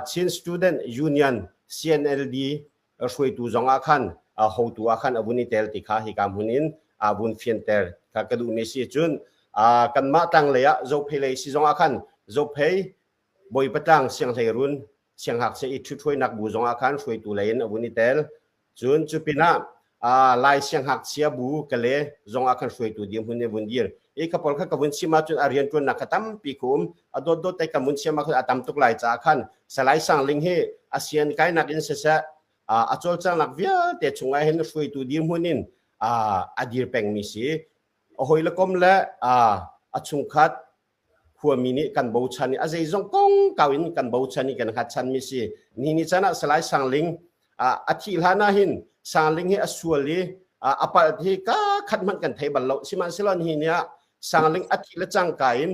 Chin Student Union CNLD ช่วยตูจงอาคันโฮตูอาคันอบุนิเตลติคาฮิกามหุนินบุนเฟียนเตลกะดูเมซิจุนกันมาตังเลยะโจเพเลซิจงอาคันโจเพบอยปะตังเสียงไทรุนเสียงหักเสียอีช่วยนักบูจงอาคันช่วยตูเลนอบุนิเตลจุนจุปินะลายเสียงหักเสียบูกะเลจงอาคันช่วยตูดิมหุนเนบุนดีร์อีกพอลกะบุนซิมาจุนอาเรียนจุนนักตัมปีคุมโดดแต่กะบุนซิมาคืออาตัมตุกไลจาคันสลายสังลิงเฮอาเซียนไกนักอินเสะจอลจังนักเวียแต่ชงไอเห็นช่วยตูดิมหุนินอดีรแปงมิสิโหยละกมและชุงคัดขัวมินิกันบูชันอาเจจงกงกาวินกันบูชันกันขัดชันมิสินี่จันสลายสังลิงอาทิลานาหินสังลิงเฮอสวลีอปาที่ก็ขัดมันกันไทยบัลโลสิมันสิลอนหินเนี่ยสังลิงอาทิละจังกายิน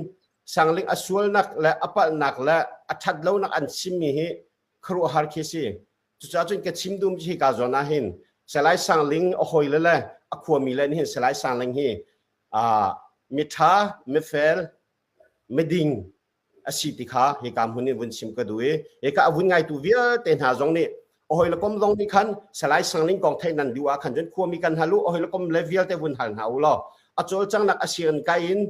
สังลิงอสวลนักและอปานักและอัชัดเลวนักอันซิมิฮิครูฮาร์คิสิจุดจุดก็ชิมดุมที่กาจนาหินสลายสังลิงโหยละขัวมิเลนหินสลายสังลิงฮิมิทามิเฟลมิดิงอาศิติคาเฮกามหุนิบุนชิมกะด้วยเฮกะอวุนไงตูเวียเตนหาจงนี่โอ้ยละกมลงนี่คันสลายสังลิงกองไทยนันดิวาคันจนขัวมีกันฮาลุโอ้ยละกมเลเวลเตบุนหันหาวลออจอลจังนักอาเซียนไกอิน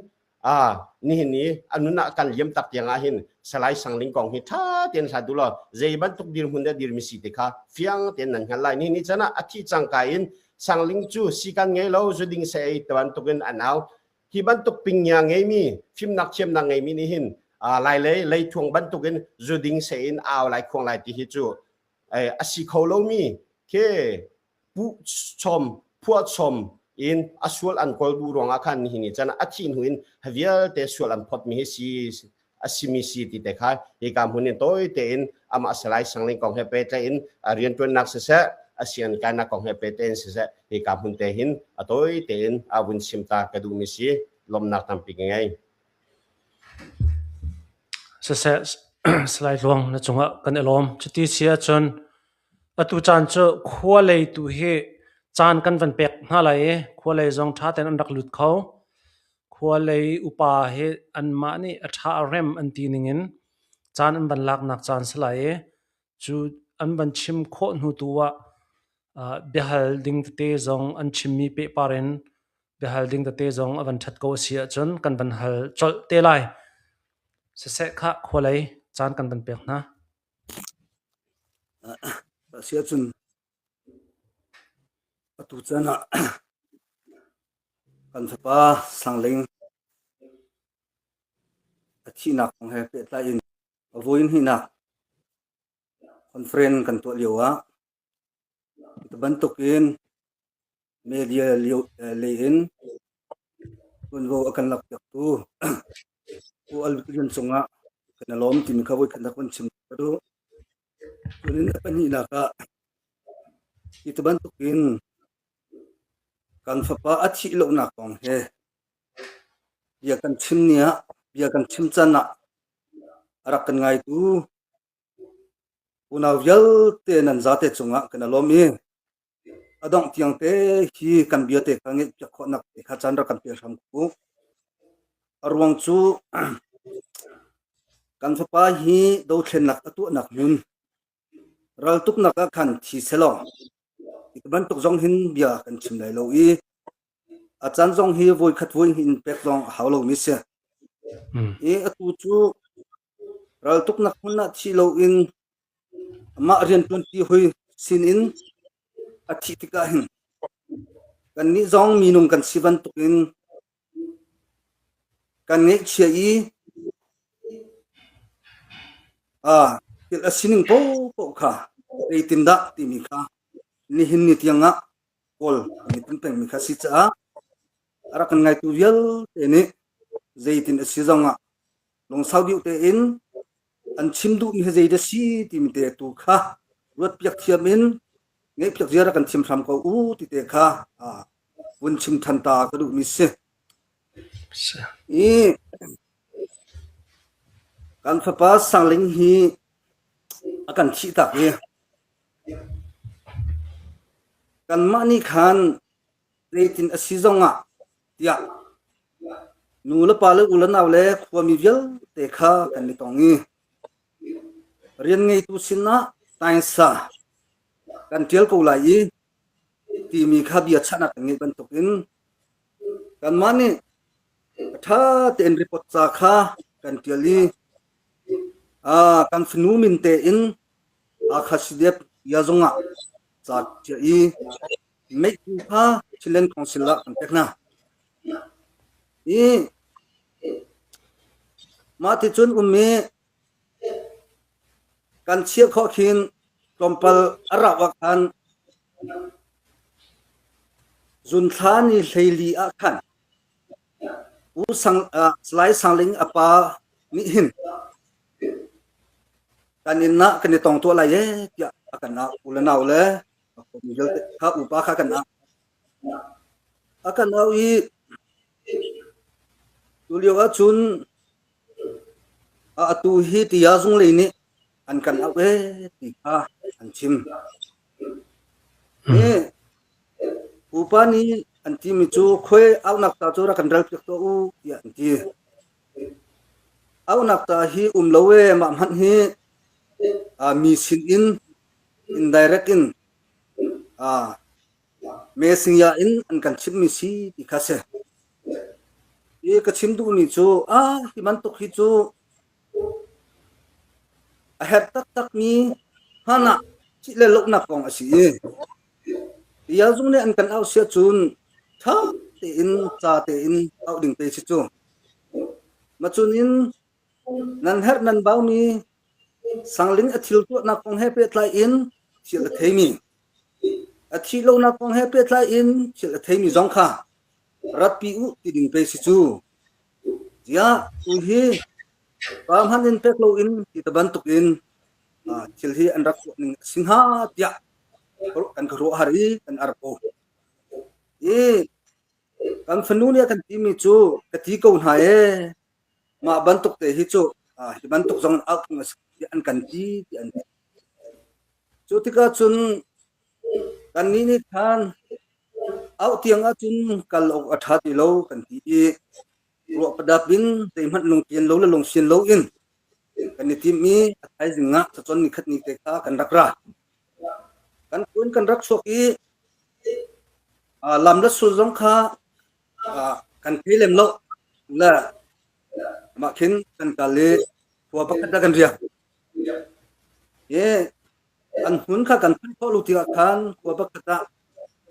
นี่อนุนักกันเยี่ยมตักยังหินสลายสังลิงกองฮิท่าเตนหาดุลอเจบันตุกดิรหุนเดดิรมิสิติคาเฟียงเตนนันหันไลนี่จันอาทิจังไกอินสังลิงจูสิกันไงเราจุดิงเซยตะวันตุกันอันเอาที่บันตุกปิงยังไงมีฟิมนักเชียมนังไงมีนี่หินลายเลยทวงบันตุกันจุดิงเซยเอาลายควงลายที่ฮิจูอาศิโคโลมีเคผู้ชมผู้ชมอินอสวลอันกอลดูรองอาคันนี่นี่จันอาทินหุนฮาวิลเตสวลอันพอดมีซีอาศิมิซีติเตคาเอกามหุนโตยเตนอามาสลายสังลิงกองเฮเปเตอินเรียนตัวนักศึกษาอาเซียนการนักกองเฮเปเตนศึกษาเอกามหุนเตหินโตยเตนอาวุนซิมตากระดูมิซีลมนักตัมปิงไงศึกษาสลายลวงนะจงอ่ะกันอารมณ์จุดที่เสียจนอตุจานเจอขัวเลยตุเฮจานกันวันเป็กน่าไหลขัวเลยจงท้าแต่อันดักหลุดเขาขัวเลยอุปาเฮอันมานี่อัฐาเรมอันตีนิงินจานอันบันลักนักจานสลายจูอันบันชิมโคหนูตัวเบฮัลดิงเตจงอันชิมมีเปปารินเบฮัลดิงเตจงอวันทัดโกเสียจนกันบันฮัลจอลเตไลเสะค่ะขัวเลยจานกันบันเป็กนะเสียจนตุจนะกันสปาสังลิงที่นักของเฮเปตาอินอวุนหินักคอนเฟรนกันตัวเลียวะตบันตุกินเมเดียเลียนคุณโวกันหลักจากตัวผู้อัลกินสงะกันล้อมที่มีขบวนกันนักวันชิมกระดูตัวนี้เป็นหินักะที่ตบันตุกินกันฟ้าอาทิตย์ลงนักของเฮเบียกันชิมเนี้ยเบียกันชิมจันนะรักกันไงตูอุณาวิลเตนันจัตเตจงะกันล้อมีอดองที่ยังเตฮีกันเบียเตกันเงจะขอนักข้าจันรักกันเปียรำกูอรวงจูกันฟ้าฮีดูเช่นนักตัวนักมุนเราตุกนักขันที่เสลองอีกบันตุกจงหินเบียกันชิมได้โลอีอาจารย์จงฮีวุ้ยขัดวุ้ยหินเป็กจงหาโลมิเสียตัวจูเราตุกนักมุนนักที่โลอินมาเรียนตัวที่หุยสินอินอาทิตย์กันกันนี้จงมีนุ่มกันสิบันตุกินกันเงเชียอีที่ละสินิงโปค่ะไอตินดาที่มีค่ะนี่หินนิดยังอ่ะโอลนี่ตั้งแต่มีค่ะสิจ้าอารักกันไงตัวเดียวเอ็นี่ใจตินสิจังอ่ะลงสาวดิวเตอินอันชิมดูมีใจเดสีที่มีเตตัวค่ะรถเปียกเทียมินเงยเปียกเยอะรักกันชิมทำเขาที่เตค่ะวันชิมทันตากระดูกมิเสการฟ้าสังลิงฮีอาการชีตักเอกันมานี่ขันเรตินอสิจงอ่ะเดียนูละปาเลอุลนาวเลความมีเยอะเตะข้ากันในตรงนี้ rian ngei tu sinna tainsa kan tial ko lai ti mi kha bia chana nge ban tokin kan mani tha ten report cha kha kan tiali kan fnu min te in khasidep yazonga cha chi make tu kha chilen council la kan tekna ma ti chun umme kan chia kho khin kompal ara wakan zun thani hleili a khan u sang slai sangling apa ni hin kaninna kani tong to la ye ya akana ulanaw le ko mi jel kha upa kha kana akana wi tulio ga chun tu hi ti ya zung le ni an kan awe ti kha an chim upa ni anti mi chu khoi au nak ta chu ra kan ral pek to u ya anti au nak ta hi lowe ma man hi mi sin in indirect in me sing ya in an kan chim mi si ti kha se ka chim du ni chu hi man to hi chu a heb tak ni hana chi le lok na kong asi ya zung ne an kan au sia chun tha te in cha te in au ding te si chu ma chun in nan her nan bau mi sangling athil tu na kong he pe tlai in sil thei mi athi lo na kong he pe tlai in sil thei mi zong kha rat pi u ti ding pe si chu ya tu hi pam han in pek lo in ti ta ban tuk in chil hi an rak ning singha tia kan ro hari kan arpo kan fanu ne kan ti mi chu ka ti ko na ma ban tuk te hi chu hi ban tuk zong ak an kan ti an chu tika chun kan ni khan au tiang a chun kal ok atha ti lo kan ti ro padapin te man lung tian lo la lung sin lo in kan ni ti mi athai jinga chon ni khat ni te ka kan rakra kan kun kan rak soki lam la sul jong kha kan philem lo la ma khin kan kale thua pakat kan ria an hun kha kan pho lu ti khan thua pakata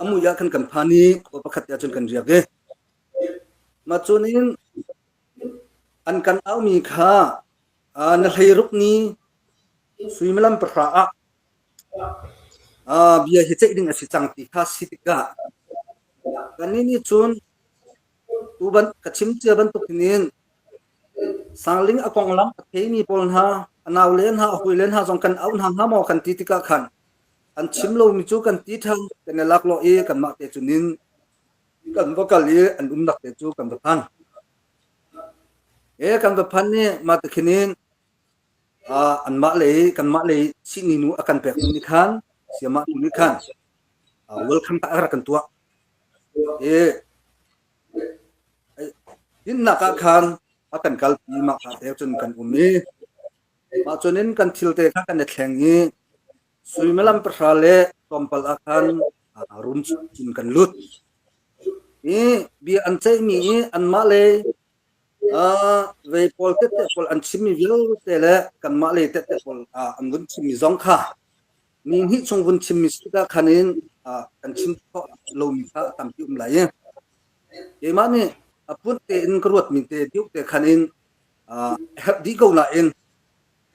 amu ya kan phani thua pakat ya chun kan ria ge ma chunin an kan au mi kha na hlei ruk ni suimelam pra bia hi chei ding asi chang ti kha sitika kanini chun tuban kachim che ban to kinin sangling akong lam theimi pol ha anaw len ha huilen ha jong kan au hang ha mo kan ti tika khan an chim lo mi chu kan ti thang kan lak lo kan ma te chunin kan vokal an nak te chu kan phan kan phan ni ma te khinin an ma le sini nu akan pek ni khan siama ni khan welcome ta ara kan tua in naka khan akan kalpi ma ka te chun kan umi ma chunin kan thilte kha kan thlengi suimelam prale kompal akan run chin kan lut bi an chei mi an ma le ve pol te pol an chimi vil te le kan ma le te pol an gun chimi zong kha ni hi chung gun chimi sta khanin kan chim pho lo mi kha tam ti lai e ma ni apun te in kruat mi te diuk te khanin help di go la in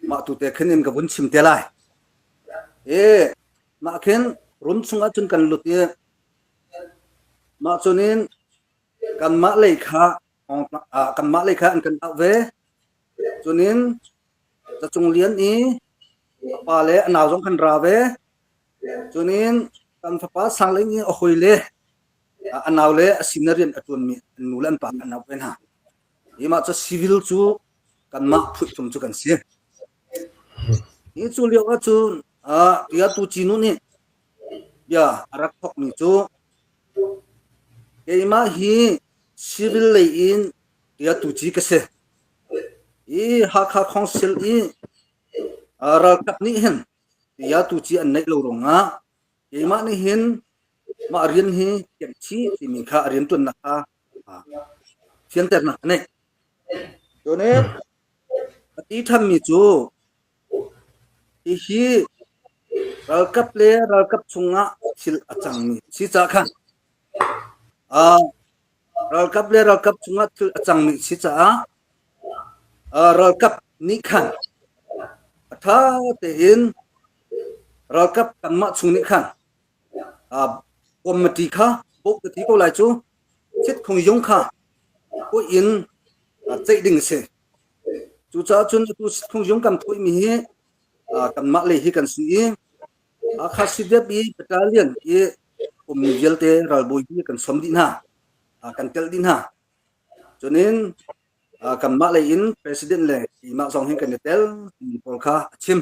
ma tu te khanin ka bun chim te lai ma khen rum chunga chun kan lut ye ma chunin kan ma le kha an kan ave chunin ta chung lian ni pa le anaw jong kan ra ve chunin kan fa sang le ni a hoile anaw le sinarian atun mi nulan pa anaw pen ha ima cha civil chu kan ma phu thum chu kan si ni chu lio a chu ya tu chinu ni ya arak thok ni chu ima hi civil le in ya tu chi ka se ha kha council ral kap ni hen ya tu chi an nei lo ronga e ma ni hen ma rian hi kem chi ti mi kha rian tun na kha fian ter na ne cho nên ati tham mi chu i hi ral kap chunga sil achang mi si cha khan ral kap chunga sil achang mi si cha ral kap ni khan tha te in ral kap kan ma chung ni khan committee kha bok ti ko lai chu chit khong yong kha ko in chei ding se chu cha chun tu khong yong kam thoi mi hi kan ma le hi kan si kha si de bi battalion e yelte ral boy hi kan som din ha kan tel din ha cho nên kan ma le in president le ma song hin kan tel ni por kha chim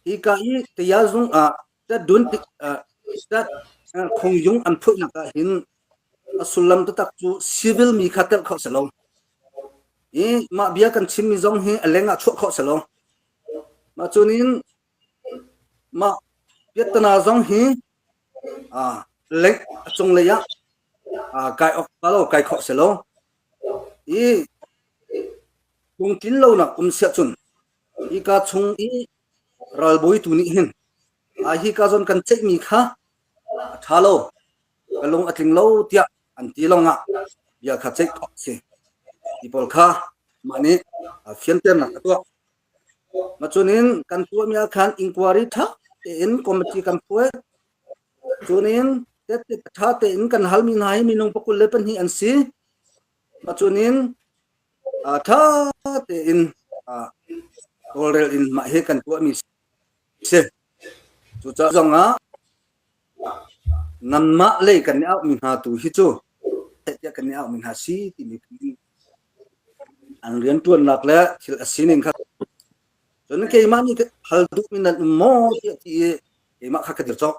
hi ka i te ya zung ta dun tik ta khong yung an phoi na ka hin asulam ta tak chu civil mi khatel kho salong ma bia kan chim mi zong hi alenga chu kho salong ma chunin ma vietnam zong hi lek chung le ya kai ok palo kai kho salong tung tin lo na sia chun i ka chung ral boy tu ni hin hi ka zon kan check mi kha thalo kalong atling lo tia an ti longa ya kha check se ipol kha mani fian tem na to ma chunin kan tu mi khan inquiry tha in committee kan pue chunin te tha te in kan hal mi nai mi nong pakul le pan hi an si ma chunin tha te in orel in ma he kan tu mi se chu cha zonga nan ma le kan au min ha tu hi chu te kan au min ha si ti mi an rian tuan lak le thil asinin kha chon ke ma ni hal du min nan mo ti e ma kha ka dir chok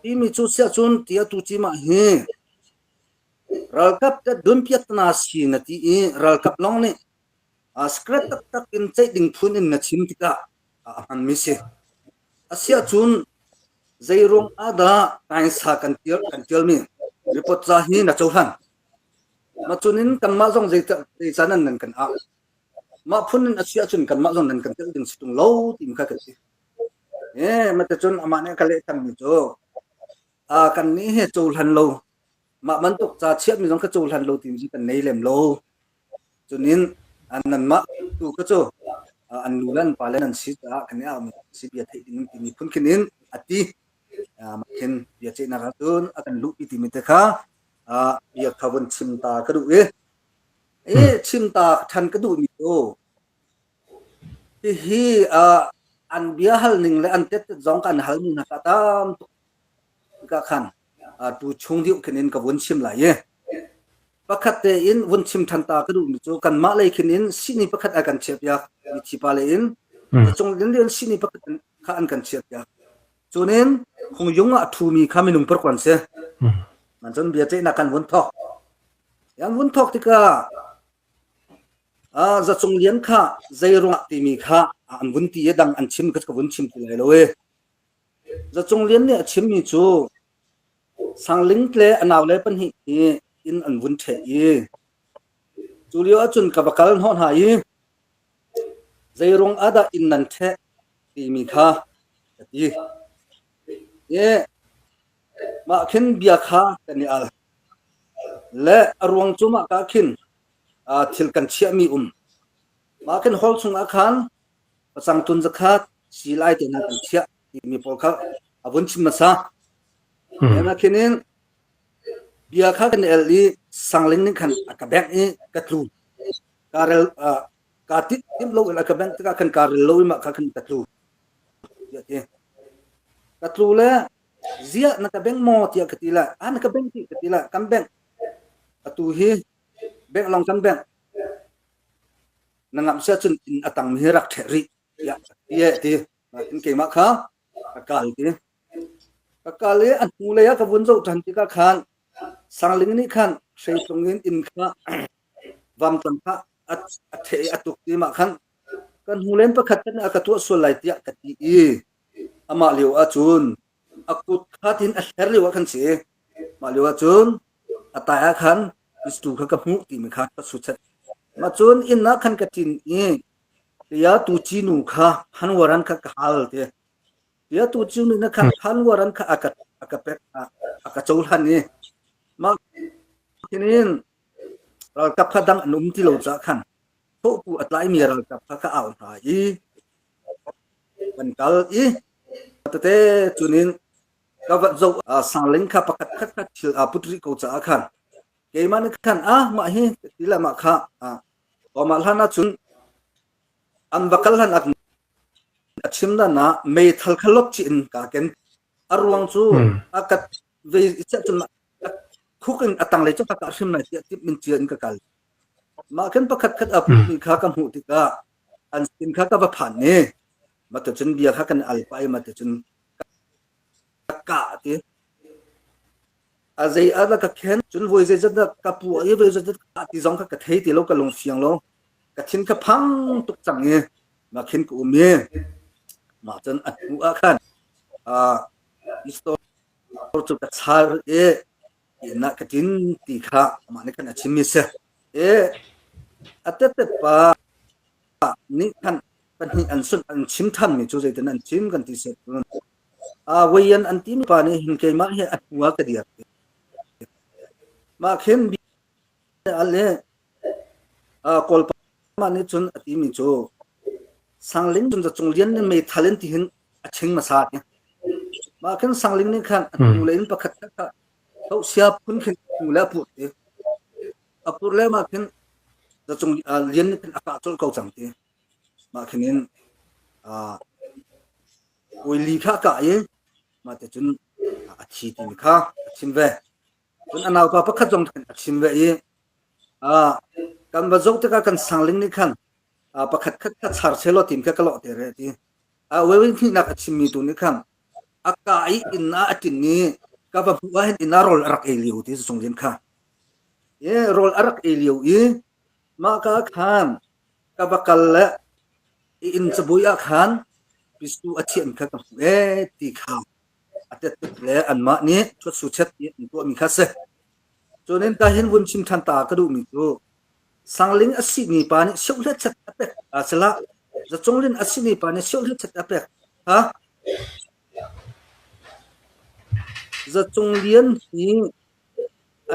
ti mi chu sia chun ti tu chi ma he ral kap ta dun piat na si na ti ral kap long ni script tak in chai ding phun in na chim ti ka an mi se asia chun zairong ada tai sa kan tial mi report za hi na chauhan ma chunin kan ma jong zai chanan nan kan ma phun asia chun kan ma jong nan kan tel ding situng lo tim kha ka ti ma ta chun ama ne kale tam mi cho kan ni he chulhan lo ma man tok cha chiat mi jong ka chulhan lo tim ji kan nei lem lo chunin an nan ma tu ka cho an nulan palen an si ta kan ya si bia thai ding ni phun kinin ati makin bia che na ratun akan lu iti mi te kha bia khawan chimta ka du chimta than ka du mi to hi an bia hal ning le an tet jong kan hal mi na ka tam ka khan tu chung diu kinin ka won chim la ye pakhat te in won chim than ta ka du mi chu kan ma le kinin sini pakhat akan chep ya mi chi pa le in chung den sini pakhat kha an kan chep ya chunin khong yung thu mi khaminung par kwan se man chon bia che na kan won thok yang won thok ti ka za chung lian kha zairung ti mi kha an won ti dang an chim ka won chim ti lai lo we za chung lian ne chim mi chu sangling tle anaw le pan hi in an won the julio chun ka bakal hon ha zairung ada in nan the ti mi kha ti ma khin bia kha kan al le arwang chuma ka khin thil kan chia mi ma khin hol chung a khan pasang tun zakhat silai te na kan chia mi pol kha avun chim na sa ma khinin bia kha kan li sangling ning khan ka bek ka tlu karel ka tim lo la ka bek ka kan karel lo ma ka kan ka tlu katlule zia nakabeng mo tia katila nakabeng ti katila kambeng atuhi beng long kambeng nangam sia chun atang mirak theri ya ti in ke ma kha kakal ti kakale atule ya kabun zo than ti ka khan sangling ni khan sei tongin in kha vam tam kha เทอตุกติมาคันกันหูเล่นประคัดกันอากาตัวส่วนไหลเตียกติอามาเลียวอาจุนอากุดคาทินอัลเฮรเลียวคันเสมาเลียวอาจุนอาตายอาคันอิสตูขกับหูติมคัดสุดชัดมาจุนอินนักคันกตินเลียตูจีนูค่ะพันวรันค่ะกะฮัลเตเลียตูจีนูนักคันพันวรันค่ะอากาเป็กอากาจูหันนี่มาทีนี้เรากับขดังนุ่มที่เราจะคันทุกผู้อัตไลมีเรากับข้าเอาหามันกัลแต่จุนินก็ว่าจะสังลิงข้าประคัดชิลพุทธิโกจะคันเกี่ยมันคันมาเฮที่ละมาข้าพอมาหน้าจุนอันบักลันอัดชิมนั่นนะไม่ทัลขลบจินกาเกนอารวงจูอากัดเวอิจจุนคุกันอัตังเลยจ้าข้าชิมนั่นที่มันเจียนกับกันมาเข็นประคัดอับมีข้ากับหูติกาอันสินข้ากับผ่านเนี่ยมาถึงจนเบียร์ข้ากันอัลไปมาถึงจนกาติอาเจียอะไรกับเข็นจนวัยเจจะกับปัวยี่วัยจะที่สองข้ากับเฮียที่เรากับลงเสียงเรากับชินกับพังตุกจังเนี่ยมาเข็นกูเมียมาจนอัดหัวขันอิสโตจุดกับชานักกับจินตีข้ามาเนี่ยกันชิมิเสอัตเตปะนี่ท่านเป็นอันสุดอันชิมท่านมีจุดที่นั่นชิมกันที่สุดวัยยันอันที่มีปานี่หินเกมาเฮอัดหัวกระเดียบมาเข็นบีอะไรกอลปานี่จนอันที่มีจูสังลิงจนจะจงเลี้ยนนี่ไม่ทะเลนที่หินเชิงมาสาดเนี่ยมาเข็นสังลิงนี่ขันมูเลนประคัดเขาเสียพุ่นเข็นมูเลปุดปุดเลยมาเข็นจะจงเลี้ยนนี่เป็นอากาศจนเก่าจังทีมาเข็นวิลีข้ากายมาแต่จนอาชีพมีข้าชิมเวจนอันเอาก็พักจงชิมเวการบรรจุที่การสังลิงนี่ขันพักคัดชาร์เชลติมก็กลอดเตะทีเววินที่นักชิมมีตัวนี้ขันอากาศอินนาจินนี้ก็ว่าว่าเห็นอินนาโรลรักเอลิวที่จงเลี้ยนข้าโรลรักเอลิวmaka khan kabakal in sabuya khan bistu achim kha ti kha atet le anma ni chu su chet to mi khase chonen ta hin wun chim than ta ka du mi to sangling asi ni pa ni shule chat apek asala za chonglin asi ni pa ni shule chat apek ha za chonglien ni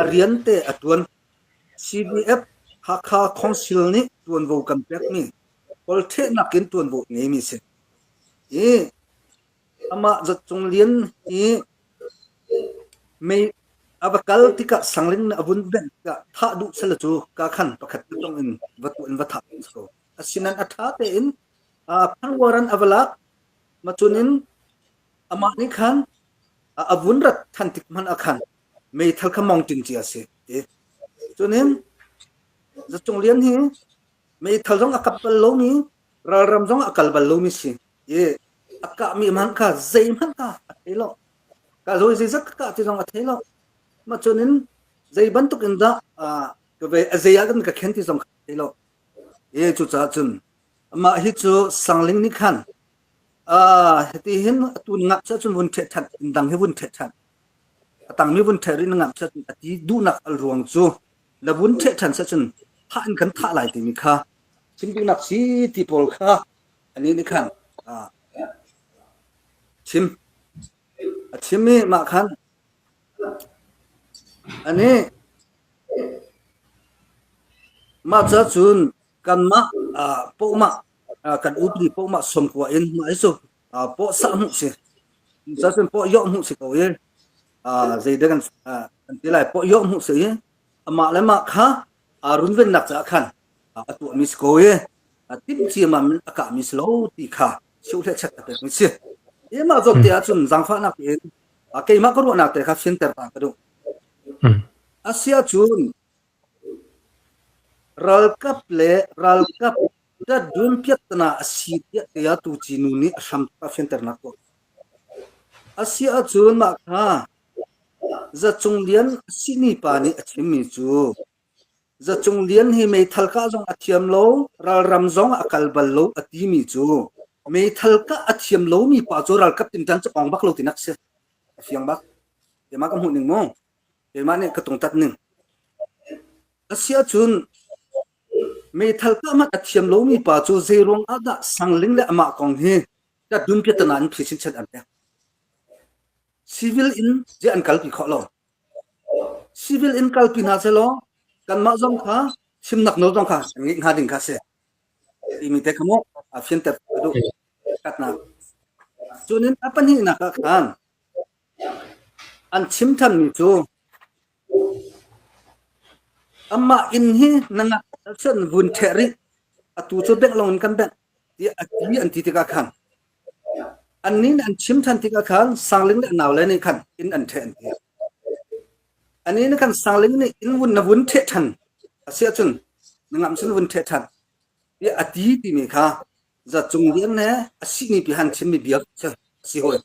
ariante atun CBF Hakha Council ni tuan vo kampek mi polte nakin tuan vo ngai mi se ama za chonglien me abakal tika sangling na abun ben ka tha du sala chu ka khan pakhat tong in watun watha so asinan atha te in phanwaran avala machunin ama ni khan abun rat than tik man akhan me thal khamong tin chi ase chunin za chonglien hi me thalong akapal lo mi raram jong akal bal lo mi si aka mi man ka zai man ka athelo ka zoi zai zak ka ti jong athelo ma chonin zai ban tuk in da ka ve azaya gan ka khen ti jong athelo chu cha chun ma hi chu sangling ni khan ti hin tu ngap cha chun wun the that dang he wun the that atang mi wun the rin ngap cha ti du nak al ruang chu la wun the than sa chunท่านกันท่าไหลติมีค่าชิมดูนักสีที่ปอลค่าอันนี้นี่ขันชิมมีมาขันอันนี้มาจะจุนกันมาปกมากันอุดรีปกมาสมกว่าอินมาอิสุปกสามหุสิจะจุนปกยอมหุสิเขาเองใจเด็กกันที่ไรปกยอมหุสิมาแล้วมาค่ารุ่นเว้นนักจะขันตัวมิสโก้ติมเชียมันอากาศมิสโลตีค่ะช่วยเช็ดแต่มิสมาจบที่อาจุนจังฟ้านักเองเกี่ยมากรู้นักแต่ครับเส้นแต่ต่างกันดูอาเซียจุนรัลกับจะดุนเพียรนาอาเซียที่อาตุจีนุนี่สัมกับเส้นแต่นักอาเซียจุนมากฮะจะจงเลี้ยนสินีปานี่ชิมิจู za chung lian hi me thalka jong athiam lo ral ram jong akal bal lo ati mi chu me thalka athiam lo mi pa chu ral kap tin tan chong bak lo tinak se fiang bak ke ma kam hu ning mo ke ma ne ka tung tat ning asia chun me thalka ma athiam lo mi pa chu zerong ada sangling le ama kong hi ta dun pe tanan phisin chat an civil in je an kal pi kho lo civil in kal pi na se lo kan ma jong kha simnak no jong kha ngi nga ding kha se imi te khamo a fian te du katna chunin apani na ka khan an chim than mi chu amma in hi nanga chen vun theri atu chu bek long kan bek ti ati an ti ka khan an nin an chim than ti ka khan sangling le naw le ni khan in an the an ti ani na kan sangling ni in vun na vun the than asia chun ngam chen vun the than ti ati ti mi kha za chung lian ne asi ni pi han chim mi biak che si hoi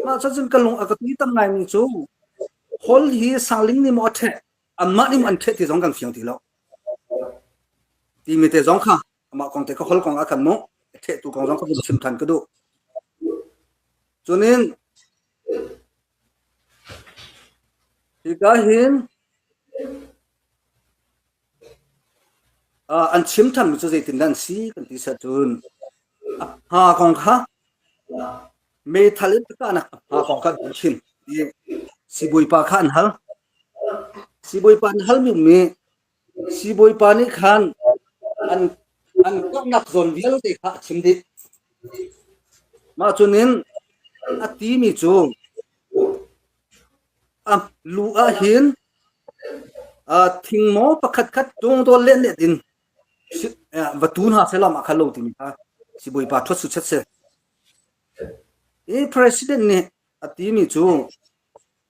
ma cha chun kalung akati tam nai mi chu hol hi sangling ni mo the amma ni man the ti jong kan fiang ti lo ti mi te jong kha ama kong te ka hol kong akan mo the tu kong jong ka chim than ka du chunin Ika hin an chim than mi chu zai tin dan si kan ti sa chun ha kong kha me thalit ka na ha kong kha chin si boi pa khan hal si boi pa hal mi si boi pa ni khan an kok nak zon vial te kha chim di ma chunin ati mi chu lu a hin thing mo pakhat khat tung to len le din batun ha selam akhalo ti mi ha si boi pa thot su chat se e president ne ati mi chu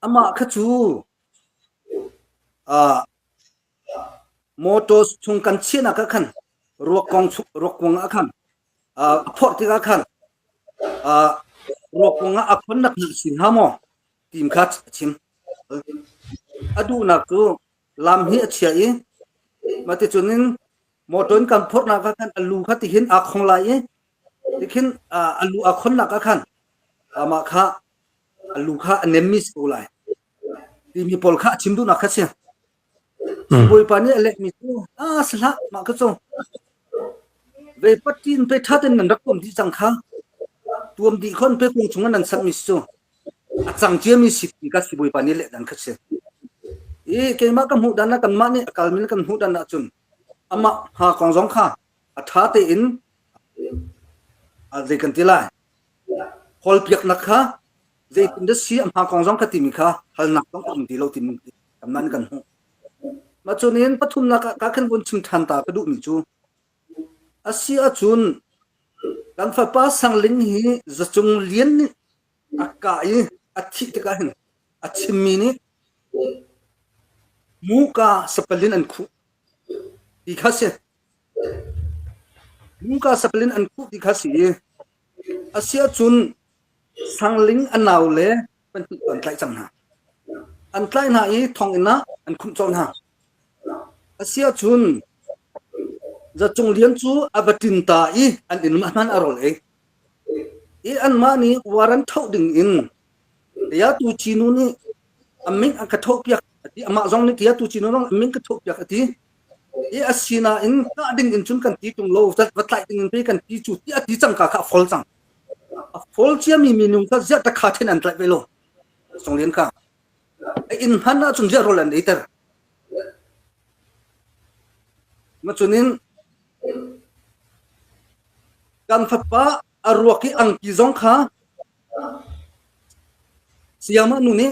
ama kha chu motos chung kan china ka khan rok kong a khan phot ti ka khan rok kong a khon nak sin ha mo tim khat chim adu na ku lam hi achia e mate chunin moton kan phot na ka khan alu kha ti hin a khong lai e lekin alu a khon na ka khan ama kha alu kha anemis ko lai ti mi pol kha chim du na kha se boi pa ni elek mi tu sala ma ka chu ve patin pe thaten nan rak kom ti chang kha tuam di khon pe kung chung nan sat mi chu achang che mi sik ka si boi pa ni le dan kha se e ke ma kam hu dan na kan ma ni akal min kan hu dan na chun ama ha kong jong kha atha te in ze kan ti lai hol piak na kha ze tin da si am ha kong jong kha ti mi kha hal nak tong kam ti lo ti mun kam nan kan hu ma chunin pathum na ka khan bun chim than ta ka du mi chu asia chun kan fa pa sang ling hi za chung lian ni akai athi te ka hin achim mi ni muka sapalin an khu di khase muka sapalin an khu di khasi asia chun sangling anaw le pan an tlai chang na an tlai na i thong ina an khum chon ha asia chun za chung lian chu abatin ta i an in man arol e an mani waran thau ding in ya tu chinu ni aming an ka thau pyak ati ama jong ni ya tu chinu nong aming ka thau pyak ati asina in ka ding in chun kan ti tung lo zat watlai ding in pe kan ti chu ti ati chang ka kha fol chang fol chia mi minung ka zat ta kha then an tlai velo song lian ka in hana chun je rol an iter ma chunin kan phapa arwaki ang ki jong kha siama nu ni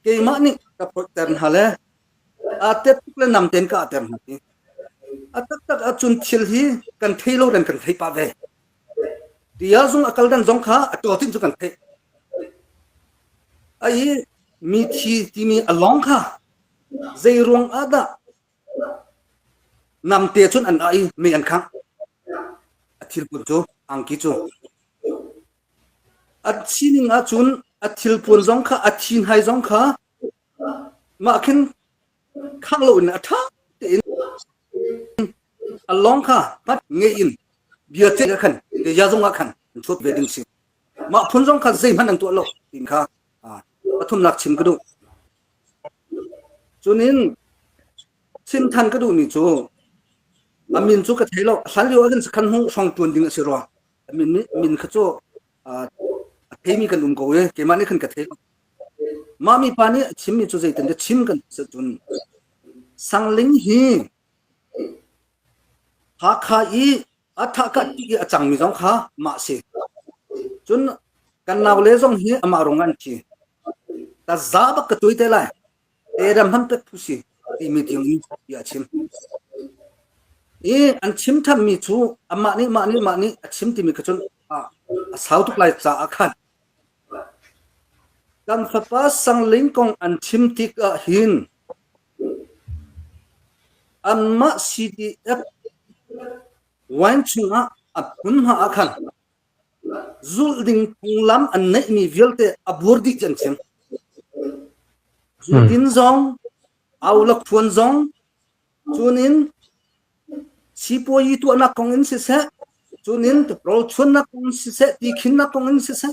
ke ma ni ka potern hale atet le nam ten ka atem hati atak tak achun thil hi kan thailo ran kan thai pa ve dia jung akal dan jong kha ato tin chu kan thai ai mi thi ti mi along kha zeirong ada nam te chun an ai me an khang athil pun chu angki chu achining a chun athil pun jong kha athin hai jong kha ma khin khang lo in atha along kha pat ngein bia te khan te ya zonga khan chot wedding si ma phun jong kha zai man ang to lo tin kha pathum lak chim kadu chunin sim than kadu ni chu amin chu ka thelo salio agen khan hong song tun ding se ro min kha chu themi kan ko we ke mani khan ka thelo mami pani chim mi chu zai tan de chim kan se chun sangling hi ha kha I atha ka ti achang mi jong kha ma se chun kan naw le jong hi ama rongan chi ta za ba ka tuite la eram ham pek phusi ti mi ting ya chim an chim tham mi chu ama ni ma ni chim ti mi ka chun sau tuk lai cha akhan kan phapa sangling kong an chim tik a hin an ma CDF wan chunga apun ha akhan zul ding punglam an nei mi velte aburdi jan chim din zong aula phun zong chunin sipoi tu na kongin se se chunin to pro chun na kong se se ti khin na kongin se se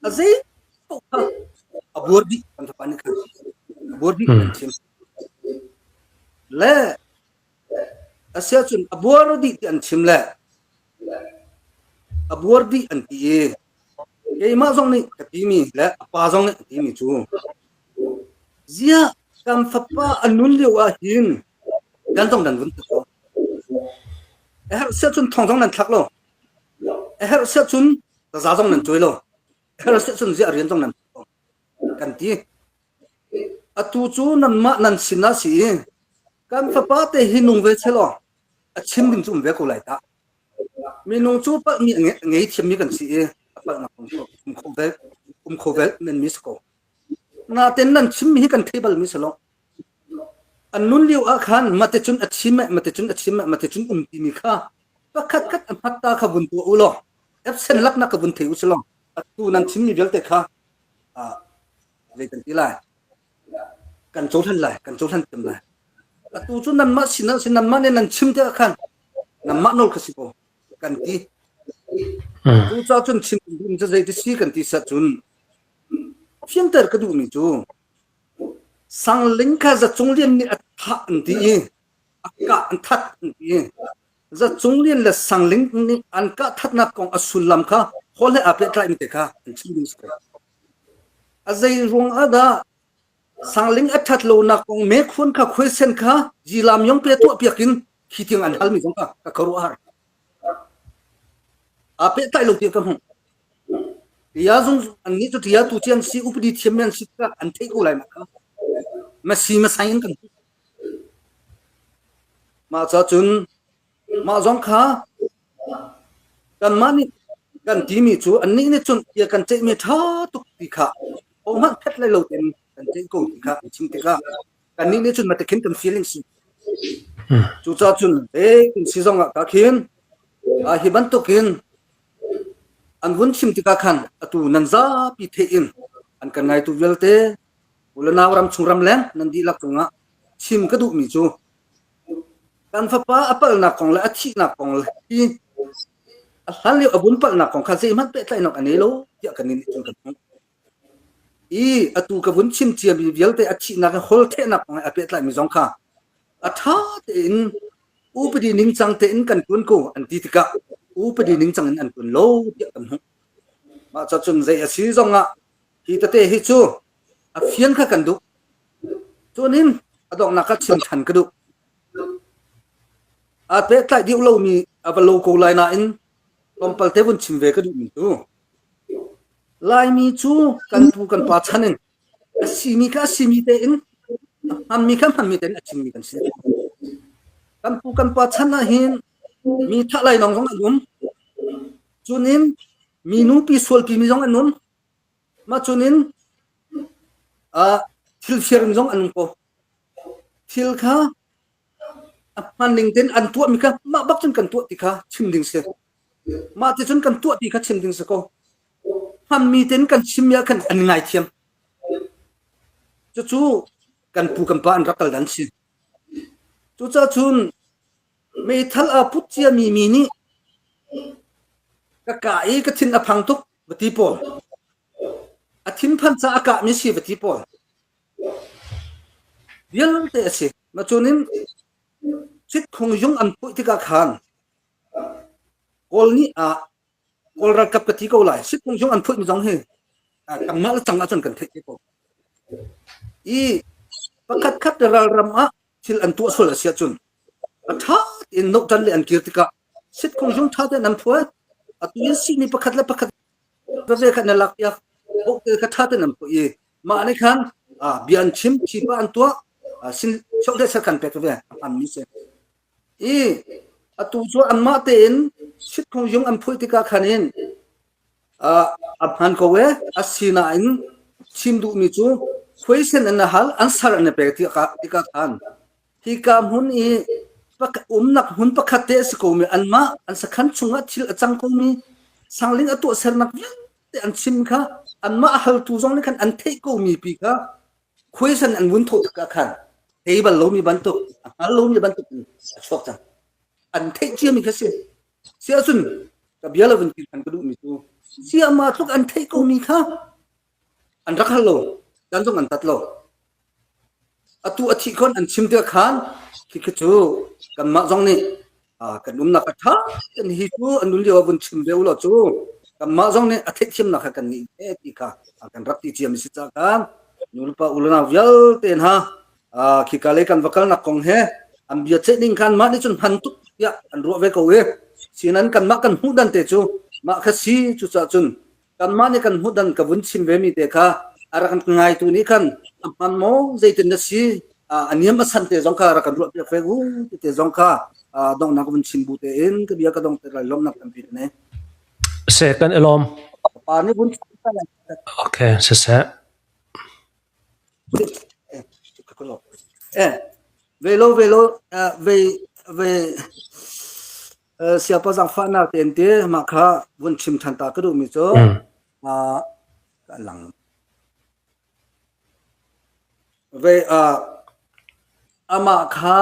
azai aburdi kan pani khan aburdi chim le asya chun aburdi an chim le aburdi an ti e ma zong ni ka ti mi le pa zong ni ti mi chu zia kam phapa anun le wa hin gan zong dan vun to sẽ chun thong thong nan thak lo sẽ chun za zong nan choi lo sẽ chun zia rian zong nan kan ti atu chu nan ma nan sina si kan fa pa te hinung ve chelo a chim ding chum ve ko lai ta mi nong chu pa mi ngei thiam mi kan si pa na kho ve men mi sko na ten nan chim mi kan table mi selo anun liu a khan mate chun achime ti mi kha pakhat khat amhatta kha bun tu ulo absent lak na ka bun theu selo atu nan chim mi velte kha le kan ti lai kan chou than tem lai atu chu nan ma sinan ma ne nan chim te khan nan ma nol khasipo kan ti tu cha chun chim dum je zai ti si kan ti sa chun fienter ka du mi chu sangling kha za chunglian ni atha anti akka anthat anti za chunglian la sangling ni anka thatna kong asulam kha hole ape trai mi te kha chimding sko azai rong ada sangling athat lo na kong me khun kha khwesen kha jilam yong pe to piakin khiting an halmi jong ka karu ar ape tai lo ti ka hu ya zung an ni to tia tu chian si updi thiamyan si ka an thei ko lai ma ka ma sain kan ma cha chun ma zong kha kan mani kan ti mi chu an ni ne chun ya kan che me tha tu ti kha o ma phet lai lo ten kan che ko ti kha chim te kha kan ni ne chun ma te khin kan feeling si chu cha chun kin si zong ka khin a hi ban to kin an vun chim ti ka khan atu nan za pi the in an kan ngai tu velte ulana ram chungram len nandi lak tunga chim ka du mi chu kan fa pa apal na kong la athi na kong la i halli abun pal na kong kha sei man pe tlai nok anelo ya kan ni chung kan i atu ka bun chim chiam bi velte athi na ka hol the na kong ape tlai mi jong kha atha te in upadi ning chang te in kan kun ko an ti tika upadi ning chang an kun lo ya kan hu ma cha chun zai asi zonga hi ta te hi chu a fian kha kan du chunin adong na ka chim than ka du a pe tlai diu lo mi avalo ko lai na in kompal te bun chim ve ka du mi tu lai mi chu kan pu kan pa chanin asimi ka simi te in hammi te achimi kan si kan pu kan pa chana hin mi tha lai nong jong alum chunin mi nu pi sol pi mi jong anun ma chunin thil firing jong an ko thil kha man ning ten an tuat mi kha ma bak chun kan tuat ti kha chimding se ma ti chun kan tuat ti kha chimding se ko ham mi ten kan chimya kan an ngai thiam chu kan pu kan pa an rakal dan si chu cha chun me thal a put chia mi ni ka ka e ka thin a phang tuk bati pol a thin phan cha ka mi si bati pol bial te ase ma chunin sit khong jung an pu ti ka khan kol ni a kol ra kap ka ti ko lai sit khong jung an pu mi jong he kam ma la chang a chon kan thek ko i pakhat khat ral ram a thil an tu sol sia chun a tha in nok tan le an kirtika sit khong jung tha te nan phua a tu si ni pakhat la pakhat ra ve khat na lak ya ok te ka tha te nan phu i ma ni khan bian chim chi pa an tua sin chok de sa kan pe ve an mi se i a tu zo an ma te in sit khong jung an phui ti ka khanin a phan ko we a sina in chim du mi chu question an hal answer an pe ti ka khan hi kam hun i pak nak hun pakhat te se ko mi an ma an sa khan chunga thil achang ko mi sangling atu ser nak te an chim kha an ma hal tu zong ni khan an thei ko mi pi ka question an bun tho ka khan table lo mi ban tu hal lo mi ban tu chok ta an thei chi mi ka se sia sun ka biala bun ki kan du mi tu sia ma tuk an thei ko mi kha an rak hal lo dan zong an tat lo atu athi kon an chim te khan ki chu kan ma zong ni kan na ka tha kan hi chu an dun le bun chim be lo chu kan ma zong ni athek chim na kha kan ni ti ka kan rak ti chiam si cha kan nul pa ulana vyal ten ha ki ka le kan vakal na kong he am bia che ding kan ma ni chun phan tu ya an ro ve ko we sinan kan ma kan hu dan te chu ma kha si chu cha chun kan ma ni kan hu dan ka bun chim ve mi te kha ara kan ngai tu ni kan ampan mo zaitin na si aniam asan te zong kha ra kan ro pe fe gu te zong kha dong na ko bun chim bu te en ka bia ka dong te lai lom na kan pi ne second alom pa ni bun okay se velo ve siapa sang fa na ten te ma kha bun chim than ta ka du mi cho ka lang ve ama kha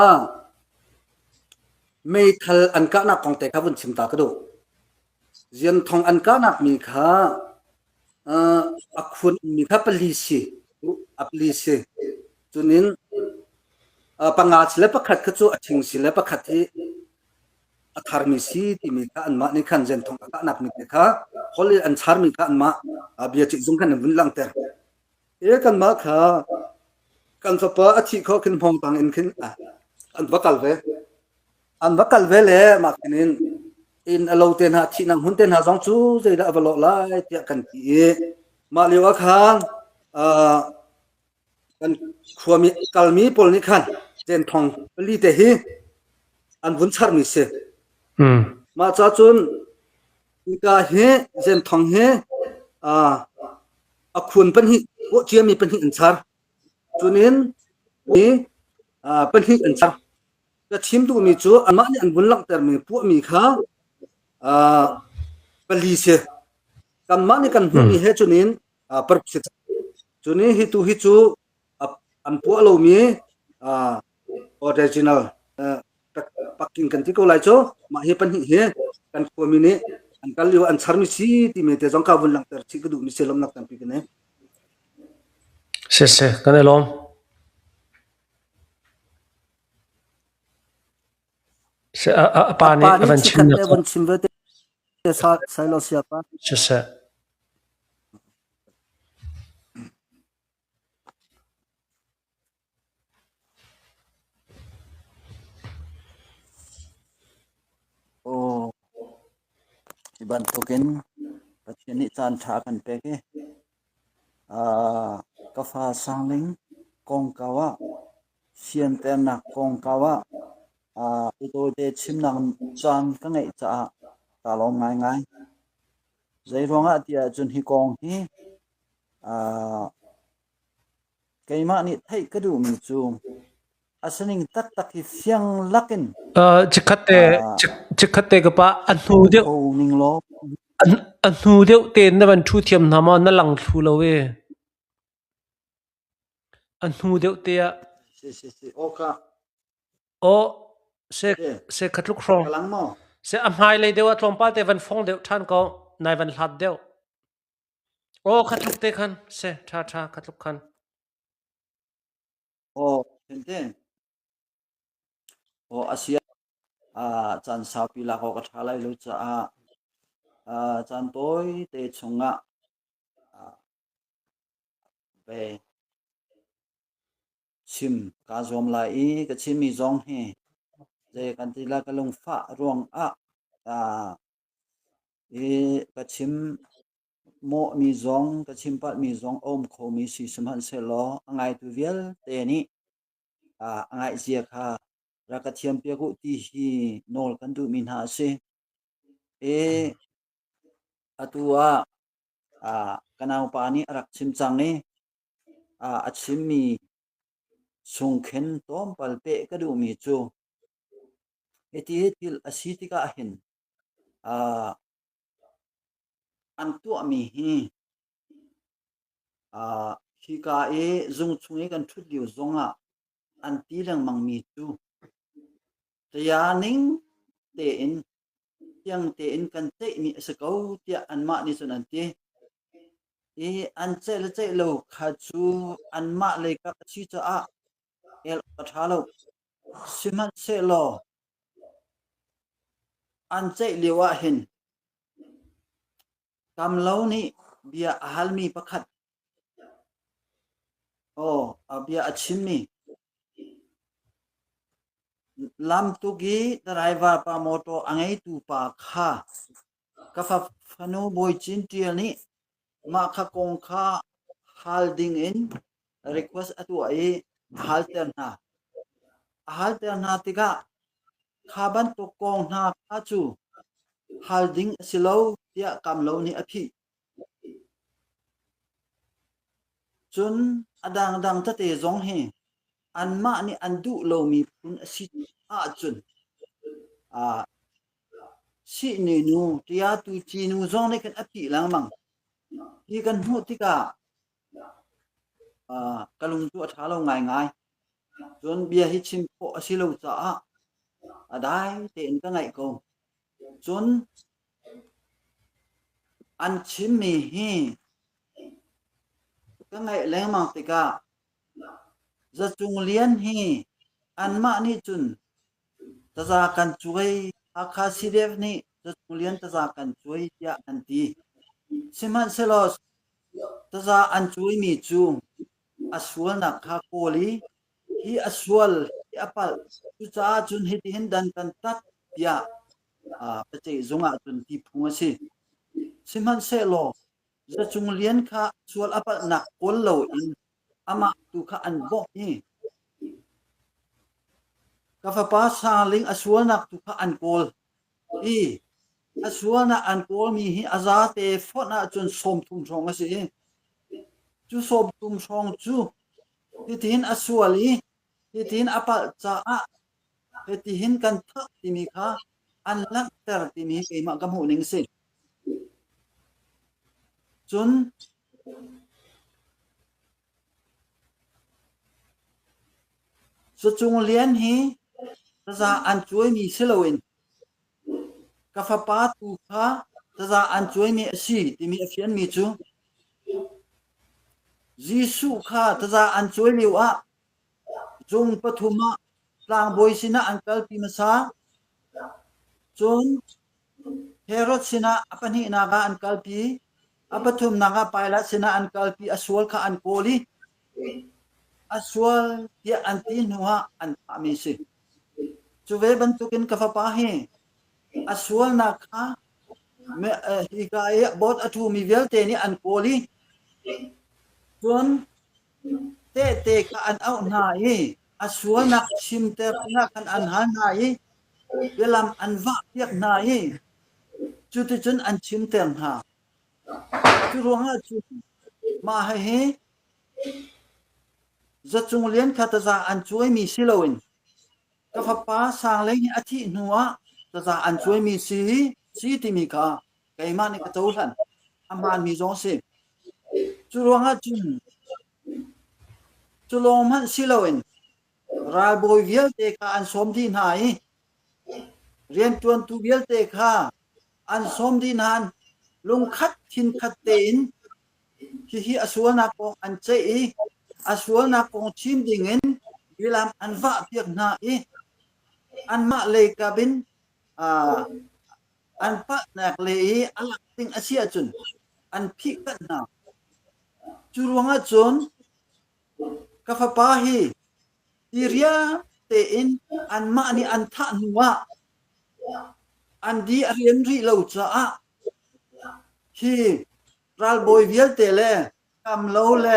mei thal an ka na kong te ka bun chim ta ka du zian thong an ka na mi kha akhun mi kha polisi aplisi chunin panga chile pakhat kha chu athing sile pakhat hi athar mi si ti mi ka an ma ni khan zen thong ka nak mi te kha holi an char mi ka an ma bia chi jung khan bun lang ter e kan ma kha kan so pa athi kho kin phong tang in khin an vakal ve le ma kinin in alo ten ha thi nang hun ten ha jong chu zai da avalo lai tia kan ti ma lewa khan kan khuami kalmi pol ni khan ten thong li te hi an bun char mi se ma cha chun ka he zen thong he a khun pan hi o chia mi pan hi an char chunin ni pan hi an char ka thim tu mi chu an ma ni an bun lak ter mi pu mi kha pali se kan ma ni kan hu mi he chunin par se chunin hi chu an pu lo mi original paking kan ti ko lai cho ma he pan hi he kan ko mi ni an kal yo an char mi si ti me te jong ka bun lang ter chi ka du mi se lom nak tan pi ne se kan alom se pa ni avan chin na bun chim ve te sa lo sia pa se iban token pathiani chan tha kan pe ke kafa sangling kongkawa sian ten na kongkawa ito de chimnang chan ka ngai cha ta lo ngai zai ronga tia chun hi kong hi keima ni thai ka du mi chu asaning tak hi fiang lakin chikhate ka pa anu de ning lo anu de ten na ban thu thiam na ma na lang thu lo we anu de te si oka o se se khatluk rong kalang mo se amhai le dewa tlompa te van phong de than ko nai van hlat deu o khatluk te khan se tha tha khatluk khan o ten o asia chan sapi la ko ka thalai lu cha chan toy te chunga be chim ka zom lai ka chim mi zong he je kan ti la ka lung fa ruang ka chim mo mi zong ka chim pat mi zong om kho mi si samhan se lo angai tu vial te ni angai zia kha ra ka thiam pia ku ti hi nol kan du min ha se atua kanau pa ni arak chim chang ni achim mi sungkhen tom palpe ka du mi chu eti til asitika hin an tu mi hi hi ka zung chungi kan thut liu zonga an ti lang mang mi chu ya ning te in tiang te in kan te mi sa kau tia an ma ni sun an ti an che lo kha chu an ma le ka chi cha el ka tha lo siman se lo an che liwa hin kam lo ni bia ahal mi pakhat abia achim mi lam tu gi driver pa moto angai tu pa kha ka fa phanu boy chin tial ni ma kha kong kha holding in request atu halterna tika khaban to kong na kha chu holding silo tia kam lo ni aphi chun adang ta te zong he an ma ni an du lo mi pun asi chun si ni nu tia tu chi nu zong ne kan aphi lang mang hi kan hu tika kalung tu atha lo ngai chun bia hi chim po asi lo cha adai te in ka ngai ko chun an chim mi hi ka ngai leng mang tika za chung lian hi an ma ni chun ta za kan chuai akha sidef ni za chung lian ta za kan chuai ya an ti siman selos ta za an chuai mi chu aswal na kha koli hi aswal hi apal chu cha chun hi tin dan kan tat ya pache zunga chun ti phunga si siman selo za chung lian kha aswal apal na kol lo in ama tu kha an bo ni ka fa pa sa ling aswal nak tu kha an kol aswal na an kol mi hi aza te phona chun som thum thong asi chu som thum thong chu ti tin aswali ti tin apal cha ti hin kan tha ti mi kha an lak ter ti mi ke ma kam hu ning sin chun so chung lian hi za an chuai mi siloin ka fa pa tu kha za an chuai mi si ti mi afian mi chu jisu kha za an chuai liwa jung pathuma tlang boy sina an kalpi masa chun herod sina apani naga an kalpi apathum naga paila sina an kalpi aswal kha an koli aswal dia antin huwa an ami si chuve bantukin ka fa pa he aswal na kha me higai bot athu mi vel te ni an koli chun te ka an au na hi aswal na sim te na kan an han na hi velam an va piak na hi chu ti chun an chim te ha chu ronga chu ma he za chung lian kha ta za an chuai mi siloin ka fa pa sang le ni athi nuwa ta za an chuai mi si ti mi kha kai ma ni ka chau hlan aman mi zong se chu ronga chun chu long man siloin ral boy vial te ka an som thi nai เรียนจวนตูเบียลเตค่ะอันสมดีนานลงคัดทินคัดเตนที่อสวนักอันเจอีอสวนักชิมดิงเงินเวลาอันว่าเพียงนาอีอันมาเลยกะบินอันปะนักเลยอันลักติงอาเซียจุนอันพิกันนาจุรวงจุนกะฟะปาฮีดิเรียเตอินอันมานี่อันทะนัวอันดีเรียนรีเราจะที่รัลบอยเวียลเตเลกำเลาเล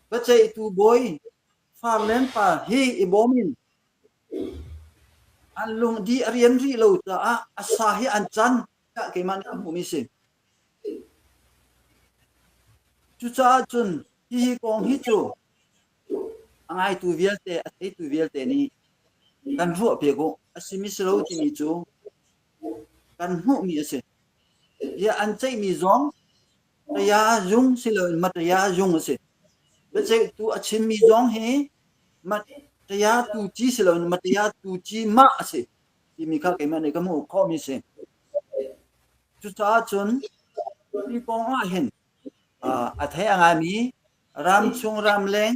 บัจเจตูบอยฟาร์เลนปาฮีอิบอมินอันลงดีเรียนรีเราจะอาสาฮีอันจันกะเกมันอัมมิสิจุจ้าจุนฮีกองฮิจูอังไอตูเวียลเตอไอตูเวียลเตนี่กันหัวเปียกอสิมิสโลติมิจูกันหัวมีอสิยาอันใจมีซองระยะยุงสิเลยมัตยายุงสิเบเจตูอชิมมีซองเฮมัตยาตูจีสิเลยมัตยาตูจีมาสิที่มีข้าเกมันในกมูข้อมีสิจุจ้าจุนมีปองอาเห็นอัธยามีรามชงรามเลง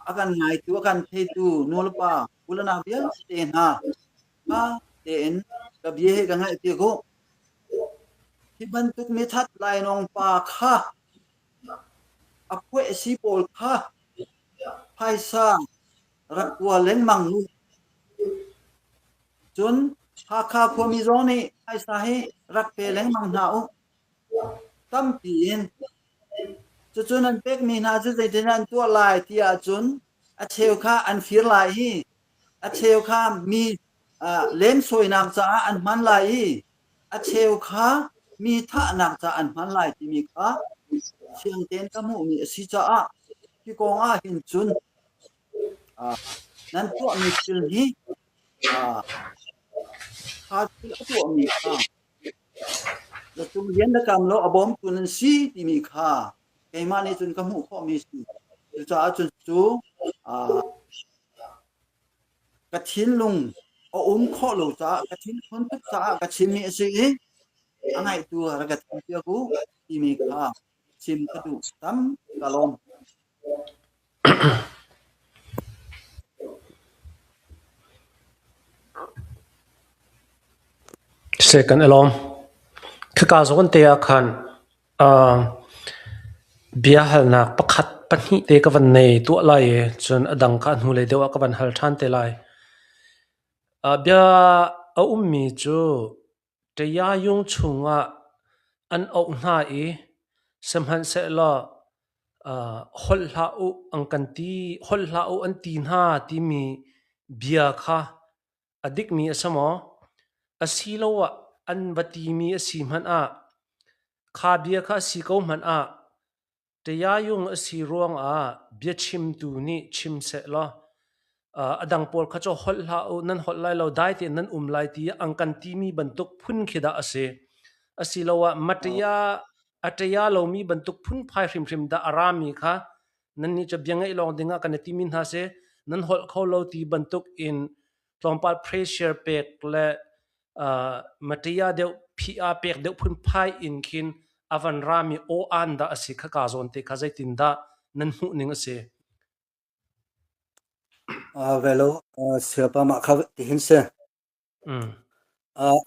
akan ngai tu akan the tu nolpa ulana bial ten ha ka ten ka bie he ka ngai ti ko ti bantuk me that lai nong pa kha apwe si pol kha phaisa rakwa leng manglu chun ha kha khomi zoni phaisa he rak pe leng mang na o tam pin chun an pek mi na chu zai den an tu lai ti a chun a cheu kha an fir lai hi a cheu kha mi lem soi nam cha an man lai hi a cheu kha mi tha nam cha an man lai ti mi kha siang ten ka mu mi si cha a ki kong a hin chun nan tu mi chil hi kha tu mi kha la tu yen da kam lo abom tun si ti mi kha cái mà này chúng có một khó mi cho chúng chú cái thiên lùng khó lầu cho cái thiên phân tích cho cái chim mi gì anh ấy tua cái thiên tiêu cũ thì mi cả chim cái đủ tắm cả lom second alom ka zon te akhan bia halnak pakhat panhi te ka van nei tu lai chun adang kha nu le dewa ka van hal than te lai bia a ummi chu te ya yung chunga an au na e samhan se la hol la u angkan ti hol la u an ti na ti mi bia kha adik mi asamo asilowa an bati mi asim han a kha bia kha si ko man a te ya yung asi ruang a bia chim tu ni chim se la adang por kha cho hol la u nan hol lai lo dai te nan lai ti angkan ti mi bantuk phun khida ase asilowa matia ataya lo mi bantuk phun phai hrim da arami kha nan ni cha biangai long dinga kan ti min ha se nan hol kho lo ti bantuk in tlompal pressure pek le matia de pia pek de phun phai in kin avan rami o anda asikha ka zon te khazai tinda nan hu ning ase velo siapa ma kha ti hin se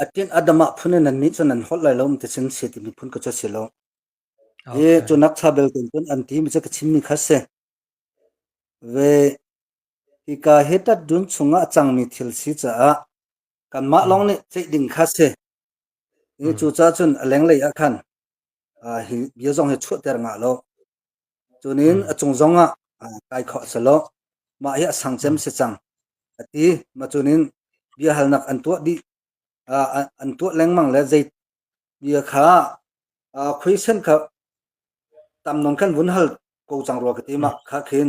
atin adama phunen an ni chunan hol lai lom te chen se ti mi phun ko cha selo e chunak chabel ten an ti mi cha ka chimmi khase ve ki ka heta dun chunga changmi thil si cha kan ma long ni chei ding khase e chu cha chun aleng lei akhan hi bia jong he chu ter nga lo chunin achung zonga kai kho selo ma ya sangchem se chang ati ma chunin bia halnak an tu di an tu lengmang le zai bia kha question kha tam nong kan vun hal ko chang ro ka ti ma kha khin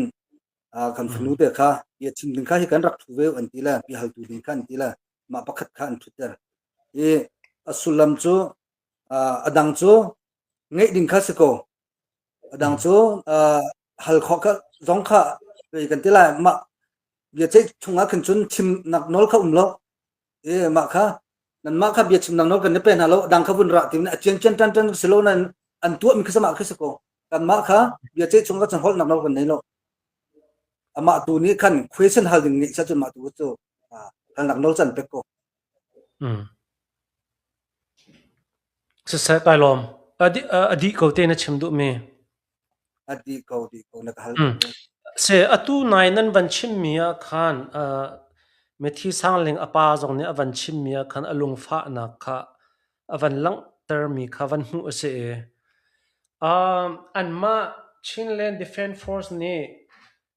kan phnu te kha ye chim ding kha hi kan rak thu ve an ti la bi hal tu ding kan ti la ma pakhat kha an thuter e asulam chu adang chu ngei ding kha se ko adang chu hal kho ka zong kha ve kan ti la ma bia che chunga kan chun chim nak nol kha umlo ma kha nan ma kha bia chim nak nol kan ne pen halo dang kha bun ra tim na chen chen tan tan selo nan an tu mi khama khasako kan ma kha bia che chunga chan hol nak nol kan nei lo ama tu ni kan question hal ding ni cha chun ma tu chu kan nak nol chan pe ko se kai lom adi ko te na chim du me adi ko na hal se atu nai nan van chim mia khan me thi sang leng apa jong ne avan chim mia khan alung fa na kha avan lang ter mi kha van hu se an ma Chinland Defense Force ni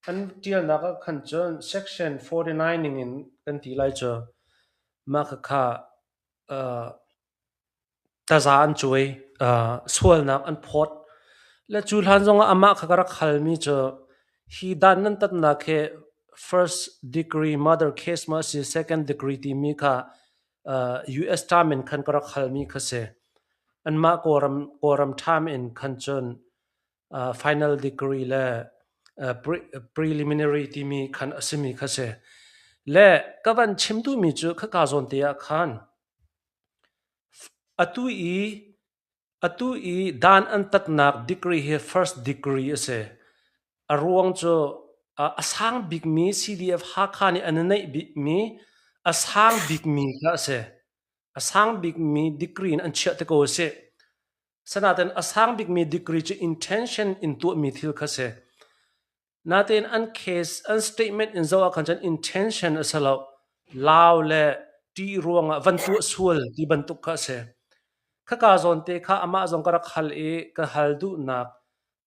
an tial na ka khan chon section 49 ning in kan ti lai cho ma kha ta za an chui sual nak an phot le chul han jong ama khakara khalmi cho hi dan nan tat na khe first degree murder case ma si second degree ti mi kha US time in khan kara khalmi khase an ma koram time in khan chon final degree le preliminary ti mi khan asimi khase le kawan chimtu mi chu khaka zon te khan atui dan an tat nak degree he first degree ase arwang cho asang big mi CDF ha khani ananai big mi asang big mi ka se asang big mi degree an chia te ko se sanatan asang big mi degree cho intention in to mi thil kha se naten an case an statement in zawa khan intention asalo law le ti ruanga van tu sul ti ban tu kha se khaka zon te kha ama zong kara khal ka haldu nak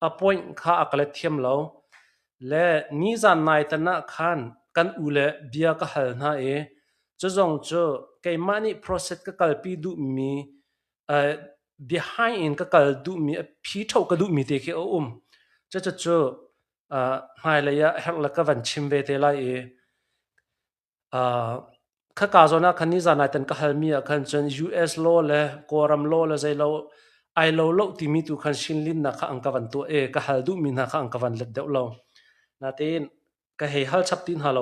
appoint kha akale thiam lo le ni zan nai tana khan kan ule bia ka hal na chozong cho ke mani process ka kalpi du mi behind in ka kal du mi phi thau ka du mi te khe cho hai la ya hak la ka van chim ve te lai khaka zona khani zan nai tan ka hal mi khan chen US law le koram law le zai lo ai lo ti mi tu khan shin lin na kha angka van to ka hal du mi na kha angka van let deuh lo natin ka hei hal chap tin halo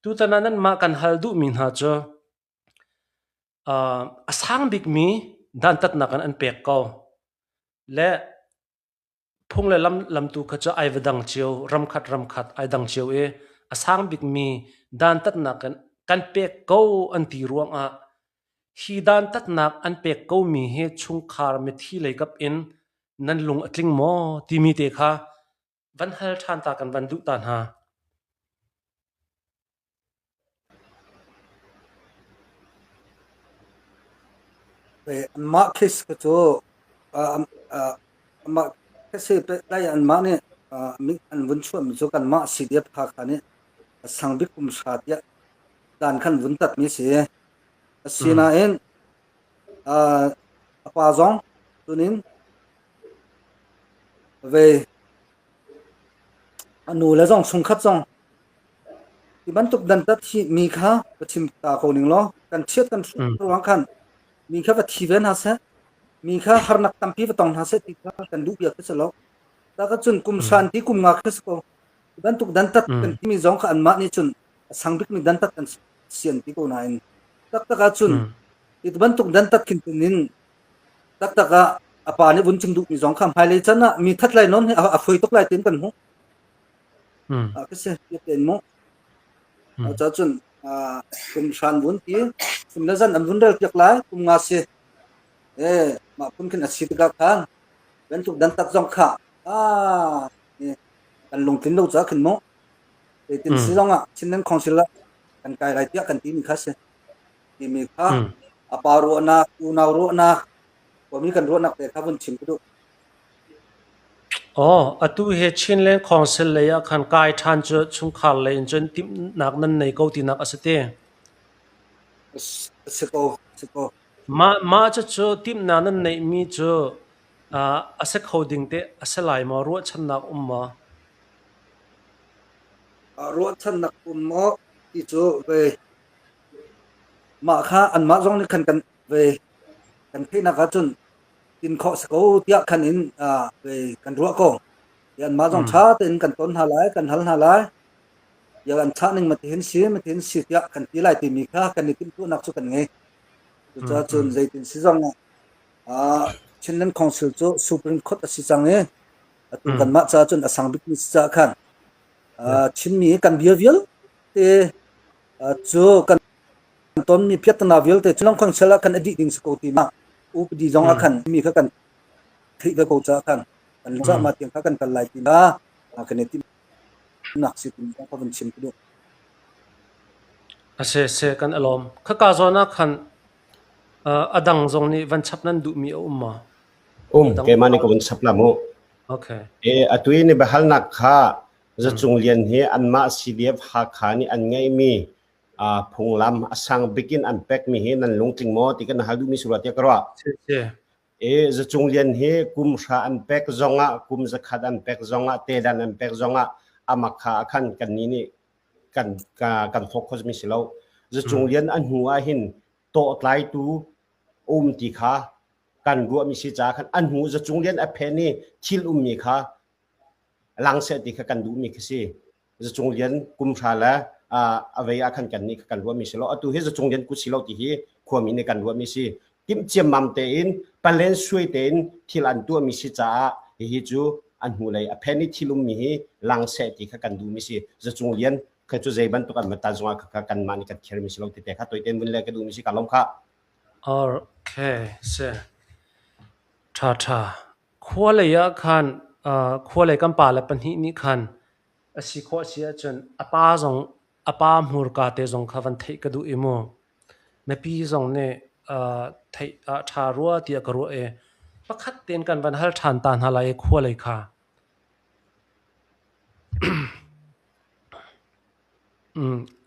tu tananan ma kan hal du min ha cho asang big mi dan tat na kan an pek ko le phung le lam tu kha cho ai wadang chiu ram khat ai dang chiu asang big mi dan tat na kan pek ko an ti ruang hi dan tat nak an pek ko mi he chung khar me thi le kap in nan lung atling mo ti mi te kha van hal than ta kan van du tan ha ma case ko to ma case pe lai an ma ne mi an bun chu mi zo kan ma CDF kha khani sangbik kum shat ya dan khan bun tat mi se asina en apa zong tunin ve anu la zong sung khat zong ti ban tuk dan tat hi mi kha pachim ta ko ning lo kan chiat kan ruang khan mi kha va thiven ha se mi kha harnak tampi va tong ha se ti kha kan du bia ka lo ta ka chun kum shanti kum nga khas ko ban tuk dan tat kan mi zong kha an ma ni chun sangbik mi dan tat kan sian ti ko na in tak ka chun it ban tuk dan tat kin tin tak ka apa ni bun ching du mi zong kham hai le chana mi that lai non a foi tok lai tin kan hu ka se ye ten mo cha chun kum shan bun ti kum na zan am bun dal pyak lai kum nga se ma pun kin asit ga khan ban tuk dan tat zong kha kan lung tin lo cha khin mo e tin si zong chin nan khong sil la kan kai lai tia kan ti mi kha se ti mi kha apa ro na u na ro na ko mi kan ro nak te kha bun chim du atu he Chinland Council le ya khan kai than cho chung khal le chen tim nak nan nei ko ti nak asate siko ma cho tim na nan nei mi cho ase coding te asalai ma ro chan nak umma ro chan nak mo ti chu ve ma kha an ma zong ni khan kan ve kan thina ka chun tin kho sko tia khan in ve kan ro ko yan ma zong tha tin kan ton halai kan hal halai ya an tha ning matin si ya kan ti lai ti mi kha kan ni tim tu nak chu kan nge chu cha chun zaitin si jong chinnan council chu supreme court si chang e atu kan ma cha chun asang bik ni cha khan chin mi kan biavial te chu kan ton mi piatna vial te chunang council kan adi ding sko ti ma up di jong khan mi kha kan thri ga ko cha khan kan cha ma tiang kha kan lai ti na kan ni nak si tin ko ban chim tu se kan alom kha ka zona khan adang zong ni van chap nan du mi umma ke mani ko bun sapla mo okay atui ni bahal nak kha za chunglian hi anma CDF ha khani an ngai mi phunglam asang bikin an pek mi hi nan lungting mo ti kan haldu mi surat ya karwa se za chunglian hi kum sha an pek zonga kum za khat an pek zonga te dan an pek zonga amakha khan kan ni kan focus mi silo za chunglian an huwa hin to tlai tu ti kha kan ru mi si cha khan an hu za chunglian a pheni thil mi kha langse ti kha kan du mi khisi za chunglian kum sha la avei khan kan ni kan ru mi silo atu he za chunglian ku silo ti hi khwami ne kan ru mi si tim chiam mam te in palen sui te in thil an tu mi si cha hi chu an hu lai a pheni thilum mi hi langse ti kha kan du mi si za chunglian kha chu zeiban to kan mata zonga kha kan mani kan kher mi silo ti te kha toiten bun le ka du mi si kalom kha okay se tha khwalaya khan khwalai kam pa la panhi ni khan asi kho sia chun apa mur ka te zong khawan thei ka du imo me pi zong ne thei tha ruwa ti ka ru e pakhat ten kan van hal than tan halai khwalai kha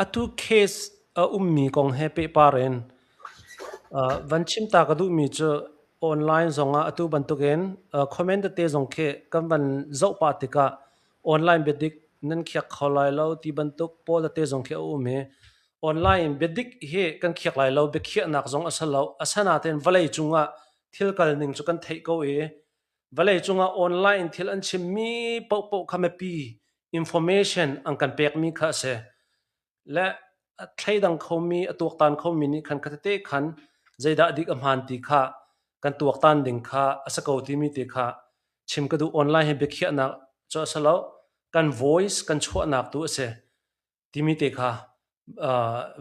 atu case ummi kong he pe paren van chim ta ka du mi chu online zonga atu bantuken comment te zong khe kam van zo pa te ka online bedik nan khyak kholai lo ti bantuk pol te zong khe u me online bedik he kan khyak lai lo be khia nak zong asalo asana ten valai chunga thil kal ning chu kan thei ko e valai chunga online thil an chim mi po khame pi information ang kan pek mi kha se la thaidang khomi atuk tan khomi ni khan khatte khan zaida dik amhan ti kha kan tuak tan ding kha asako ti mi te kha chim ka du online he bekhia na cho salo kan voice kan chho nak tu ase ti mi te kha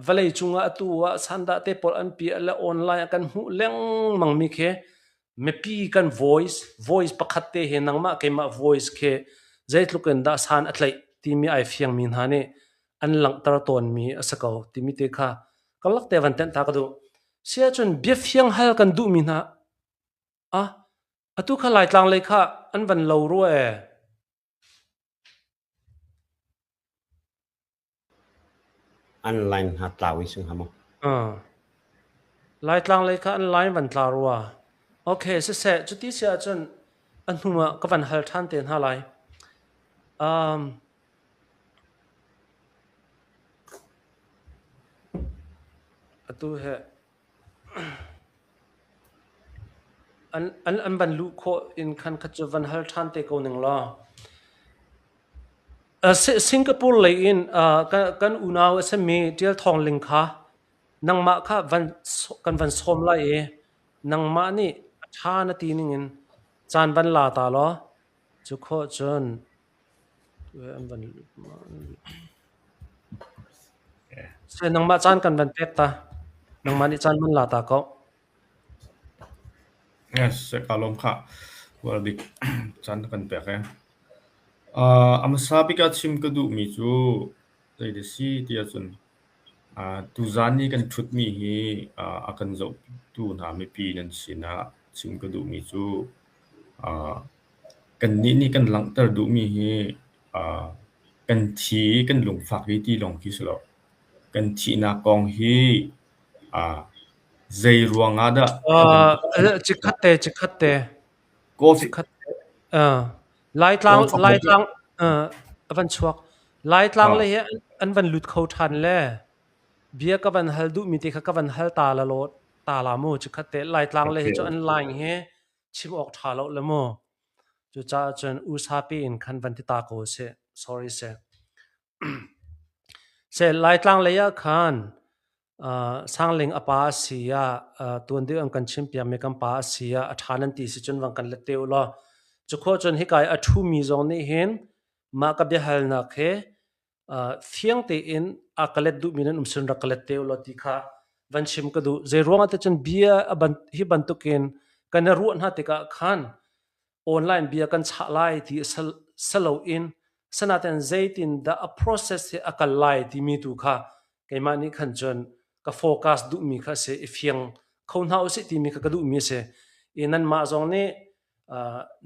valai chunga atuwa sanda te por an pi ala online kan hu leng mang mi khe me pi kan voice pakhatte he nangma kema voice khe zaitluken da san atlai ti mi ai fiang min ha ne an lang tar ton mi asako ti mi te kha kalak te van ten ta ka du sia chun bia fiang hal kan du mi na atu kha lai tlang le kha an van lo ro e online ha tlawi sing hamo lai tlang le kha online van tla ro okay se chuti sia chun an huma ka van hal than ten ha lai atu he an ban lu kho in khan khachu van hal than te ko ning lo Singapore le in kan unaw ase me tial thong ling kha nangma kha van som la e nangma ni tha na ti ning in chan ban la ta lo chu kho chun an ban se nangma chan kan ban pek ta nangma ni chan ban la ta ko yes se kalom kha wal dik chan kan pek e amasabi ka chim ka du mi chu dei de si tia chun tu zani kan thut mi hi akan zo tu na mi pi nan sina chim ka du mi chu kan ni kan lang tar du mi hi kan thi kan lung fak ri ti long ki slo kan thi na kong hi zai ruanga da chikhatte ko lai tlang avan chuak lai tlang le an van lut kho than le bia ka van hal du mi te kha ka van hal ta la lo ta la mo chikhatte lai tlang le cho an line he chim ok tha lo le mo chu cha chen u sa pe in khan van ti ta ko se sorry se se lai tlang leya khan sangling apa sia tuan de ang kan chim pia me kan pa sia athanan ti si chun wang kan le teu lo chukho chon hi kai athu mi zong ni hen ma ka be hal na khe thiang te in akalet du minan umsun rakalet teu lo ti kha van chim ka du ze ronga te chun bia aban hi bantukin kan ru na te ka khan online bia kan cha lai ti salo in sanaten zaitin da a process he akalai ti mi tu kha keimani khan chon ka focus du mi kha se ifyang khon hau se ti mi kha ka du mi se inan ma zong ne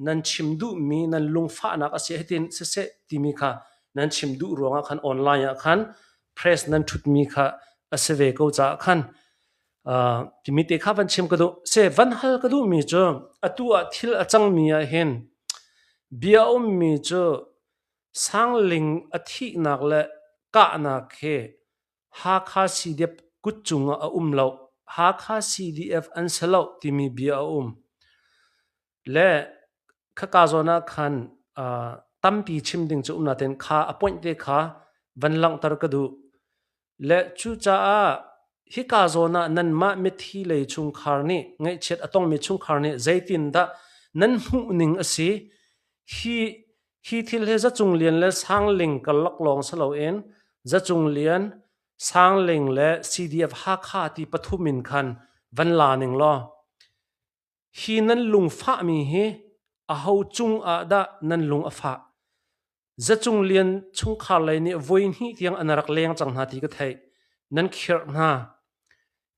nan chim du mi nan lung fa na ka se hetin se ti mi kha nan chim du ronga khan online ya khan press nan thut mi kha aseve ko cha khan ti mi te kha van chim ka du se van hal ka du mi cho atua thil achang mi a hen bia mi cho sangling athi nak le ka na khe ha kha cdf kuchunga lo ha kha cdf an selo timi bia le kha zona khan tampi chimding chu na ten kha appoint te kha vanlang tar ka du le chu cha a hi ka zona nan ma methi le chung khar ni ngai chet atong mi chung khar ni zaitin da nan hu ning asi hi thil he za chung lian le sangling kalak long salo en za chung lian sangling le cdf ha kha ti pathumin khan van la ning lo hi nan lung fa mi he a ho chung a da nan lung a fa za chung lian chung kha lai ni voin hi tiang anarak leng chang na ti ka thai nan khir na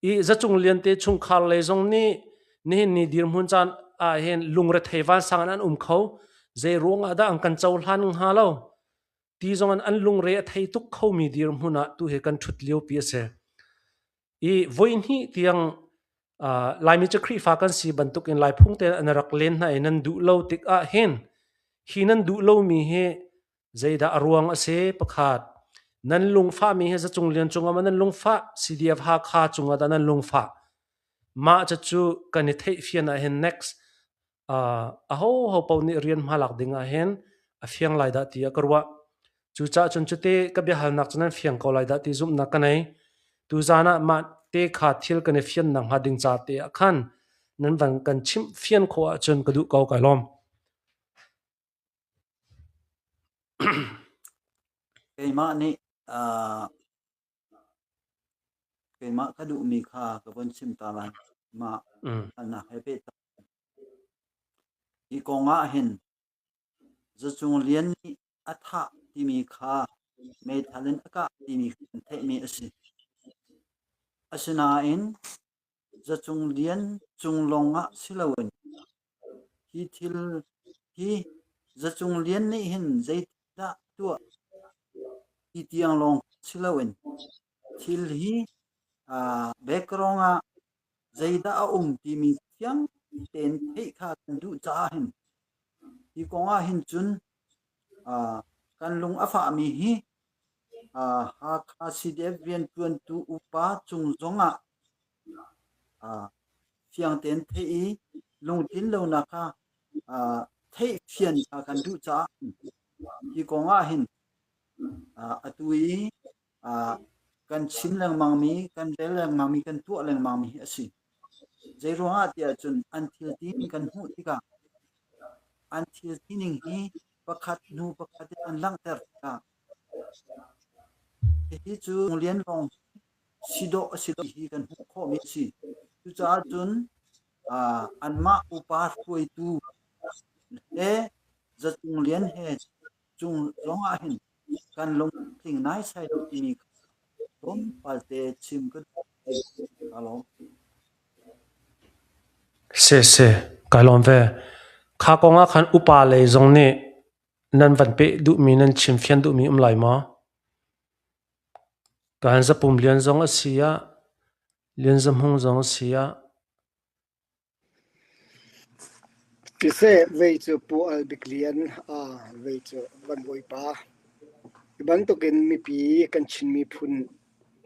i za chung lian te chung kha lai zong ni dir mun chan a hen lung re thaiwan sang an kho ze rong ada ang kan chawl han ha lo ti zong an lung re thai tuk kho mi dir huna tu he kan thut leo pi se i voin hi tiang lai mi chakri fa kan si bantuk in lai phung te anarak len na nan du lo tik a hen hi nan du lo mi he zeida arwang ase pakhat nan lung fa mi he za chung lian chung ama nan lung fa cdf ha kha chunga da nan lung fa ma cha chu kan ni thei fian a hen next a ho pau ni rian malak dinga hen a fiang lai da ti a karwa chu cha chun chute ka be hal nak chunan fiang ko lai da ti zum na kanai tu zana ma te kha thil kan fian nang ha ding cha te khan nan van kan chim fian kho a chun ka du kau kai lom keima ni keima ka du mi kha ka bon sim ta lan ma ana happy i konga hin za chung lian ni atha ti mi kha me thalen aka ti mi the mi asi asina in za chung lian chung longa silawen hi thil hi za chung lian ni hin zaita tu i tiang long silawen thil hi background zaida ti mi tiang ten thei kha du cha hin hi konga hin chun kan lung afa mi hi ha kha cdf vian tuan tu upa chung zonga fiang ten thei lung tin lo na kha thei fian kan du cha hi konga hin atui kan chin lang mang mi kan del lang mang mi kan tu lang mang mi asi zaironga tia chun until tin kan hu tika until tining hi pakhat nu pakhat an lang ter ka hi chu lian long sido hi kan hu kho mi si chu cha chun anma upar koi tu e za chung lian he chung longa hin kan long thing nai sai ti mi tom palte chim ka alo se kalom ve kha konga khan upa le zong ne nan van pe du mi nan chim fian du mi lai ma kan za pum lian zong asia lian zam hung zong asia pise vei chu pu al biklian vei chu ban boi pa ban to ken mi pi kan chin mi phun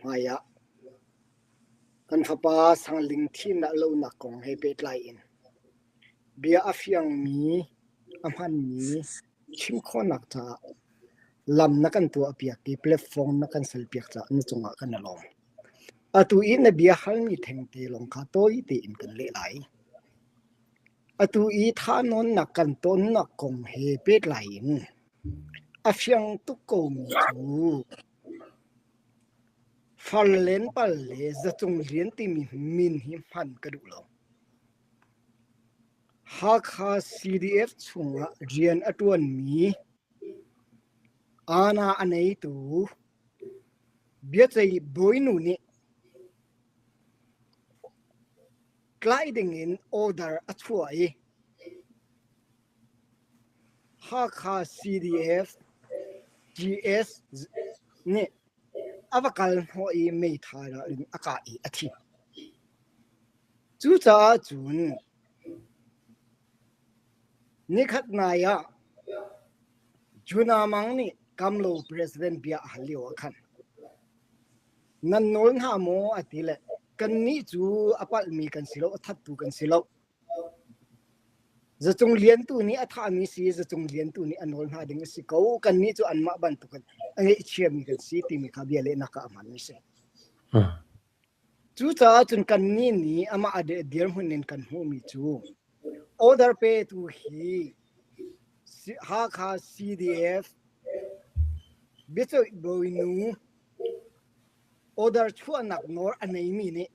maya kan phapa sangling thi na lo na kong he pet lai in bia afiang mi amhan mi chim kho nak cha ลำนักกันตัวเปียกที่แพลตฟอร์มนักกันเซลเปียกจะนี่จงอ่ะกันลองตัวอินในเบียหันมีแทงตีลงคาโต้ยตีอินกันเละไหลตัวอีท่านนนักกันต้นนักกงเฮเป็ดไหลเฟียงตุกโกมีจูฟัลเลนปัลเลจะจงเรียนที่มีมินหิมหันกระดูกเราหากหา CDF ช่วงเรียนตัวนี้อาณาอันไหนตัวเบียดใจบอยนูนี่gliding in order ช่วยหากหา CDF GS นี่อวกาศหัวไม่ทาระอากาศอาทิตย์จู่จ้าจุนนี่ขัดนายะจุนามังนี่กำลัง president เบียหันเลี้ยวขันนั่นโน้นหาโมอติเละกันนี้จูอปัลมีกันสิโลทัดตูกันสิโลจะจงเรียนตัวนี้อัฐามีสีจะจงเรียนตัวนี้อันโน้นหาดึงสิเขากันนี้จูอันมาบันตุกันอันนี้เชื่อมีกันสิที่มีข้าเบียเลนักอามันนี่สิจู่จ้าจนกันนี้นี่อามาเดียร์หุ่นเน้นกันหูมีจูorder pay to he haka CDF bicho boinu order chua nak nor anei mi ni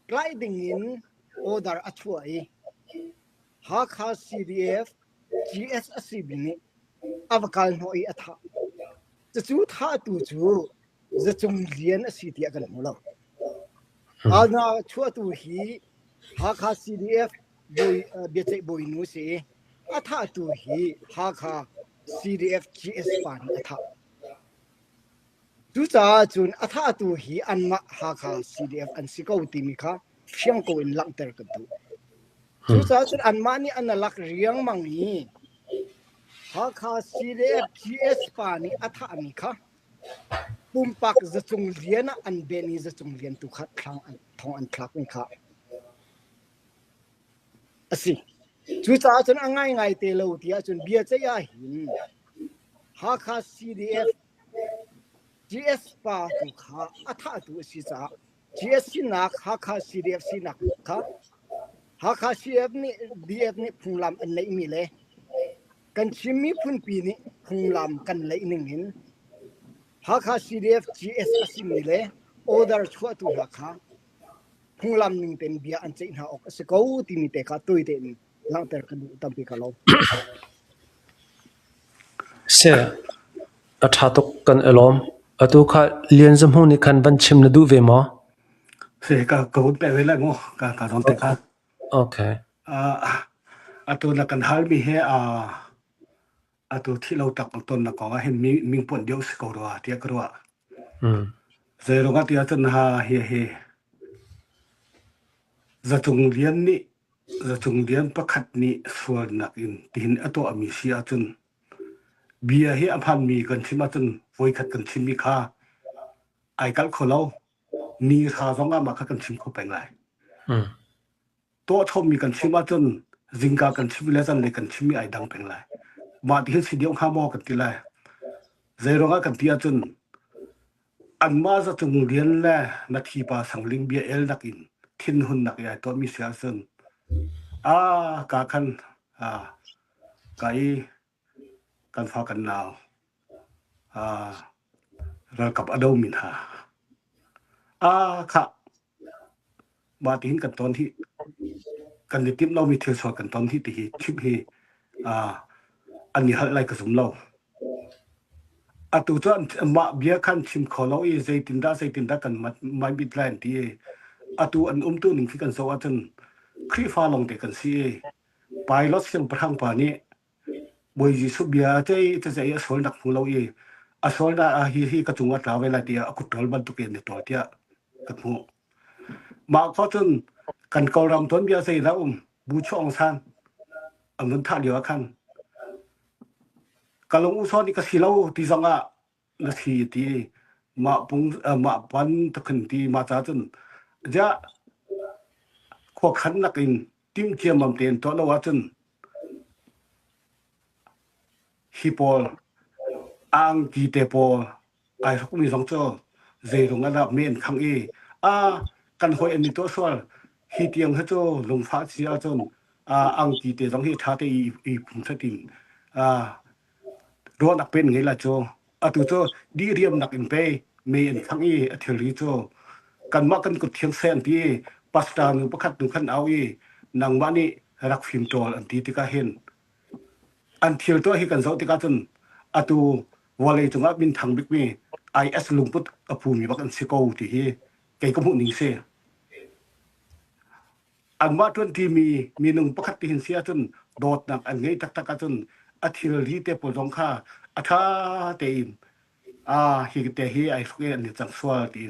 gliding in order achua e haka CDF GS asib ni avakal no i atha chu tha tu chu za chung lian asiti akan mulo ana chua tu hi haka CDF boy biche boy nu se atha tu hi haka CDF GS pan atha tu cha chun atha tu hi anma haka CDF an sikau ti mi kha fyang ko in lang ter ka tu tu cha chun anma ni analak riang mangi haka CDF GS pan ni atha mi kha pumpak za chung lian an be ni za chung lian tu kha thang an thong an thlak ni kha asi chu cha chun angai ngai te lo tia chun bia che ya hin ha kha CDF GS pa tu kha atha tu si cha GS sinak ha kha CDF sinak kha ha kha CDF ni DF ni phunglam an nei mi le kan chimi phun pi ni phunglam kan lei ning hin ha kha CDF GS asimi le order chua tu ha kha phunglam ning ten bia an chein ha ok se ko ti mi te kha toi te ni lang ter kan tampi ka lo se athatok kan elom atu kha lian jam hu ni khan ban chim na du ve ma se ka ko pe ve la ngo ka don te kha okay atu la kan hal mi he atu thi lo tak ton na ko ga hen ming pon dio se ko ro tia ko ro ze ro ga tia chen ha he za chung lian pakhat ni sual nak in tin ato ami sia chun bia he aphan mi kan thima chun voi khat kan thimi kha ai kal kholo ni kha zonga ma kha kan thim ko peng lai to thom mi kan thima chun jingka kan thimi la chan le kan thimi ai dang peng lai ma ti si diong kha mo kan ti lai zero ga kan tia chun an ma za chung lian la na thi pa sangling bia el nakin thin hun nak ya to mi sia chun ka khan kai kan fa kan naw ra kap ado min ha kha ba tin kan ton thi kan ni tim lo mi thil so kan ton thi ti hi chip hi an ni hal lai ka sum lo atu chuan ma bia khan chim kholo i zaitin da kan mai bit plan ti atu an tu ning fi kan so atun khri fa long te kan si pilot sim prang pa ni boi ji su bia te zai asol dak fu lo i asol da hi ka chunga ta vela tia aku tol ban tu ken ni to tia ka mu ma kho chun kan ko ram ton bia sei da bu chong san amun tha dio khan kalong u so ni ka silo ti zonga na thi ti ma pung ma pan ta khan ti ma cha chun ja kho khan nakin tim chiam mam ten to lo wa chun hipol ang ki te po ai hok mi song cho ze rong ala men khang e a kan hoi ani to swal hi tiang ha cho lung pha chi a chon ang ki te song hi tha te i phum thatin ro nak pen ngai la cho atu cho di riam nak in pe me en khang e a theli cho kan ma kan kut thiang sen ti pasta nu pakhat nu khan au e nang ma ni rak phim tol an ti ti ka hen an thil to hi kan zo ti ka chun atu wale chunga bin thang bik mi is lungput apu mi bak an se ko ti hi kai ko mu ning se an ma tun ti mi nung pakhat ti hin sia chun dot nak an ngei tak tak ka chun a thil ri te po jong kha a tha te in hi te hi ai fke an chang swa ti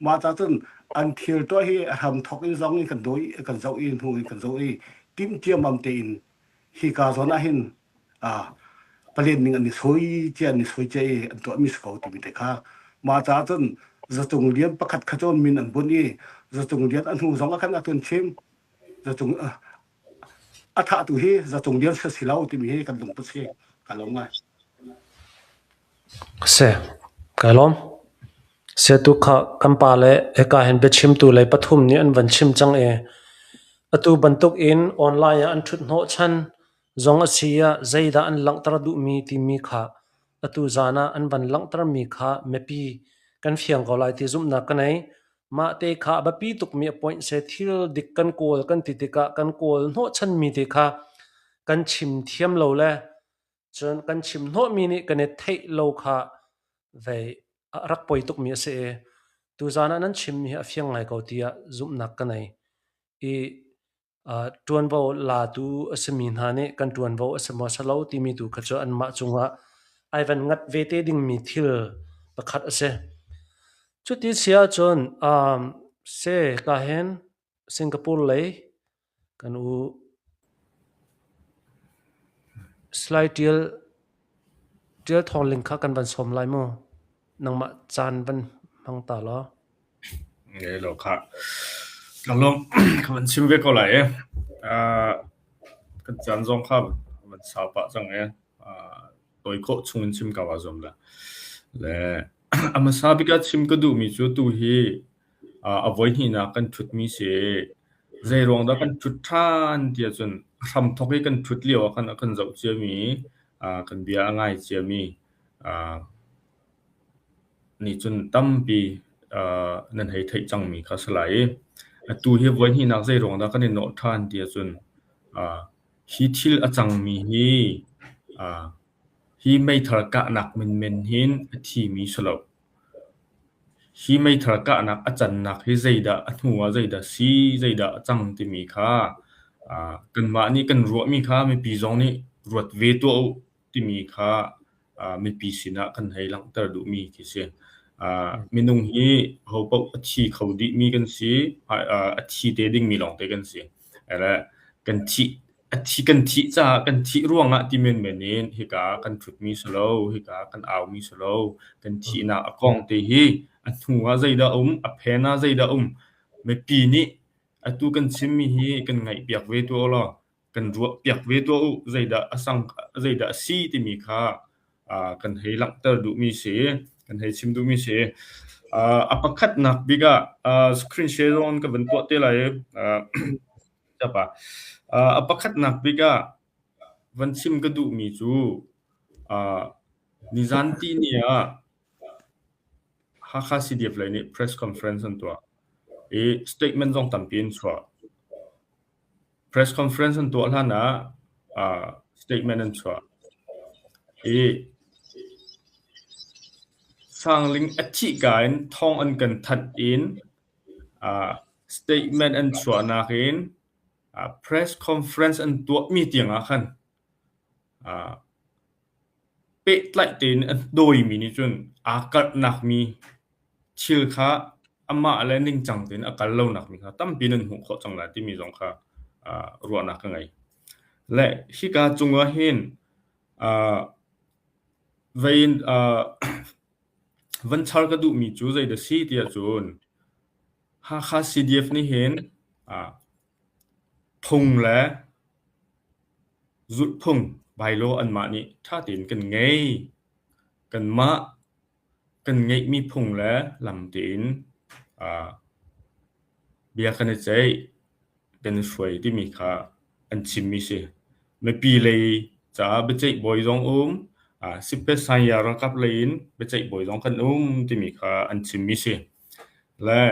ma cha chun an thil to hi ham thok in zong in kan doi kan zo in hu kan zo i tim tiam am te in hi ka zona hin palen ning ani soi chian ni soi che an to mi sko ti mi te kha ma cha chun zatung lian pakhat kha chon min an bun i zatung lian an hu zong khan atun chim zatung atha tu hi zatung lian sa silau ti mi he kan lung pu se kalong ma se kalom se tu kha kampa le eka hen be chim tu le pathum ni an van chim chang e atu bantuk in online an thut no chan zong asia zaida an langtar du mi ti mi kha atu zana an van langtar mi kha mepi kan fiang ko lai ti zum na kanai ma te kha ba pi tuk mi point se thil dik kan kol kan titika kan kol no chan mi te kha kan chim thiam lo le chon kan chim no mi ni kan e thei lo kha ve rak poi tuk mi se tu zana nan chim hi a fiang ngai ko tia zum na kanai e tuan vo la tu asmin ha ne kan tuan vo asma salo ti mi tu khacho an ma chunga aivan ngat ve te ding mi thil pakhat ase chuti sia chon se ka hen Singapore le kan u slide deal thong ling kha kan ban som lai mo nang ma chan ban mang ta lo ngai lo kha kan long kan chim ve ko lai kan chan zong kha man sa pa chang e toi ko chung chim ka wa zom la le ama sa bi ka chim ka du mi chu tu hi avoid hi na kan thut mi se zai rong da kan thut than tia chun ram thok hi kan thut liwa kan zau che mi kan bia ngai che mi ni chun tam pi nan hei thei chang mi kha salai tu hi voi hi nak zai rong da kan no than tia chun hi thil a chang mi hi hi mai thar ka nak men hin thi mi salo hi mai thar ka nak a chan nak hi zaida a hnuwa zaida si zaida chang ti mi kha kan ma ni kan ro mi kha mi pi zong ni ruat ve to ti mi kha mi pi sina kan hei lang tar du mi ki se minung hi ho pau a thi khodi mi kan si a thi te ding mi long te kan si ala kan thi a thi kan thi cha kan thi ruanga ti men menin hi ka kan thut mi salo hi ka kan aw mi salo kan thi na akong te hi a hnuwa zaida a phena zaida me pi ni atu kan chim mi hi kan ngai piak ve to lo kan ru piak ve to zaida asang zaida si ti mi kha kan hei lang tar du mi se kan hei chim du mi se apakhat nak biga screen share on ka ban to te lai chapa apakhat nak biga van chim ka du mi chu nizanti nia ha CDF lai ni press conference an to statement jong tampin chwa press conference an to hlana statement an chwa sangling achi gain thong an kan that in statement an chwa na kin press conference an to meeting a khan pe tlai tin an doi mi ni chun akat nak mi chil kha ama learning chang tin akal lo nak mi kha tam pinan hu kho chang la ti mi jong kha ro na ka ngai le hi ka chunga hin vein van char ka du mi chu zai da si tia chun ha kha CDF ni hin thung la zut phung bai lo an ma ni tha tin kan ngei กันมากันไงมีพงและลำตีนเบียกันใจกันสวยที่มีค่าอันชิมมิเสไม่ปีเลยจะไปใจบ่อยจง10 สัญญารังกับเลยนไปใจบ่อยจงกันที่มีค่าอันชิมมิเสและ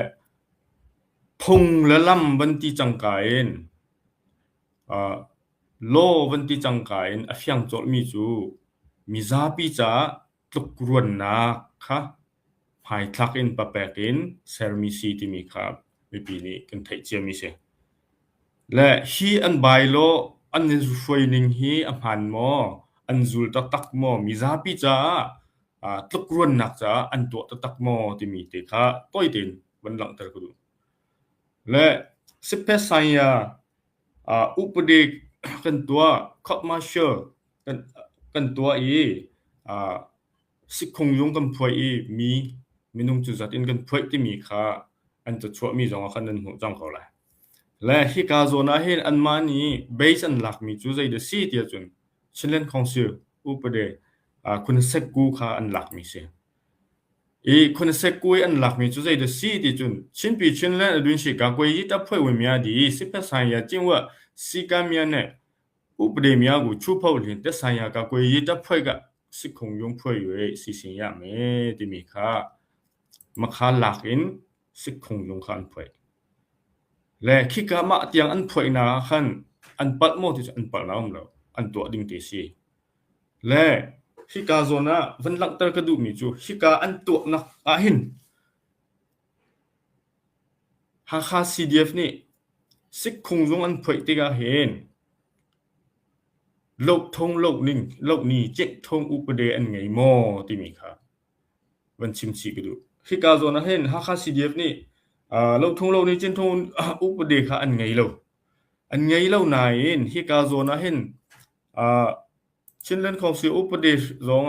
พงและลำวันที่จังกายนโลวันที่จังกายนอฟยังจดมีจูมีซาปีจะตกรวนนักค่ะภายทักอินปะแปกินเซอร์มิซีที่มีครับไม่ปีนี้กันไทยเจียมิเสและฮีอันบายโลอันนี้ช่วยนิ่งฮีอภันมออันจุลตักมอมีซาปีจะตกรวนนักจะอันตัวตักมอที่มีเตค่ะต้อยเต็นวันหลังเตอร์กุดูและ10 สัญญาอุปเดกกันตัวคอมาเชอร์กันตัวสิคงยงกันพวยมีมินุงจุจัดอินกันพวยที่มีค่าอันจะช่วยมีจงคันนั้นหูจังเขาแหละและฮิกาโซนาเห็นอันมานี้เบสอันหลักมีจุใจเดซีเตียจุนชินเลนของชื่ออุปเดคุณเซกูค่าอันหลักมีเสียคุณเซกูอันหลักมีจุใจเดซีเตียจุนชินปีชินเลนอดุนชิกากวยยิตาพวยวิมีอาดี10 สัญญาจริงว่าสิกามีอันเนี่ยอุปเดมีอากูชูพาวลินแต่สัญญากากวยยิตาพวยกะสิคงยงพวยอยู่สิสิยะเมที่มีค่ามาค่าหลักอินสิคงยงคันพวยและคิกะมาเตียงอันพวยนาคันอันปัดโมที่อันปัดนาเราอันตัวดิ่งเตซีและฮิกาโซนาวันหลังเตอร์กระดูมีจูฮิกาอันตัวนักหินฮาคา CDF นี่สิคงยงอันพวยติกาเห็นโลกทงโลกนิ่งโลกนี้เจ็กทงอุปเดอันไงมอที่มีค่ะวันชิมชีกระดูฮิกาโซนาเห็นฮาคา CDF นี่โลกทงโลกนี้เจ็กทงอุปเดค่ะอันไงเราอันไงเรานายฮิกาโซนาเห็นชินเลนของสิอุปเดซอง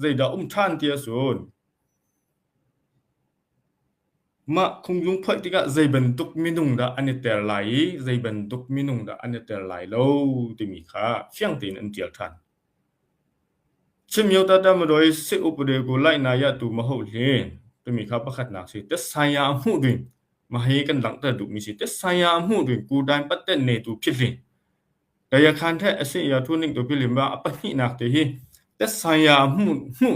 ใจดาท่านเตียส่วนมาคงยงพวยติกะใจบันทุกมินุงดาอันเตอร์ไหลใจบันทุกมินุงดาอันเตอร์ไหลโลที่มีค่าเฟียงตีนอันเจียท่านชิมยอตาดามโดยสิอุปเดกูไลนายะตูมะโหเลนที่มีค่าประคัดนักสิแต่สายามูดิมาให้กันหลังเตอร์ดุมีสิแต่สายามูดิกูได้ปัตเตนเนตูพิลิแต่ยาคันแท้อสิยาทุนิงตัวพิลิมาอปะหินักเตหิแต่สายามู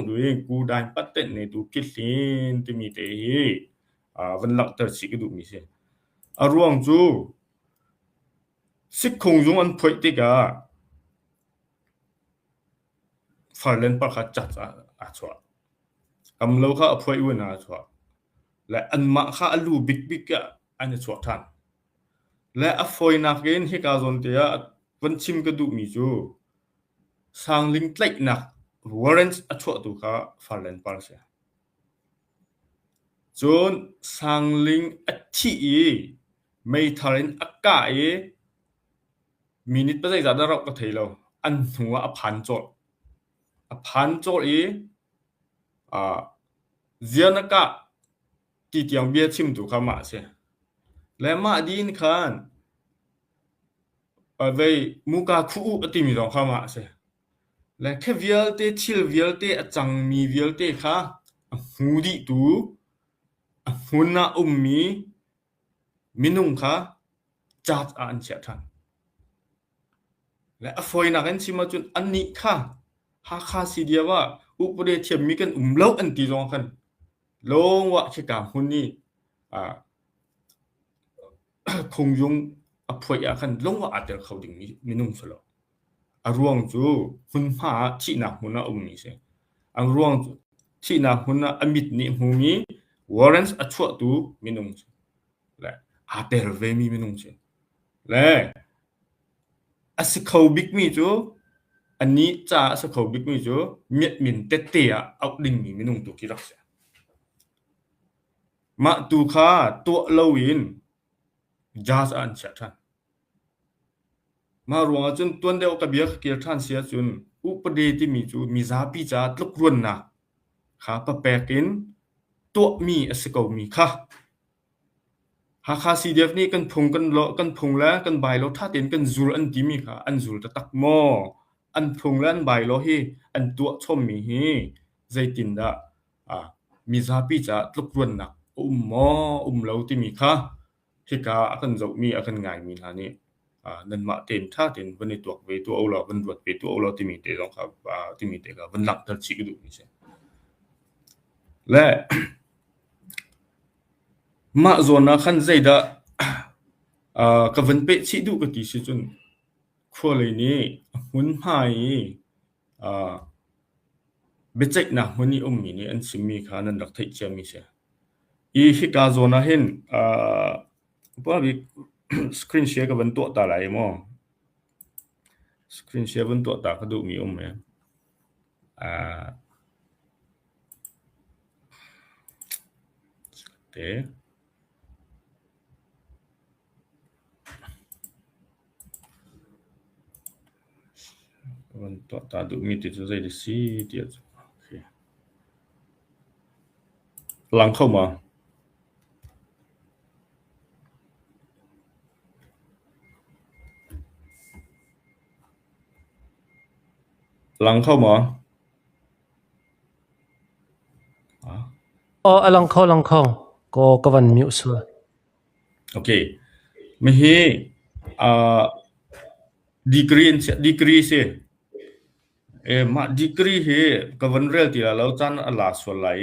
ดิกูได้ปัตเตนเนตูพิลินที่มีเตหิวันหลังเตอร์สิกดูมีสิร่วงจูสิคงยงอันพวยติกาฟาเลนปะคัดจัดชวกำโลค่าพวยวนชวและอันมาค่าลูบิกอันชวทันและอฟอยนักเกนฮิกาซอนเตียวันชิมกดูมีจูสร้างลิงก์ไลนักวอร์เรนส์ชวตุค่าฟาเลนปะเสียจนสังลิงอัติไม่ทารินอากามินิตไปใจจะได้รับกระเทยเราอันหัวอภันโจเจียนกะตีเตียงเบียชิมตุขามาเสียและมาดีนคันเวมุกาคูอติมีตองขามาเสียและแค่เวียลเตชิลเวียลเตจังมีเวียลเตค่ะหูดิตูหุนนามีมินุงค่ะจัดอันเสียทันและฟอยนักเอ็นชิมาจุนอันนี้ค่ะฮาคาซีเดียว่าอุปเดเทียมมีกันเล่าอันตีรองกันลงว่าชิกาหุนนี่คงยงฟอยอาคันลงว่าอาจจะเขาดึงมินุงสลอร่วงจูหุนมาชินาหุนนามีเสียร่วงชินาหุนนาอมิดนี่หูมีWarrants อัชวตูมินุงและอาเตอร์เวมีมินุงและอสเขาบิกมีจูอันนี้จะอสเขาบิกมีจูเมียมินเตเตียเอาดิ่งมีมินุงตุกิรักเสียมาตุค่าตัวเลวินจาสอันเสียทันมารวงจนตัวเดียวกับเบียกเกียร์ทันเสียจนอุปเดที่มีจูมีซาปิจาตลุกรวนนะขาปะแปกินตัวมีอสกอมีค่ะฮาคา CDF นี่กันพงกันเลาะกันพงแล้วกันใบแล้วถ้าเต็นกันจูลอันดีมีค่ะอันจูลตะตักมออันพงแล้วอันใบแล้วเฮอันตัวชมมีเฮ zaitinda mi zapi cha tlukruan nak mo lo ti mi kha hika akan zo mi akan ngai mi la ni nan ma ten tha ten bani tuak ve tu ola ban ruat ve tu ola ti mi te jong kha ti mi te ka ban lak tar chi du ni se la ma zona khan zaida ka van pe chi du ka ti si chun khole ni hun mai becek na huni mi ni an simi kha nan rak thai cha mi se I hika zona hin pa bi screen share ka ban to ta lai mo screen share ban to ta ka du mi me te ban to ta du mi ti zo zai de si ti okay lang khau ma lang khau ma lang khau ko ka van miu su okay me hi degree se ma degree he ka van rel ti la lo chan ala so lai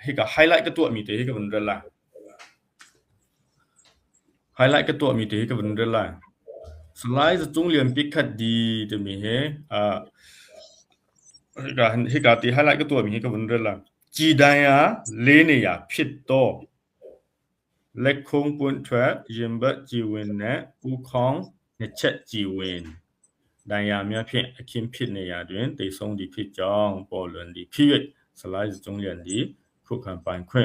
he ka highlight ka tu mi te he ka van rel la highlight ka tu mi te he ka van rel la slide จงเรียน pick คัดดีจะมีhe he ka ti highlight ka tu mi he ka van rel la ji dan ya le ne ya phit to lek khong pun thwa yin ba ji win na u khong ne chat ji win ดายาเมียเพียอคิมผิดในยาด้วยตีทรงดีผิดจองปอลนดีพิวิตสไลด์จงเรียนดีคุกคันปานเคว้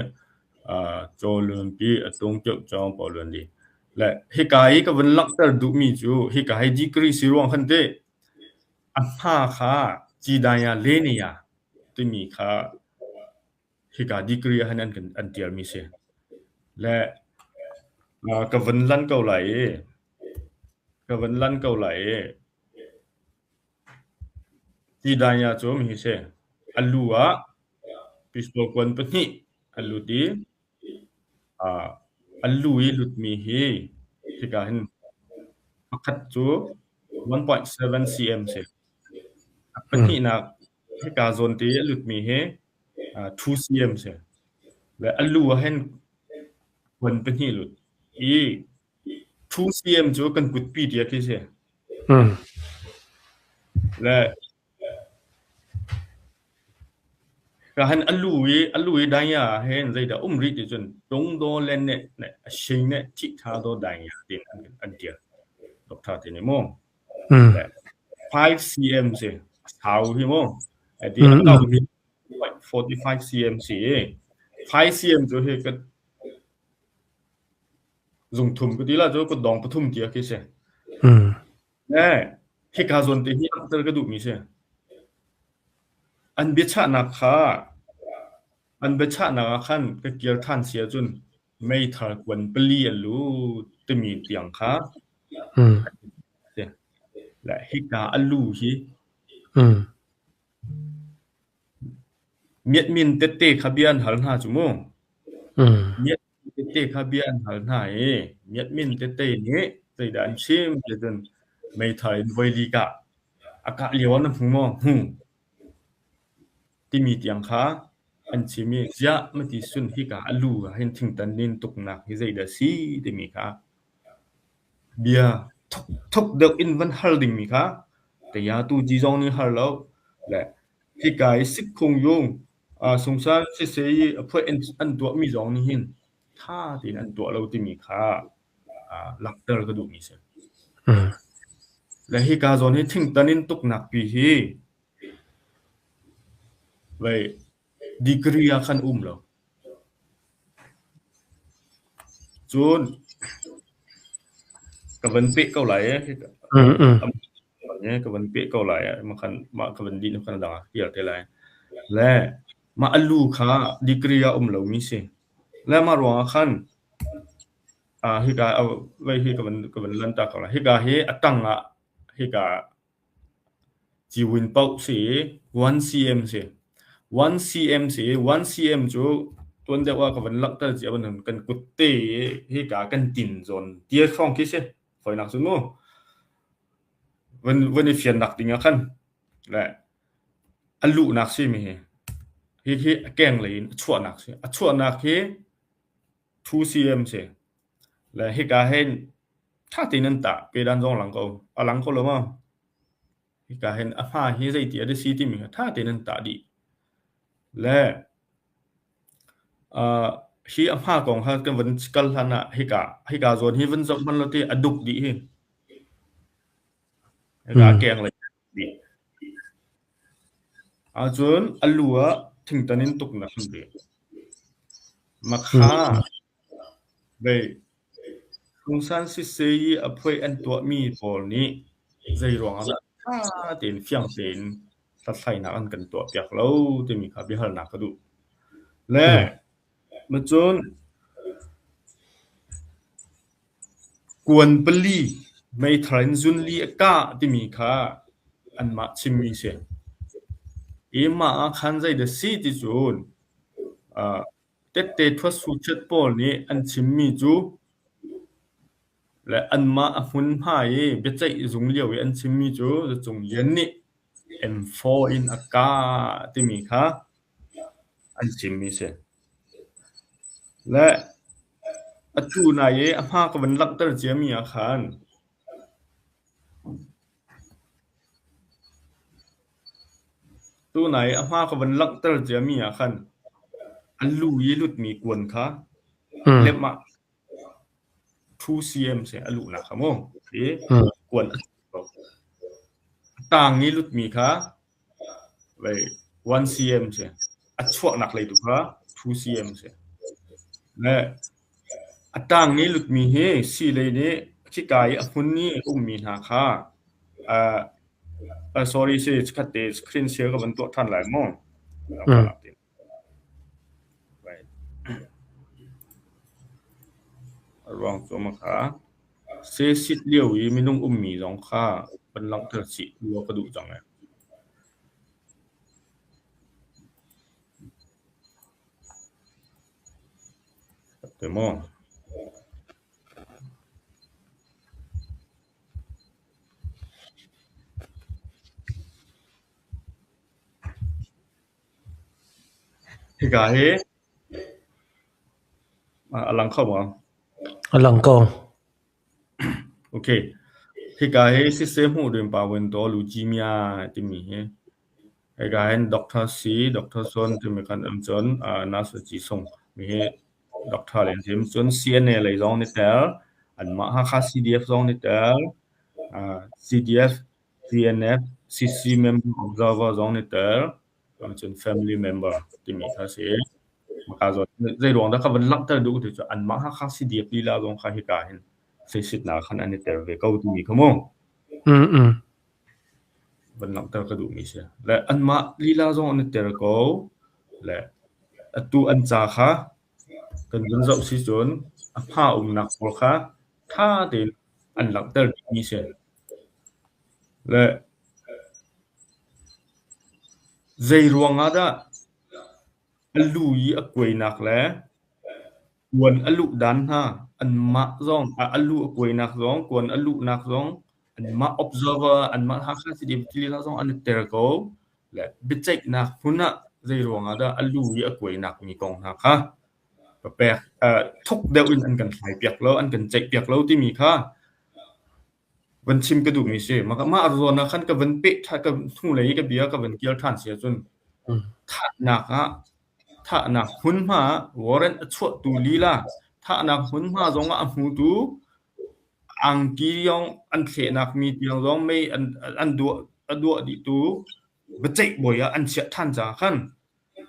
โจลืมปีตรงจบจองปอลนดีและฮิกายก็วันลักตรดุมีจูฮิกายดีกรีสิรวงคันเตอันหาค่ะจีดายาเลเนียตุมีค่ะฮิกาดีกรีหันกันอันเตียมีเสและก็วันลันเกาไหลก็วันลันเกาไหลจีดายาโจมีเสอัลลูอะปิสโปกวนปะนี่อัลลูดีอัลลูอีลุดมีฮีที่กาเห็นคัดจู 1.7 cm เสปะนี่นะที่กาโซนตีลุดมีฮี2 cm เสและอัลลูเห็นวนปะนี่ลุดอี2 cm จูกันกุดปีเดียที่เสและก็หันอัลลูยดายาเห็นใจดาริติจนตรงโดเลนเนี่ยชิงเนี่ยทิทาโดดายาติอันเดียดอกทาติเนี่ยมอง5 cm สิเท่าที่มองไอ้ที่เรา45 cm สิ5 cm จะเห็นก็dùng thùng cái tí là cho có đong cái thùng kia kia sẽ nè khi cả dồn thì hiện tại cái đủ mi sẽ anh biết chả nạc khá anh biết chả nạc khăn cái kia than xia chun mấy thằng quần beli alu tự mi tiếng khá lại khi cả alu hi miết min tết tê khá biên hẳn hà chúng mông miết tê khá biên hẳn hà miết min tết tê nhé tây đàn chim để dần mấy thằng vây đi cả cả liều nó phùng môngที่มีเตียงค้าอันชิมีจะมาที่สุนที่กาลูเห็นถึงตันนินตกหนักที่ใจดาซีที่มีค่ะเบียทุกเด็กอินวันฮัลดิมีค่ะแต่ยาตูจีจงนี่ฮัลแล้วและที่กายสิบคงยงสงสารเสียเพื่ออันตัวมีจงนี่หินถ้าที่อันตัวเราที่มีค่ะลักเตอร์ก็ดูมีเสียและที่กาจงนี่ถึงตันนินตกหนักปีฮีvậy degree akan lo chun ka van pe kau lai ka van pe kau lai ma ka van din kan da ya te lai le ma alu kha degree lo mi se le ma ro khan hi ka vai hi ka van lan ta ka hi ka he atanga hi ka จีวินเป้าสิ1 cm สิ1 cm สิ1 cm จูตัวเดียวว่ากับวันลักตะจีวันกันกุดเตให้กากันตินจนเตียช่องคิสิฝอยนักซุนูวันนี้เฟียนนักติงคันและอัลลุนักสิมีเฮแกงเลยชั่วนักสิชั่วนักเฮ2 cm สิและเฮกาเห็นถ้าตินันตะเปดันจงหลังเขาหลังเขาแล้วมั้งเฮกาเห็นอาภาเฮใจเตียได้ซีติมีถ้าตินันตะดิและฮีอาภาของเขากันวันสกัลหันะเฮกาจวนฮีวันจบมันละที่อดุกดิเฮกาแกงเลยดิจวนอัลลัวถึงตอนนี้ตุกนะคันเดมักฮาเบคุงซันซิเซยีอภัยอันตัวมีพอนี้ใจรวงอ่ะถ้าเต็นเฟียงเต็นตัดใส่นักอันกันตัวเปียกแล้วจะมีครับบิฮัลนักกระดูและมาจนกวนปลีไม่ทรันจุนลีกะที่มีค่ะอันมาชิมมีเสียมาคันใจเดซีที่จุนเตทวัสุชัดปอลนี้อันชิมมีจูและอันมาหุ่นหายเบใจจงเลี้ยวอันชิมมีจูจะจงเย็นนี่ M4 in อากาที่มีค่ะอันชิมมีเสียและอัจูนายอาภากับวันลักตะเจียมีอาคารตู้ไหนอาภากับวันลักตะเจียมีอาคารอันลูยลุดมีกวนค่ะเล็บมา2 cm เสียอันลูนะครับโมกวนต่างนี้ลุดมีค่ะไว้1 cm เสียอัดชั่วหนักเลยถูกค่ะ2 cm เสียและอัต่างนี้ลุดมีเฮสีเลยนี้ที่กายหุ่นนี้มีหาค่ะsorry สิคัดเตสครีนเชียร์กับมันตัวท่านหลายโมรองตัวมาค่ะเซซิดเลี้ยวอีไม่นุ่งมีสองค่ะเป็นลังเธอสิรัวกระดูกจังไงเดโมเฮกาเฮอลังเข้ามาอลังกองโอเคเฮกาเฮซิสเตมหูเดินปาเวนโตลูจิเมียติมีเฮกาเฮนด็อกเตอร์ซีด็อกเตอร์ซอนติมีกันอัมจอนนาสจิซงมีเฮด็อกเตอร์เลนซิมจน CNA เลยจองนิเตอร์อันมาฮาคา CDF จองนิเตอร์CDF CNF CC member observer จองนิเตอร์จน family member ติมีค่ะสิมาจนใจรวงda ค่ะวันลักตะดูติอันมาฮาคา CDF ลีลาจงค่ะเฮกาเฮนเสร็จนาคันอันนี้แต่เวก็ติมีขโมวันลักตะกระดูมีเสียและอันมาลีลาจงอันนี้แต่ก็และตัวอันจาค่ะกันจนจบสิจนผ้านักพอค่ะถ้าเดินอันลักตะมีเสียและใจรวงอ่ะda อัลลุยอักวยนักและวนอัลลุดันฮะอันมาจงอัลลุอักวยนักจงกวนอัลลุนักจงอันมา observer อันมาฮักคาสิดิบที่ละจงอันเตอร์โกและบิเจกนักหุ่นน่ะใจรวงอ่ะda อัลลุยอักวยนักมีกองนักค่ะแปลทุกเดวินอันกันหายเปียกแล้วอันกันเจกเปียกแล้วที่มีค่ะวันชิมกระดูกมีเสียมาอารมณ์นะคันกับวันเป๊ะถ้ากับหูเลยกับเบียกับวันเกียวท่านเสียจนถ้าหนักอ่ะถ้านักหุ่นมาวอร์เรนชั่วตูลีล่ะถ้านักหุ่นมาจงอ่ะหูตูอังกียองอันเสนักมีเตียงจงไม่อันดัวดิตูบเจกบ่อยอันเสียท่านจ้าคัน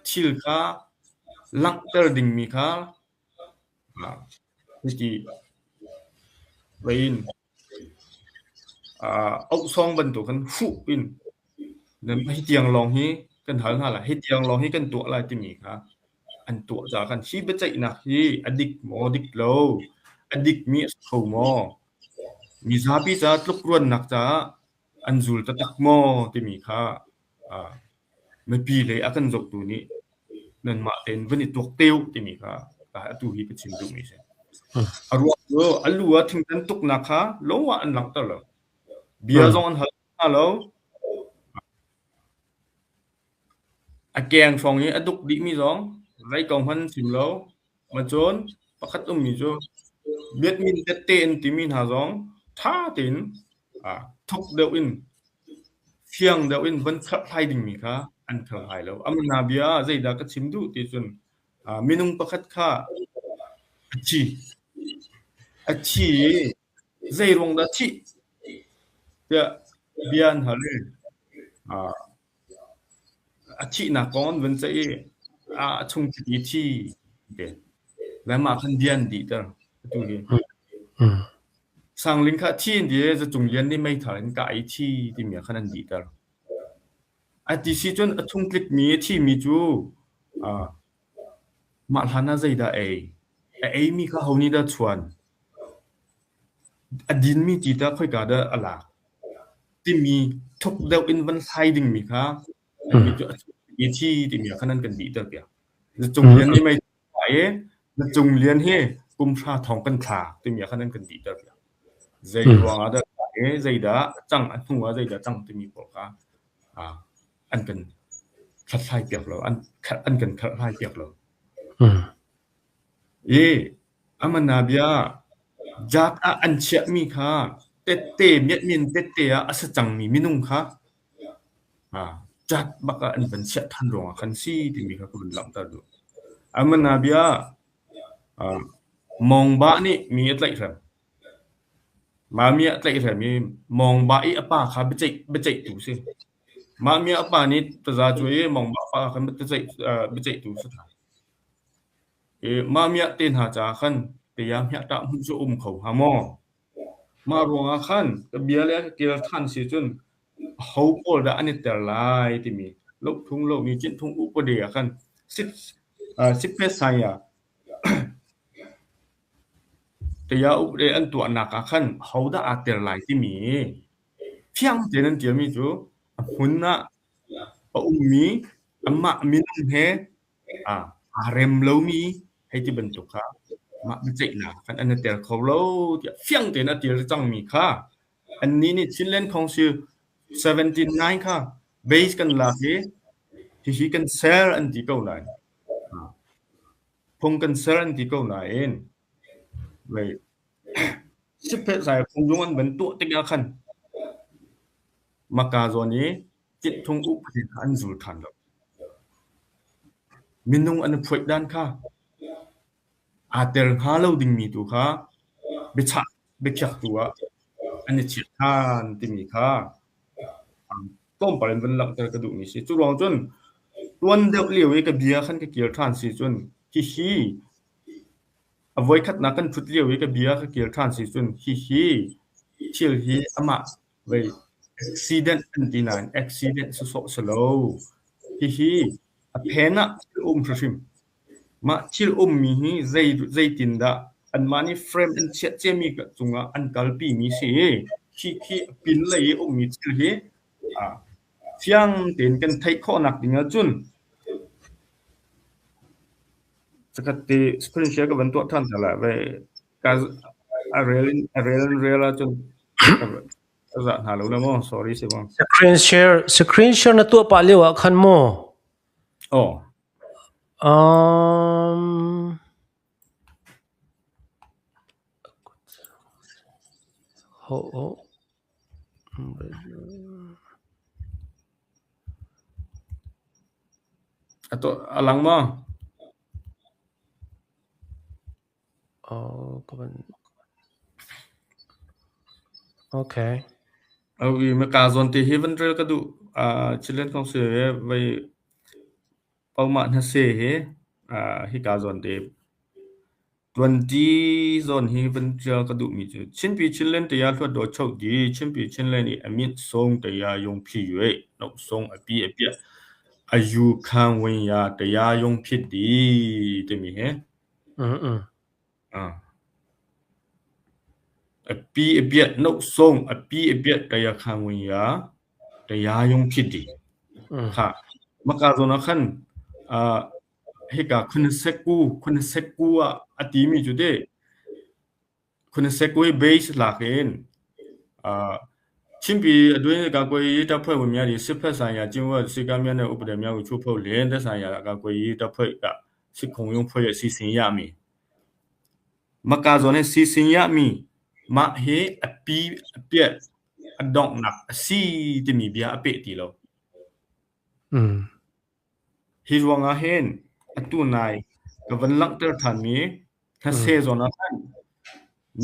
ทิลกาลังเตอร์ดิงมีค่ะที่เวนเอาซองบรรทุกกันฟุปินนั้นให้เตียงลองฮีกันหาล่ะให้เตียงลองฮีกันตัวอะไรที่มีค่ะอันตัวจากันชีบใจนักฮีอดิกมอดิกโลอดิกมีเข้าหมอมีซาบิจาตลุกรวนนักจ้า อันจูลตะตักโมติมีค่าไม่ปีเลยอากันจกตัวนี้นั่นมาเต็นวันนี้ตัวเตียวติมีค่าตัวฮีก็ชิมดูมีเช่อรัวอันลัวถึงนั้นตุกนักค่ะลงว่าอันหลังตลอดเบียร์จงอันฮัลโหลแกงฟองนี้ดุกดิมีจงไรกองพันสิมโลมาจนประคัตมีจูเบียดมินเตนติมินหาจงท่าตินทุกเดวินเฟียงเดวินวันคลับไฮดิ้งมีค่ะอันคลับไฮแล้วอามันนาเบียใจดาก็ชิมดูที่จนมินุงประคัตค่ะชีใจรวงดาชีเดียเบียนหาเลยชีนักก้อนวันใจชงที่ที่เด็ดแล้วมาคันเดียนดีเตอร์ตัวนี้สังลิงค่ะที่เดียจะจงเรียนนี่ไม่ถ่ายกับไอที่ที่มีขนาดดีเตอร์ที่สิจนชงคลิกมีที่มีจูมาหานาใจได้มีข้าวนี่ได้ชวนดินมีจีตาค่อยกาได้อะไรที่มีทุกเดวอินวันไซดิ้งมีค่ะมีจูที่ที่มีขนาดกันดีเตอร์เปียจะจงเรียนนี่ไม่ถ่ายจะจงเรียนให้กุมชาทองกันขาที่มีขนาดกันดีเตอร์เปียใจวางได้ใจได้จังอันหัวใจได้จังที่มีปกค่ะอันกันขัดไล่เปียกเราอันกันขัดไล่เปียกเราอามันนาเบียจักอันเชียมีค่ะเตเมียมินเตอัศจังมีมินุงค่ะจัดบักอันเป็นเชียทันรองคันซี่ที่มีค่ะก็เป็นหลังตาดูอามันนาเบียมองบ้านี่มีอะไรครับมามีอะไรครับมีมองบ้าอีอป้าค่ะไปใจดูสิมามีอป้านี่ประชาชนมองบ้าป้าค่ะไปใจดูสุดท้ายมามีเต้นหาจาคันแต่ยามเฮตะมุจุเขาหามอมารวงคันกะเบียแล้วเกลทันสิจนเฮาโปลดอันนี้แต่ลายที่มีลกทุงโลกมีจิตทุงอุปเดียคัน10เพศไสอ่ะแต่ยาอุปเดอันตัวนักคันเฮาดาแต่ลายที่มีเพียงเจนั้นเดียวมีจูหุ่นน่ะมีอัมมะมินเฮเรมโลมีให้ที่บรรทุกค่ะมาบิจินะคันอันเตอร์เขาโลเฟียงเตนะเตอร์จังมีค่ะอันนี้นี่ชิ้นเล่นของชื่อ79ค่ะเบสกันลาเฮที่กันเซลอันที่เขาไหนพงกันเซลอันที่เขาไหนเลยสิบเพศสายคงยงอันเป็นตัวติ๊กคันมากาโซนี้จิตทงอุปถิอันสุลทันแล้วมินุงอันพูดด้านค่ะเตอร์ฮาโลดิ้งมีตัวค่ะเบชักตัวอันนี้เฉียดทานที่มีค่ะต้มปลาเป็นวันหลังเตอร์กระดูกมีสิจุดรองจนตัวเดียวเลี้ยวกับเบียร์ขันกับเกียร์ทานสิจนฮีเอาไว้ขัดนักกันพุทธเลี้ยวกับเบียร์กับเกียร์ทานสิจนฮีเชี่ยวฮีอามาไว้ accident 29 accident so slow ฮีเพน่ะพระชิมมาชิลมีฮีใจตินดาอันมานี่เฟรมอันเชียเจมีกับจุงอันกัลปีมีสิฮีปินเลยมีชิลฮีเฟียงเต็นกันไทยข้อนักดิ่งจุนสกัดที่สปริงเชียกับวันตัวท่านแต่ละไปการเรียลจนจะหาลูกแล้วมั้ง sorry สิบ้าง screen share นะตัวปะเลี้ยวคันโมatau alang mo kapan okay awi makazon ti heaven trail kadu chilen kong se vai pauma na se he hi kazon de 20 zone heaven trail kadu mi chu chinpi chilen te ya thwat do chok di chinpi chilen ni amit song te ya yong phi yue nok song apiอายุข้างวันยาแต่ยายงผิดดีจะมีเหรอ pi ebiat nok song pi ebiat daya khamuya daya yong phidi ค่ะมากาโซนะคันเฮกาคุณเซกูอะติมีจุเดคุณเซกูเบสลาเกนชิมปีด้วยกากวยตะเพ่วเมียดิสิเพสัญญาจิงว่าสิกาเมียเนอุปเดเมียชูเพ่เลนตะสัญญากากวยตะเพ่กะสิคงยงเพ่สิสิญญามีมากาโซนะสิสิญญามีมาเฮอปีเปียอดอกนักสิติมีเบียอเปติโลHirwanga hen atunai kavanlak ter thanmi thase zona khan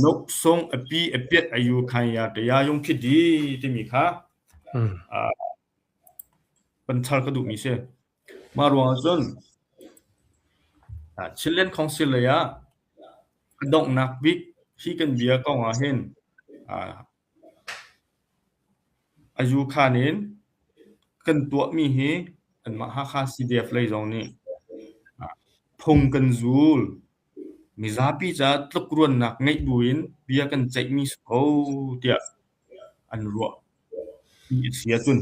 nok song api apiat ayu khanya tya yong khidi timi kha panchal ka du mi se marwang zon chilen council ya dong nak big hi kan bia ka nga hen ayu khanin kan tua mi he an ma ha kha CDF lai zong ni phong kan zul mi zapi cha tlukruan nak ngai buin bia kan chai mi so tia an ro mi sia chun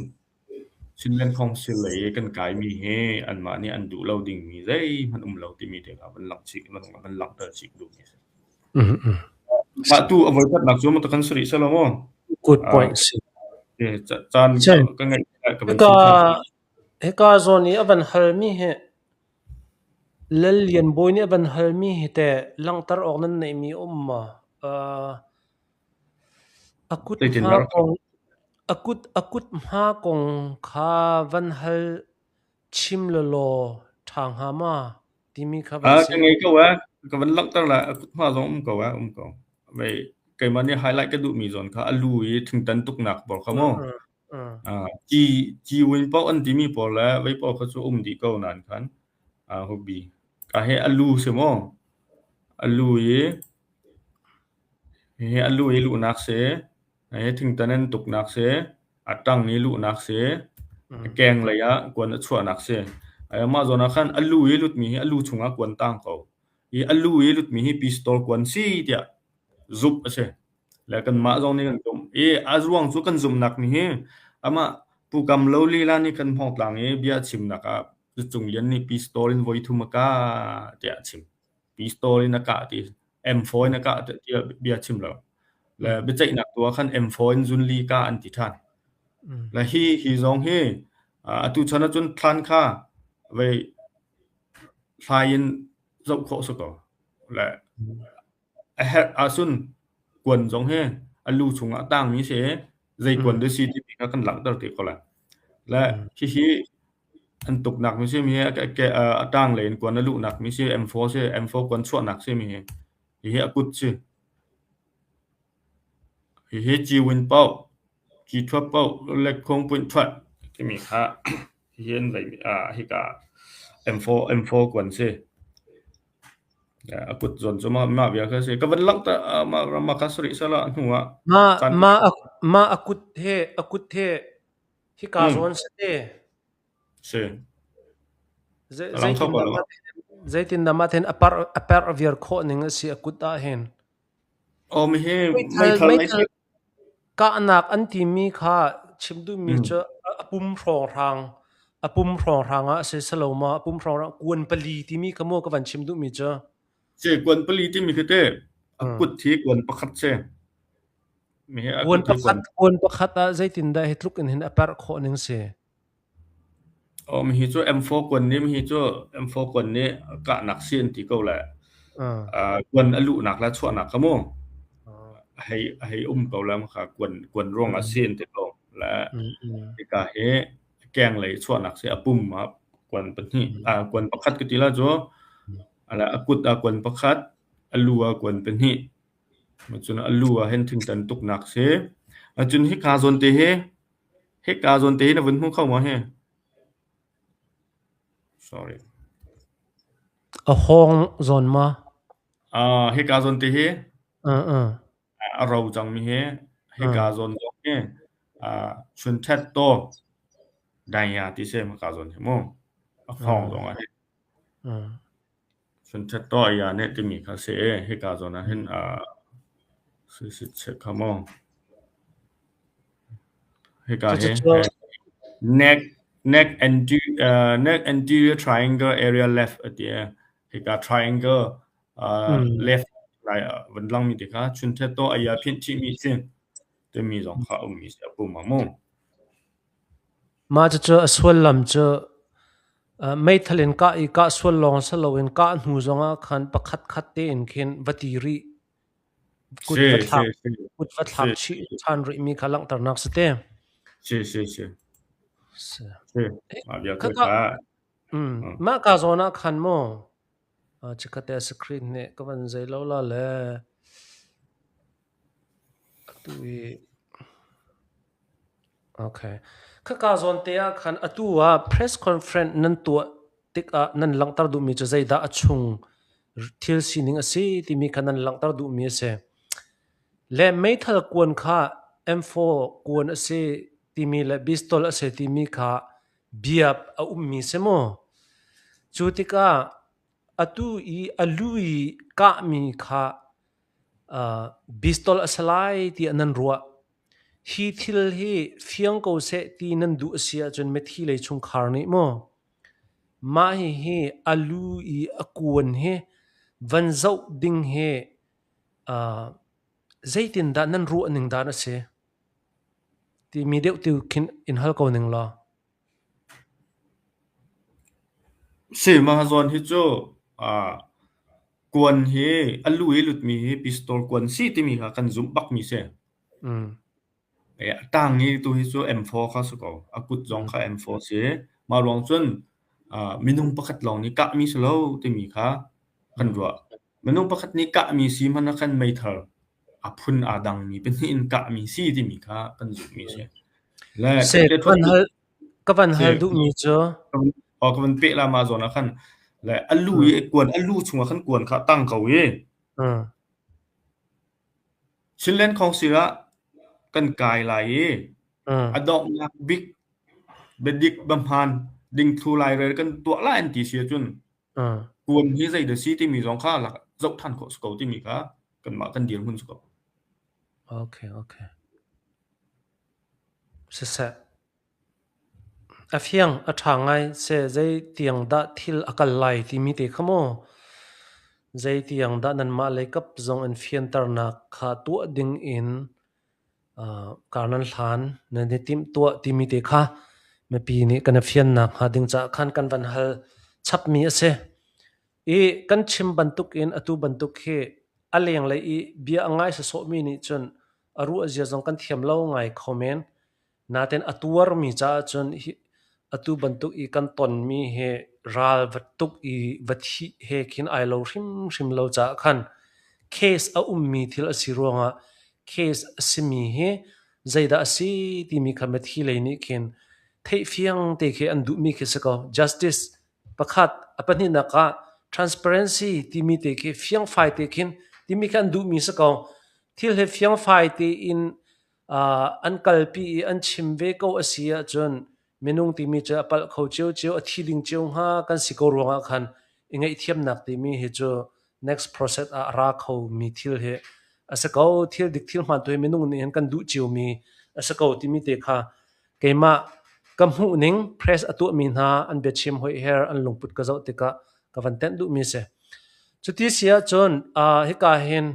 chinlen council lai kan kai mi he an ma ni an du loading mi zai man lo ti mi te ka ban lak chik man lak ta chik du mi pa tu avoid kat nak zo mo kan sri salamo good point chan ka ngai ka ban eka zoni aban halmi he lalian boyni aban halmi he te langtar ognan nei mi umma akut ma kong kha van hal chim lo thang hama timi kha ka ngai ka wa ka ban langtar la akut ma zong ko wa ko bai kai man ni highlight ka du mi zon kha alu yi thing tan tuk nak bor khamo ji win pau an timi por la vai pau kha chu di ko nan khan hobby ka he alu se mo alu yi lu nak se he thing tanen tuk nak se atang ni lu nak se keng la ya kwan chua nak se ay ma zona khan alu yi lut mi alu chunga kwan tang ko yi alu yi lut mi hi pistol kwan si dia zup ase la kan ma zong ni kan tum azruang chu kan zum nak ni he ama pu kam lo li la ni kan phok tlang e bia chim naka chung lian ni pistol in voi thumaka tia chim pistol in ka ti M4 na ka tia bia chim lo la be chai nak tua khan M4 in zun li ka an ti than la hi zong he atu chana chun thlan kha ve fain zau kho so ko la asun kwan zong he alu chunga tang mi se zai kwan de si ti ka kan lang tar ti ko la la hi an tuk nak mi se mi ke atang len kwan alu nak mi se M4 kwan chwa nak se mi hi akut se hi ji win pau ji thwa pau le khong pun thwa ti mi ha hien vai hi ka M4 kwan se akut zon so ma bia ka se ka van lak ta ma ka sri sala huwa ma akut he hi ka zon se zaitin dama then apar aviar kho ning si akut a hen mi he mai thal ka anak an ti mi kha chimdu mi cha apum rong rang a se saloma apum rong kwan pali ti mi kamo ka van chimdu mi cha se kwan pali ti mi kete akut thi kwan pakhat se mi he kwan pakhat a zaitin da hitluk in hin apar kho ning se mi hi chu M4 kwan ni mi hi chu M4 kwan ni ka nak sin ti ko la kwan alu nak la chwa nak kamo hay ko la ma kha kwan rong a sin ti lo la ka he keng lai chwa nak se apum ma kwan pani kwan pakhat ki ti la jo ala akut kwan pakhat alu kwan pani ma chuna alu hen thing tan tuk nak se chun hi ka zon te he na vun hu khau ma he sorry a hong zon ma he ka zon te he ro jang mi he ka zon jo he chun that to dai ya ti se ma ka zon he mo a hong dong a he chun that to ya ne ti mi ka se he ka zon a hen check come on he got neck anterior triangle area left at the he got triangle left 来文浪mi dikha chunte to aya phin chi mi sin te mi jong kha mi se pu ma mo ma cha aswal lam cha mai thalin ka I ka swal long sa loin ka hnu zonga khan pakhat khat te in khin watiri kut wathak chi chan ri mi khalang tarnak sate se ma bia ka ma ka zona khan mo chikate screen ne ka ban zai lo la le tui okay ka zon te a khan atua press conference nan tu tik a nan langtar du mi cha zai da achung thil sining ase ti mi khanan langtar du mi se le meithal kuan kha M4 kuan ase ti mi le pistol ase ti mi kha biap a ummi se mo chutika atu I alui ka mi kha pistol asalai ti anan ruwa hi thil hi fiang ko se ti nan du asia chon me thi le chung khar ni mo ma hi alui akuan he van zau ding he zaitin da nan ru aning da na se ti mi deu tu kin in hal ko ning la se ma zon hi cho kwan he alui lut mi he pistol kwan si ti mi kha kan zum bak mi se tang ni tu hi chu M4 kha su ko akut jong kha M4 se ma rong chun minung pakhat long ni ka mi selo ti mi kha kan ro minung pakhat ni ka mi si man khan mai thar aphun adang mi pen in ka mi si ti mi kha kan zum mi se la se kan hal du mi cho kan pe la ma zona khan la alui kwan alu chunga khan kwan kha tang ko ye chilen khong sira kan kai lai adok nak big bedik bamhan ding thu lai re kan to la anti sia chun kwan hi zai de si ti mi jong kha la zok than ko sko ti mi kha kan ma kan dir hun sko okay se afiang athangai se zai tiang da thil akal lai ti mi te khamo zai tiang da nan ma le kap zong an fian tar na kha tu ding in karnan hlan na ni tim tu ti mi te kha me pi ni kan fian na ha ding cha khan kan van hal chap mi ase kan chim bantuk in atu bantuk he aleng lai bia angai sa so mi ni chun aru azia jong kan thiam lo ngai khomen naten atuar mi cha chun atu bantuk kan ton mi he ral vatuk vathi he kin ai lo hrim lo cha khan case a ummi thil asironga case asimi he zaida asi ti mi khamet hi leini kin thei fiang te khe andu mi khe sako justice pakhat apani naka transparency ti mi te khe fiang fai te kin ti mi kan du mi sako thil he fiang fai te in an kalpi an chimve ko asia chon menung ti mi cha pal kho cheu athiding cheu ha kan siko ronga khan ingai thiam nak ti mi he cho next process a ra kho mi thil he asako thil dik thil man to menung ni kan du cheu mi asako ti mi te kha keima kamhu ning press atu mi na an be chim hoi her an lungput ka zau te ka vanten du mi se chuti sia chon he ka hen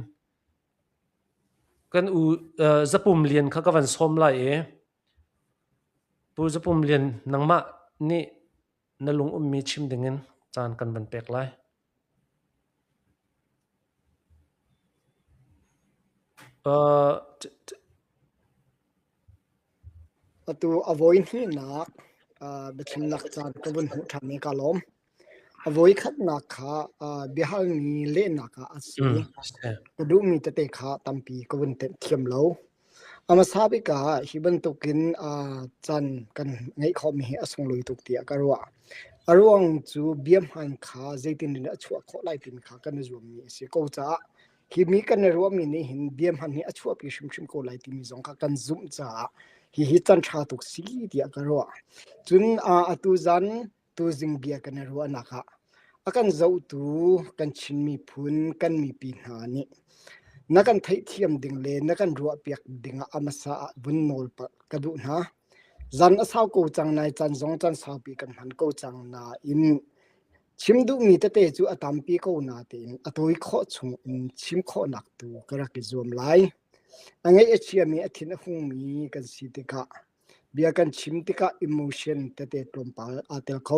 kan zapum lian kha ka van som lai pu zapum lian nangma ni nalung ummi chim dingin chan kan ban pek lai atu avoid hi nak bechim nak chan ka bun hu thami ka lom avoid khat nak kha bihal ni le naka asi du mi te kha tampi ka bun te thiam lo ama sabika hiban tokin chan kan ngai khom hi asung loi tuk ti akarwa arwang chu biam han kha zaitin ni achua kho lai tin kha kan zum mi si ko cha hi mi kan ro mi ni hin biam han ni achua pi shim ko lai tin zong kha kan zum cha hi chan tha tuk si ti akarwa chun atu zan tu jing bia kan ro na kha akan zau tu kan chin mi phun kan mi pi na ni นักันไทยเทียมดิ่งเลนักันรัวเปียกดิ่งอามาสาบุญโนลปะกระดูนะจันอาสาวกูจังนายจันสองจันสาวปีกันหันกูจังนาอินชิมดูมีแต่จูอตามปีกูนาเตนอตัวอีข้อชงอินชิมข้อหนักตูกระกิจวมไลอังไงเอเชียมีอธินหงมีกันสิติกะเบียกันชิมติกะอิโมชันแต่ตรมปาอาเตลเขา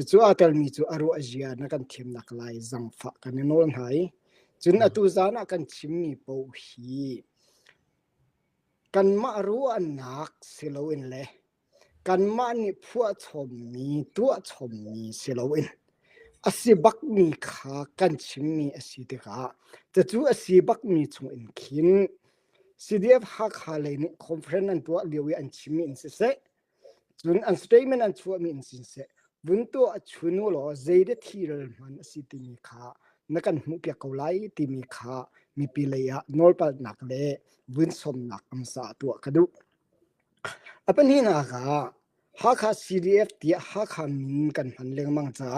จูอาเตลมีจูอารุอาเจียนักันเทียมนักไลจังฝากกันโนนหายจุนอตุจานะกันชิมมีปูฮีกันมารู้อันนักสิโลอินเลยกันมานี่พัวชมมีตัวชมมีสิโลอินอาศิบักมีขากันชิมมีอาศิติกาจะจูอาศิบักมีชงอินคินสิเดียบฮักฮาเลยนี่คอนเฟรนซ์ตัวเลียวอันชิมมีอินสิเซจุนอันสเตย์เมนอันชัวมีอินสิเซบุญตัวชุนุโลเจเดทีเรลมันอาศิติมีขานักันมุกยาเกาไลที่มีขามีปีเลียนอลปานักเล่บุญสมนักอัมสาตัวกระดูอเป็นที่นักฮักฮา CDF ที่ฮักฮามินกันหันเลี้ยงมังจ้า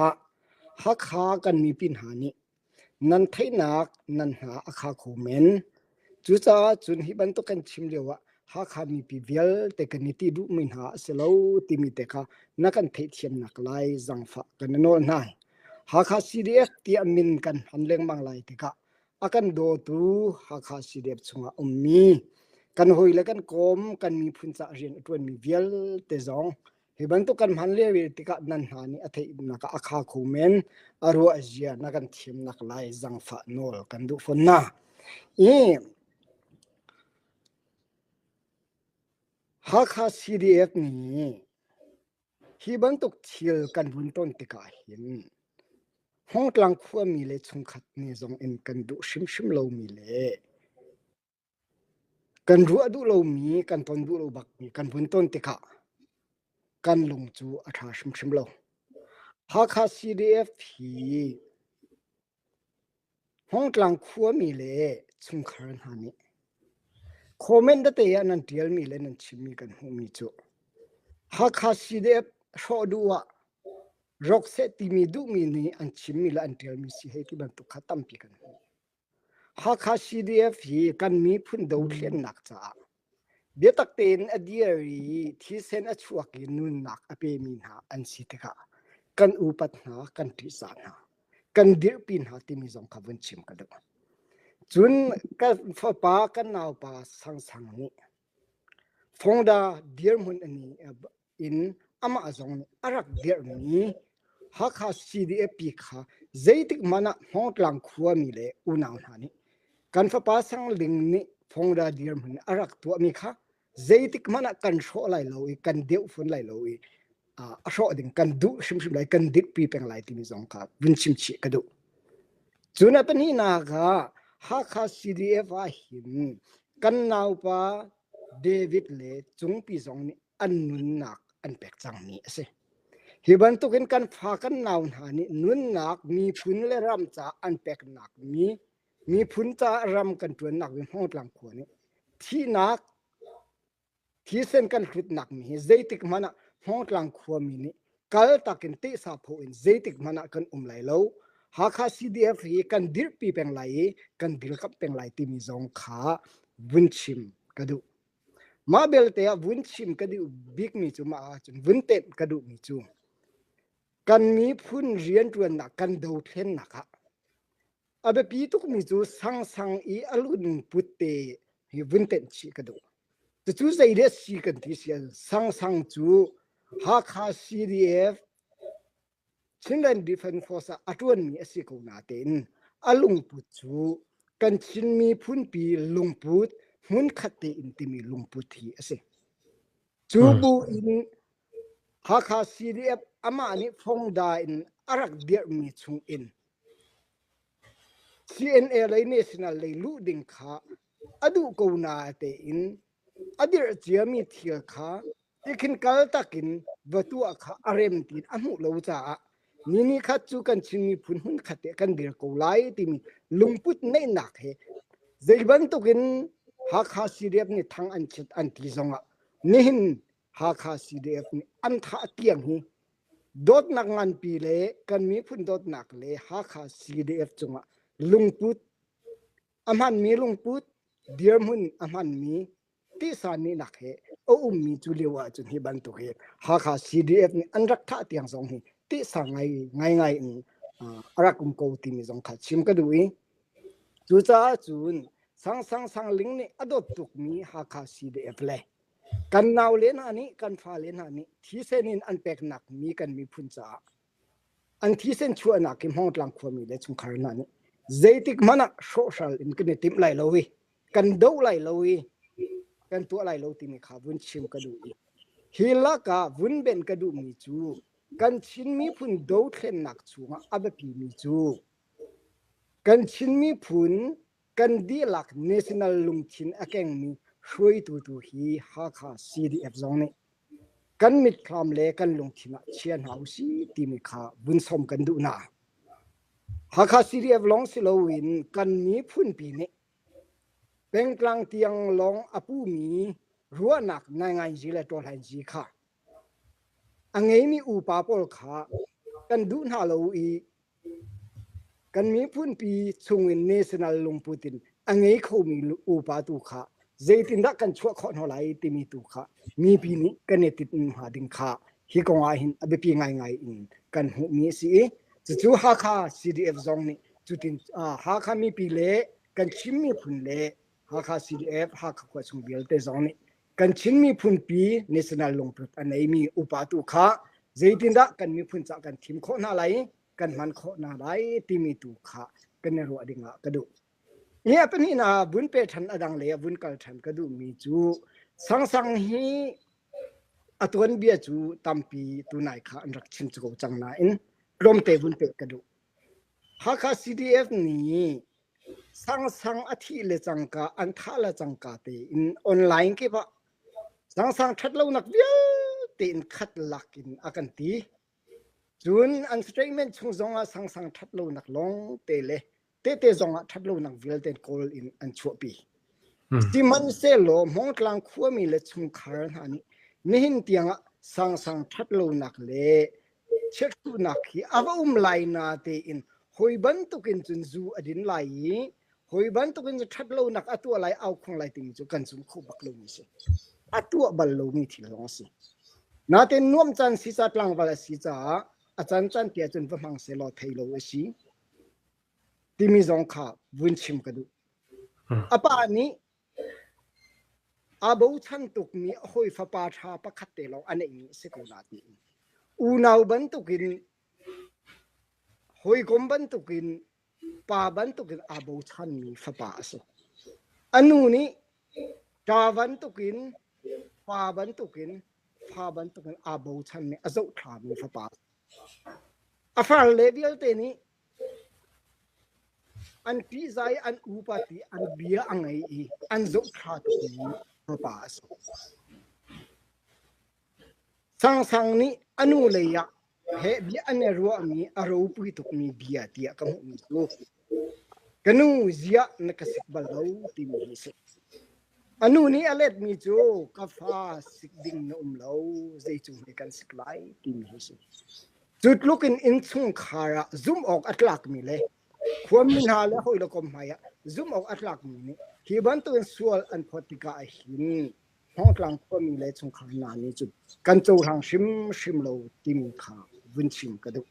ฮักฮากันมีปินหานี่นันไทยนักนันหาอาคาโคเมนจุจ้าจุนฮิบันตุกันชิมเลียวฮักฮามีปีเวลแต่กันนิติดูมินหาเสลาวที่มีแต่ค่ะนักันเทียมนักไลจังฝากกันโน่นนายฮักฮา CDF ที่อามินกันหันเลี้ยงมังไลติกะอากันโดตูฮักฮา CDF ชงอมมีกันหอยและกันกอมกันมีพุนจะเรียนตัวมีเวลแต่จงเห็นตุกันหันเลี้ยงติกะนันหานี่อาทิตย์นักอาคาคูเมนอารัวอาเจียนักันเทียมนักไลจังฝากโนลกันดูฝนน่ะฮักฮา CDF นี่ฮิบันตุกเทียลกันบุญต้นติกะเห็นห้องกลางขั้วมีเลยชงขัดนี่จงเอ็นกันดูชิมเรามีเลยกันรัวดูเรามีกันต้นดูเราบักมีกันบุญต้นติกะกันลงจูอาทาชิมเราฮักฮา CDF พีห้องกลางขั้วมีเลยชงขันหานี่คอมเมนต์ได้ยังนั่นเดียลมีเลยนั่นชิมมีกันหูมีจูฮักฮา CDF ชอดูว่ารกเซติมีดูมีนี่อันชิมมีละอันเดียลมีสิให้ที่บันตุกขัดตั้มปีกันฮักฮา CDF ฮีกันมีพุ่นดาวเทียนนักจ้าเบียตักเต็นอดียรีที่เซนอชัวกินุนนักอเปมินหาอันสิทกะกันอุปัตนากันทิสานากันเดียปินหาที่มีจงขวันชิมกันดูจุนกันฟ้าปากันนาวปาสังนี่ฟงดาเดียมุนอันนี้อินอามาจงอารักเดียนี้ฮักฮา CDF ปีขาเจติกมันห้องกลางขั้วมีเลยอุณาหานี่กันฟ้าปาสังลิงนี่ฟงดาเดียมุนอารักตัวมีขาเจติกมันกันโชไหลลอยกันเดียวฝนไหลลอยโชดิ่งกันดูชิมไหลกันดิบปีเป็นไหลที่มีจงขาวินชิมชีกันดูจุนเป็นนี่นากาฮักฮา CDF หินกันนาวปาเดวิดเลจงปีจงนี่อันนุนนักอันเป็กจังมีสิฮิบันตุกันกันฝากันนาวหานี่นุนนักมีพุนเลรำจ่าอันเป็กนักมีพุนจ่ารำกันตัวนักวิห้องกลางขวนี่ที่นักที่เส้นกันขุดนักมีเจติกมันห้องกลางขวมีนี่กัลตักินเตสาโพอินเจติกมันกันไหลเลวฮักฮา CDF ฮีกันดิร์ปีเป็นไหลกันดิลกับเป็นไหลที่มีจงขาวุ้นชิมกระดูมาเบลเตะวุ้นชิมกระดูบิ๊กมีจูมาจนวุ้นเต็มกระดูมีจูกันมีพุ่นเรียนตัวนักกันดูเทนนักอะอาเบปีตุกมีจูสังอีอลุนพุตเตฮีวุ้นเต็มชีกระดูจะจูใส่เดชีกันที่เสียสังจูฮักฮา CDFชิงกันดิเฟนฟอร์สอัตวันมีอสิโกนาเตนอลุงปุดจูกันชินมีพุ่นปีลุงปุดมุนขัดเตอินติมีลุงปุดที่อสิจูบูอินฮักฮา CDF อามานิฟงดาอินอารักเดียมีชุงอิน CNA เลยเนชั่นแนลเลยลูดิงขาอดูโกนาเตอินอดีตเจียมีเทียขาที่คินกัลตักินวัตัวขาอาเรมตินอนุโลจ้านี่ขัดจูกันชิมีพุ่นหุ่นขัดเตกันเดียร์กูไลที่มีลุงพุทธในหนักเฮเจบันตุกินฮักฮา CDF นี่ทั้งอันชิดอันที่จงอ่ะนี่หินฮักฮา CDF นี่อันท่าเกียงฮีโดดนักงานปีเล่กันมีพุ่นโดดนักเล่ฮักฮา CDF จงอ่ะลุงพุทธอ อำหันมีลุงปุดเดียมหุนอำหันมีติสานีนักเฮอมีจุลีวะจุนฮิบันตุเฮหาคา CDF นี่อันรักทะเตียงสองฮิติสาไงอรักุมโกติมีสองขัดชิมกระดูอีจูจ้าจูนสังลิงนี่อดตุกมีหาคา CDF เลยกันนาวเลนหานี้กันฟ้าเลนหานี้ที่เส้นินอันเป็กหนักมีกันมีพุนจ้าอันที่เส้นชัวหนักกิมห้องตลังควมีเลยชุงคารนานี้เจติกมันอะโซเชียลอินกันติมไหลลอยกันดูไหลลอยกันตัวไหลลอยที่มีขาวุ้นชิมกระดูอีฮิลากาวุ้นเบนกระดูมีจูกันชินมีพุนดูเทนหนักชูงอับปีมีจูกันชินมีพุนกันดีหลัก national ลุงชินอแกงมีช่วยตัวฮีฮาคา CDF ซองนี้กันมิดคลามเลกันลุงชินเชียนเฮาซีที่มีขาวุ้นสมกันดูนาหาก CDF ลองสิโลวินกันมีพุ่นปีนี้เป็นกลางเตียงลองอปูมีรัวหนักในงานจีและตัวแทนจีค่ะอังเงมีอุปาปลค่ะกันดูหาโลอีกันมีพุ่นปีชงวินเนชั่นแนลลงปูตินอังเงเขามีอุปาตุค่ะเจตินดักกันชั่วขอนหลายที่มีตุค่ะมีปีนี้กันเนติดหาดิงค่ะฮิกงอาหินอเบปีง่ายอินกันหูมีสิจูฮาคา CDF ซองนี่จุตินฮาคามีปีเลกันชิมมีพุนเลฮาคา CDF ฮาคาควาซุงเบียลเตซองนี่กันชิมมีพุนปี national ลงปุอันไหนมีอุปาตุค่ะเจตินดะกันมีพุนจากกันทิมโคนาไหลกันมันโคนาไหลที่มีตุค่ะกันเนรัวดิงะกระดูเนี่ยเป็นนี่นะบุญเปทันอดังเลยบุญกัลทันกระดูมีจูสังฮีอตวนเบียจูตัมปีตุนายค่ะอันรักชินจูจังนาอินรวมเตบุญเปกระดูหาก CDF นี้สังอาทิเลจังกาอันทาละจังกาเตอินออนไลน์กี่ปะสังทัดเล่านักเบียเตอินคัดลักอินอากันตีจุนอันสเตรเมนชงจงอาสังทัดเล่านักลงเตเลเตจงอาทัดเล่านักเวลเตนโกลอินอันชัวปีที่มันเซโลมองกลางขั้วมีเลชงคาร์นานี่ไม่เห็นเตียงสังทัดเล่านักเลเช็คตุนักฮีอาวไลนาเตอินหอยบันตุกินจุนจูอดินไลหอยบันตุกินจะทัดโลนักอตัวไลเอาคงไลติมิจุกันจุนคู่บักโลมิสิอตัวบัลโลมิที่ลองสินาเตนนวมจันสิจัดลังวัลสิจ้าอาจารย์จันเตียจุนฟังเสลอไทยโลเอสิที่มีจงขาวุ้นชิมกระดูอปานี้อาบูชันตุกมีหอยฟ้าปาชาปะคัดเตลองอันนี้สิกุลาตีอูนาวบันตุกินหอยกอมบันตุกินปาบันตุกินอาบูชันมีฟ้าปาสอันนู้นี้จาบันตุกินปาบันตุกินอาบูชันมีอาจุขามีฟ้าปาอาฟาเลเบียลเตนี้อันพิจายอันอุปติอันเบียอังไงอันจุขาตุกินฟ้าปาสสังนี้อนุเลยะเฮบีอันเนรัวมีอารมณ์ปุยตุกมีเบียตีอะกมุมีโลกันนูเสียนักสิกบาลาวที่มีสิอนุนี้อเล็ดมีโจกาฟาสิกดิ่งนุ่มลาวใจจุงให้กันสิกไลที่มีสิจุดลุกินอินซุงคาระซุ่มออกอัตลักมีเลยความมินหาและหอยละกมหายะซุ่มออกอัตลักมีนี่ที่บันตุนส่วนอันพอติกาหินห้องกลางก็มีเลยสงขลานี้จุดกันโจทางชิมโลติมขาวินชิมกระดู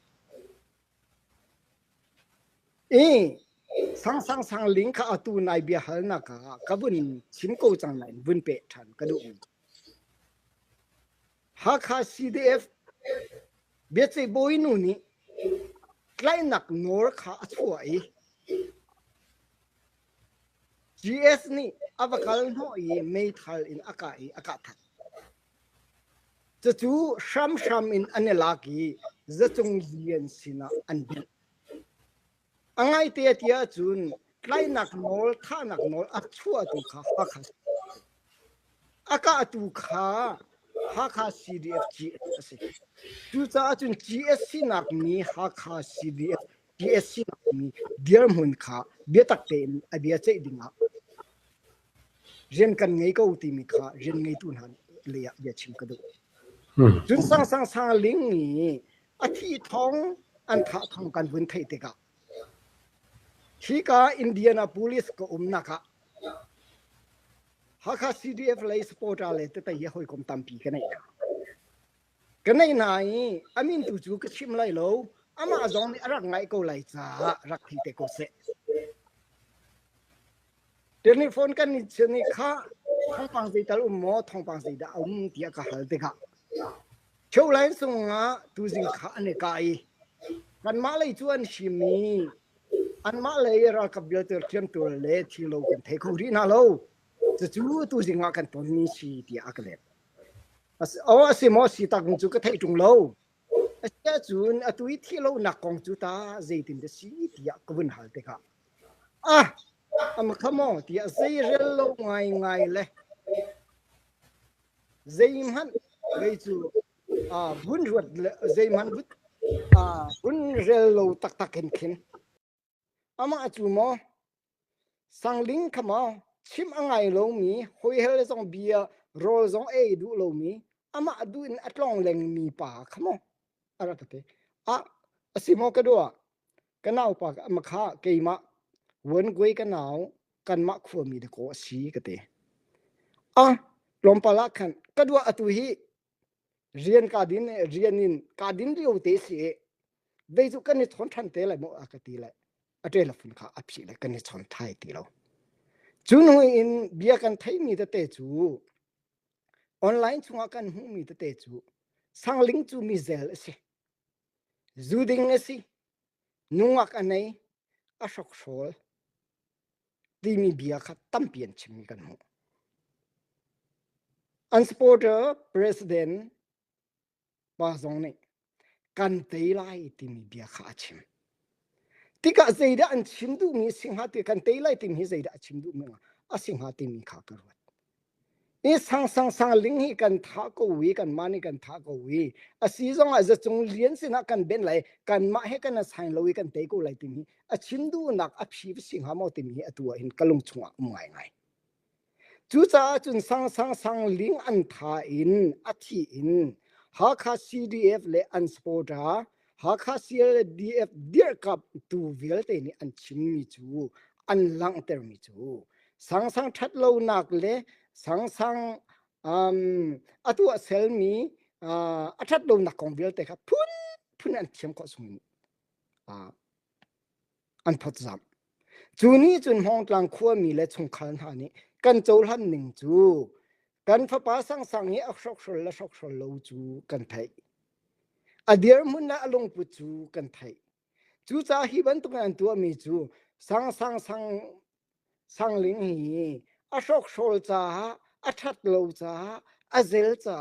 สังลิงขาตูนายเบียหัลนักกบุนชิมโกจังไหนวินเปทันกระดูหาก CDF เบียดใจบอยนูนี่ใกล้นักโนร์ขาช่วย GS นี่อวกาศน้อยไม่ทัลอินอากาศจะจูชัมอินอันเนลากีจะจงเยียนสินะอันเบนอังไงเตียจุนใกล้นักโนลท่านักโนลอักชัวตุขาฮักอากาศตุขาฮัก CDF GS จูจ้าจุน GS สินักมีฮัก CDF GS สินักมีเดียร์มุนขาเบียตักเต็มอเบียเจดิงะเรียนกันไงก็อุติมิขาเรียนไงตุนหันเลียเบียชิมกระดูจุนสังลิงนี่อาทิท้องอันทะทองกันวินไทยเตกะ ทีกาอินเดียนาโพลิสก็นะคะหากCDF เลยสปอร์ตอะไรแต่ยังหอยคมตามปีกันไหนไหนอามินตุจูก็ชิมเลยโลอามาจงมีรักไงก็เลยจ้ารักที่เตก็เสเดี๋ยวนี้โฟนกันนี่ชนิดข้าท้องปังสีตาลุ่มหมอท้องปังสีดาวเดียก็หาเด็กเชื่อเลยส่งอ่ะตุจิงข้าอันนี้ไกกันมาเลยชวนชิมีอันมาเลยรักกับเยอะตัวเชื่อมตัวเล็กที่เรากันเทคุรีน่าโลจะจูตุจิงว่ากันตัวนี้สีเดียกันเลยสิมอสิตากงจูก็เทจงโลจูนตุยที่เราหนักกงจูตาเจตินเดสีเดียกวนหาเด็กขโมยที่เสียเรื่องง่ายเลยเจมันไปจูบุญรวดเจมันบุญเรื่องตักเข็นมาจูมอสังลิงขโมยชิมง่ายลงมีหอยเฮลซองเบียโรซองดูลงมีมาดูอินอัตลองเล็งมีป่าขโมยอะไรก็ได้สิมอก็ด้วยกันเอาป่ามาฆ่าเกยมาวันกวยกันเอากันมาขวมีเด็กก็สีก็ได้ลมปลาขันก็ด้วยตุยเรียนการดินเรียนนินการดินเรียวเตสีเดี๋ยวกันนี่ทนทันเตะเลยมั่วอากาศเลยเดี๋ยวฝุ่นข้าอับสีเลยกันนี่ทนไทยตีเราจุนหัวอินเบียกันไทยมีแต่เตจูออนไลน์ช่วงกันหูมีแต่เตจูสังลิงจูมีเซลสิจูดิงสินุ่งกันไหนชกโชลที่มีเบียขัดตั้มเปลี่ยนชิมกันหูอันสปอร์เตอร์ประธานบาซงนี่กันเตยไลที่มีเบียขัดชิมที่ก็ใจได้อันชิมดูมีสิ่งหาที่กันเตยไลที่มีใจได้ชิมดูมึงสิ่งหาที่มีขากระวัดนี่สังลิงให้กันท้าก็วีกันมานี่กันท้าก็วีสีจงจะจงเลี้ยนสินะกันเป็นไรกันมาให้กันสังลอยกันเตะก็ไรที่มีชิมดูนักพิบสิ่งหามาที่มีตัวเห็นกลงชงไงจู่จ้าจุนสังลิงอันท้าอินที่อินหากCDF เลยอันสปอร์ตหากCDFเดียร์กับตัวเวลเตนี่อันชิมมีจูอันลังเตอร์มีจูสังทัดเรานักเลยสังตัวเซลมีทัดเรานักของเวลเตครับพุ่นอันเทียมก็สมอันพัดจำจูนี้จุนห้องกลางขั้วมีเลยชงคันหานี้กันโจลหันหนึ่งจูกันฟ้าป้าสังนี้อักษรละชกชลโลจูกันไทยเดียร์มุนละลงปุจูกันไทยจูจ้าฮิบันตุกันตัวมีจูสังลิงฮีชกชลจ้าทัดโลจ้าเซลจ้า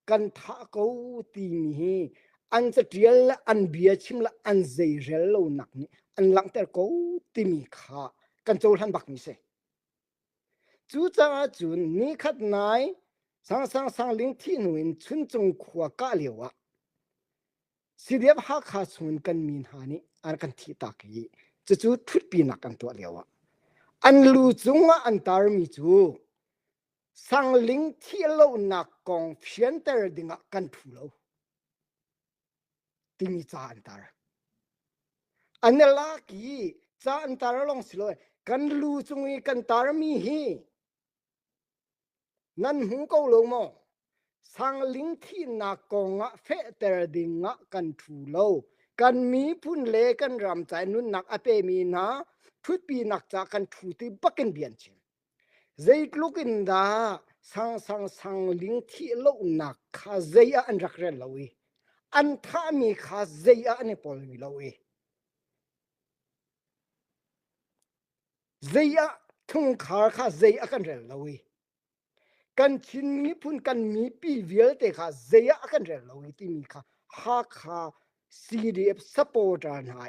กันท้ากูตีมีอันจะเรียลอันเบียชิมละอันเจเรลโลนักนี่อันหลังแต่กูตีมีขากันโจลหันบักนี่เสจู่จ้าจุนนี่ขัดนายสังลิงที่หนุ่ยชุนจงขวากะเลียวสิเดียบหักขาชุนกันมีนหานี่อันกันที่ตากีจู่ทุดปีนักกันตัวเลียวอันลูจงอันตารมีจู่สังลิงที่เรานักกองเพียนเตอร์ดิ่งกันถูเราที่มีจ้าอันตารอันนี้ลักกี้จ้าอันตารลงสิเลยกันลูจงกันตารมีฮีนั่นหูก็ลงมาสังลิงที่นักกองเฟเตอร์ดิ่งกันถูเรากันมีพุ่นเล่กันรำใจนุ่นนักอเปมีนะทุกปีนักจากกันถูที่บักกันเบียนชิมใจลูกินดาสังลิงที่เรานักข้าใจอันรักเรลวีอันท่ามีข้าใจอันนี้พอมีลวีใจทุ่งขาข้าใจกันเรลวีกันชินมีพุ่นกันมีปีเวลเตข้าใจกันเรลวีที่มีข้าข้าCDF supporter หา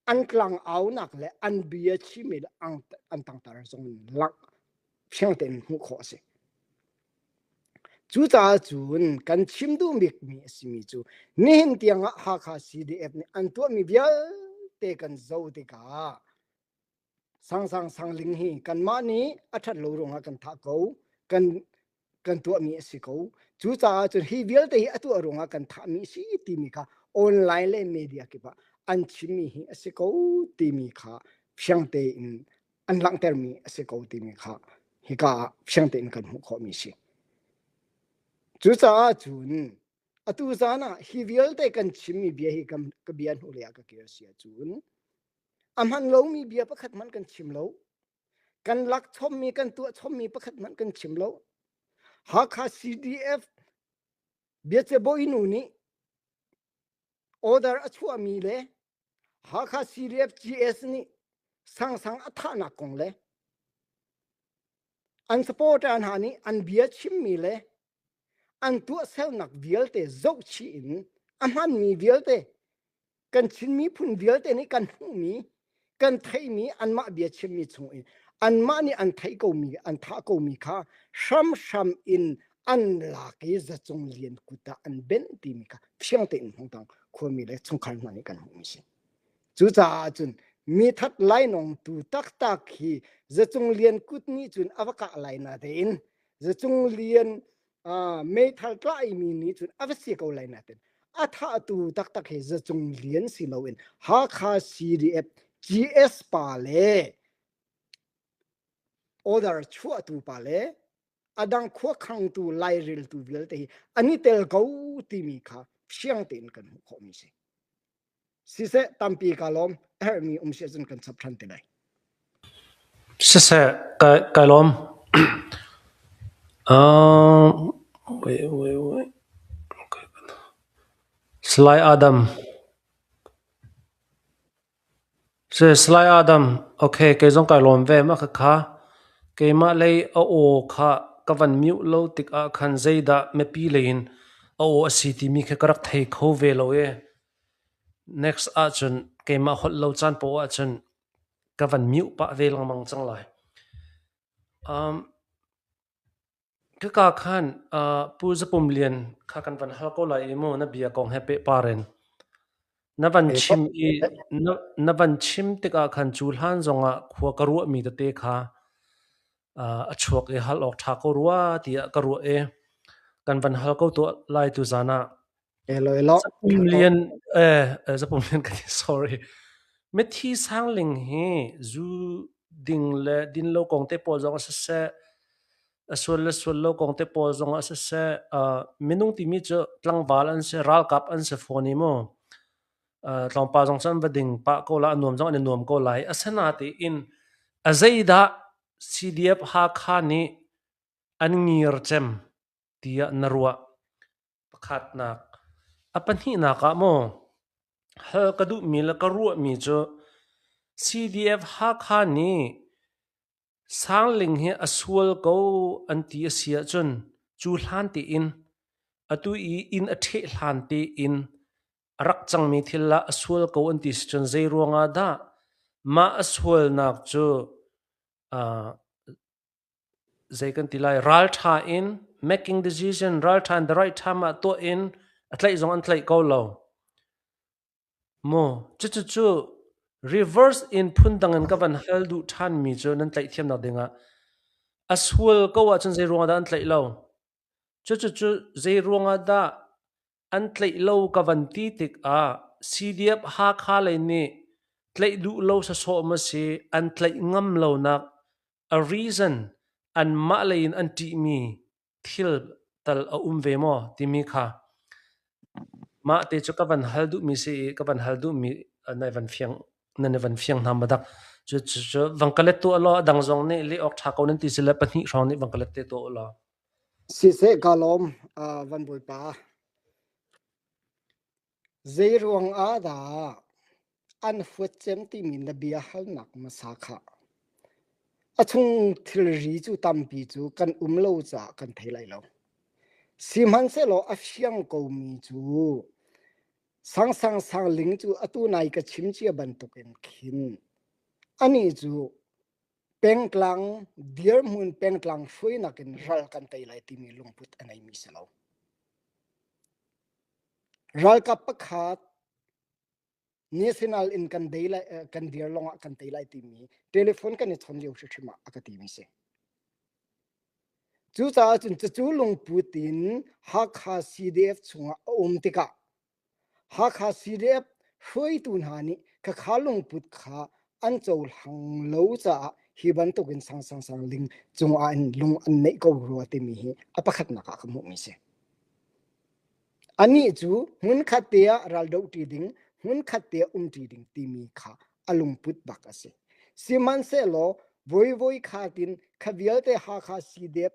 อันกลางเอานักและอันเบียชิมิลอันต่างตารงลักเพียงแต่หูขอสิจู่จ้าจูนกันชิมดูมีสิมีจูนี่เห็นเตียงหาข้า CDF นี่อันตัวมีเบียเตกันโจติกาสังลิงฮีกันมานี้อัฐโลรงกันทักเขากันตัวมีสิเขาจู่จ้าจูนฮีเบียเตฮีตัวรงกันทักมีสิตีมีค่ะออนไลน์และมีเดียกี่ปะอันชิมีสิเขาตีมีค่ะ เพียงแต่อันหลังแต่มีเสกเอาติมีค่ะฮิกาเพียงแต่กันหูขอมีสิจุจ้าจุนอตุซานะฮิวิลแต่กันชิมมีเบียฮิกเบียนหูเลียกเกียเสียจุนอัมหันโลมีเบียประคัดมันกันชิมโลกันลักชมมีกันตัวชมมีประคัดมันกันชิมโลหากา CDF เบียเจโบอินูนี่ออเดอร์อชัวมีเลยหากา CDF GS นี่สังอัฐานักกงเลยอันสปอร์ตอันหานี้อันเบียชิมมีเลยอันตัวเซลนักเวียลเตเจ้าชีอินอันมันมีเวียลเตกันชิมมีพุ่นเวียลเตนี่กันหูมีกันไทยมีอันมาเบียชิมมีชงอินอันมานี่อันไทยก็มีอันท่าก็มีค่ะช้ำอินอันลากจะจงเรียนกุตาอันเบนตีมีค่ะเพียงแต่อินของต่างควรมีเลยชงขันมันนี่กันหูมีสิจุจ้าจุนมีทัดไลนองตูตักฮีจะจงเรียนกุดนี้จุนอวกาไลนาเดนจะจงเรียนเมทัลไลมีนี้จุนอวสิกาไลนาเดนอัฐาตูตักฮีจะจงเรียนสิโลอินหาคา CDF GS ปาเลออเดอร์ชัวตูปาเลอดังขวขังตูไลเรลตูเวลเตฮีอันนี้เตลกาติมีค่ะเพียงเต็นกันขอมีสิสิเสตัมปีกาลอมมีเสียจนกันสับทันติไลสิเสกาลอมwait slide Adam slide Adam okay ke jong kai lom ve ma kha ke ma lei a o kha kavan miu lo tik a khan zeida me pi lein a o city mi khe karak thei kho ve lo e next a chun ke ma hot lo chan po a chun kavan miu pa ve lang mang chang lai ke ka khan pu zapum lian kha kan van hal ko lai emo na bia kong happy paren na van chim te ka khan chul han zonga khwa karu mi te kha a chuak e hal ok tha ko ruwa ti ka ru e kan van hal ko to lai tu zana elo zapum lian zapum lian ka sorry me thi sangling he zu ding le din lo kong te po zonga se swal lo kong te po zonga se minung ti mi cho tlang wal an se ral kap an se phone mo tlang pa jong chan bading pa ko la nuam jong an nuam ko lai asana ti in azaida CDF ha kha ni an ngir chem tia narwa pakhat nak apan hi na ka mo ha kadu mi la ka ru mi cho CDF ha kha ni sangling he aswal ko anti asia chun chu hlan ti in atu in athe hlan ti in arak chang mi thilla aswal ko anti chun zai ronga da ma aswal nak chu zai kan tilai ral tha in making decision ral tha the right time to in atlai zong an tlai ko lo mo chu reverse in phundangan ka van hal du than mi chu nan tlai thiam na denga aswal ko wa chun zai ronga da an tlai lo chu zai ronga da an tlai lo ka van ti tik a CDF ha kha le ni tlai du lo sa so ma si an tlai ngam lo nak a reason an ma lein an ti mi thil tal a ve mo ti mi kha ma te chu ka van hal du mi si ka van hal du mi nai van fiang nam badak chu wangkalet to lo dang zong ne le ok tha ko nan ti sila pani rawn ni wangkalet te to lo si se kalom van boi pa zeirong ada an fuat chem ti min da bia hal nak masakha achung thilri chu tampi chu kan umlo cha kan thailai lo simhan se lo afsiang ko mi chu sang ling chu atu nai ka chimchi ban to ken khin ani chu pengtlang dear mun pengtlang foi na ken ral kan tailai ti mi lungput anai mi selo ral ka pakhat national in kan daylight kan dear long kan tailai ti mi telephone kan chon leu shima akati mi se chu cha chun chu lung putin ha kha CDF chunga tika ha kha CDF foi tun hani ka khalung put kha อันโจหังโลจะฮิบันตุกินสังลิงจงอันลุงอันเนก็รัวติมีฮีอปะขัดนักขมุมิเสอันนี้จูหุนขัดเตียรัลโดตีดิงหุนขัดเตียตีดิงติมีขาอลุงพุดบักเสสิมันเซโลvoiขาตินขวิลเตหาขาสีเดบ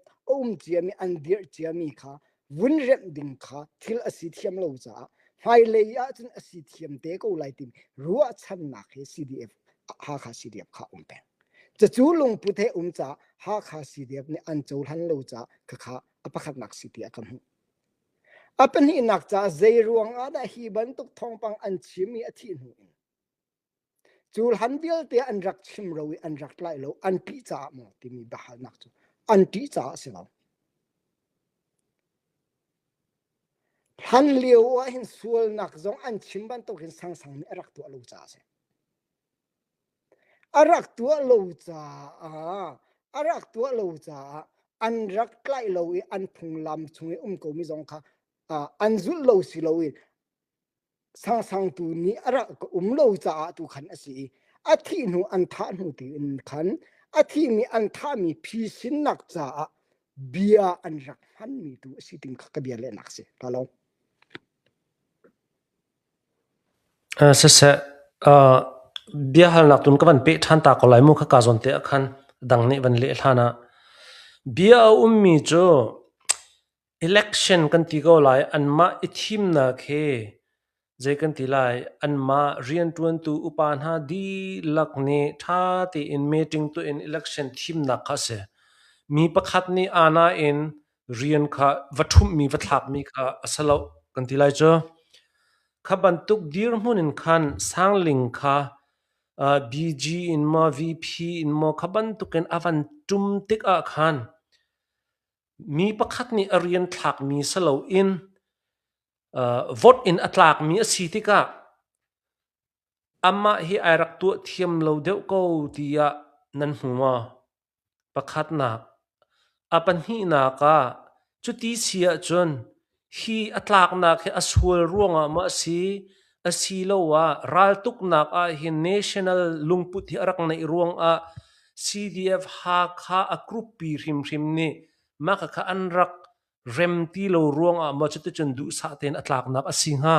เจียมีอันเดียเจียมีขาวุนเรมดิงขาทิลอสิเทียมโลจ้าไฟเลยอาจนอสิเทียมเตก็ไลติมรัวชันนักเฮ CDF หาขา CDF ขาเป็นจะจูลงพุทเทจ้าหาขา CDF นี่อันโจหันโลจ้าขาอปะขัดนักสิเตียกันหูอเป็นหินักจ้าเจรวงอาดาฮีบันตุกทองปังอันชิมีอธิหูจูลหันเดียลเตอันรักชิมโรยอันรักไลโลอันปีจ้าหมดที่มีบาหนักจูอันปีจ้าสิเราหันเลี้ยวว่าเห็นส่วนนักจงอันชิมบันตุกเห็นสังนี่รักตัวโลจ้าเสรักตัวโลจ้ารักตัวโลจ้าอันรักไกลโลอันพุงลำชงก็มีจงค่ะอันจุลโลสิโลสังตัวนี้รักโลจ้าตัวขันสิอาทิหนูอันท่าหนูตีนขันอาทิมีอันท่ามีพิสินนักจ้าเบียอันรักหันมีตัวสิติงขกเบียเลนักสิตลอดเสเบียหัลนักตุนก็วันเปทันตาก็ไหลมุขกาจนเตะคันดังนี้วันเละท่านะเบียมีโจ election กันตีก็ไหลอันมาอิทิมนะเคใจกันตีไหลอันมาเรียนตวนตูอุปาหาดีลักนี้ท่าตีอินเมติงตัวอิน election ทีมนักเสมีประคัดนี้อาณาอินเรียนค่ะวัตถุมีวัตถักมีค่ะอสลากันตีไหลโจขบันตุกดีร์มุนินขันสังลิงค่ะBG อินมา VP อินมาขบันตุกันอวันจุมติกอาขันมีประคัดนี้เรียนถักมีสลาวอินvote in อัตลักมีสีติกะอามาฮีไอรักตัวเทียมเราเดียวก็ที่ยนันหัวประคัดนักอาปันฮีนักะจุดที่เสียจนฮีอัตลักนักให้อสวลร่วงมาสีโลวะรัลตุกนักฮี national ลุงพุทธิรักในร่วงCDF หาค่ากรุ๊ปปีริมนี่มาค่ะอันรักเร็มตีโลร่วงมาจุดจนดูสะเตนอัตลักนักสิงหา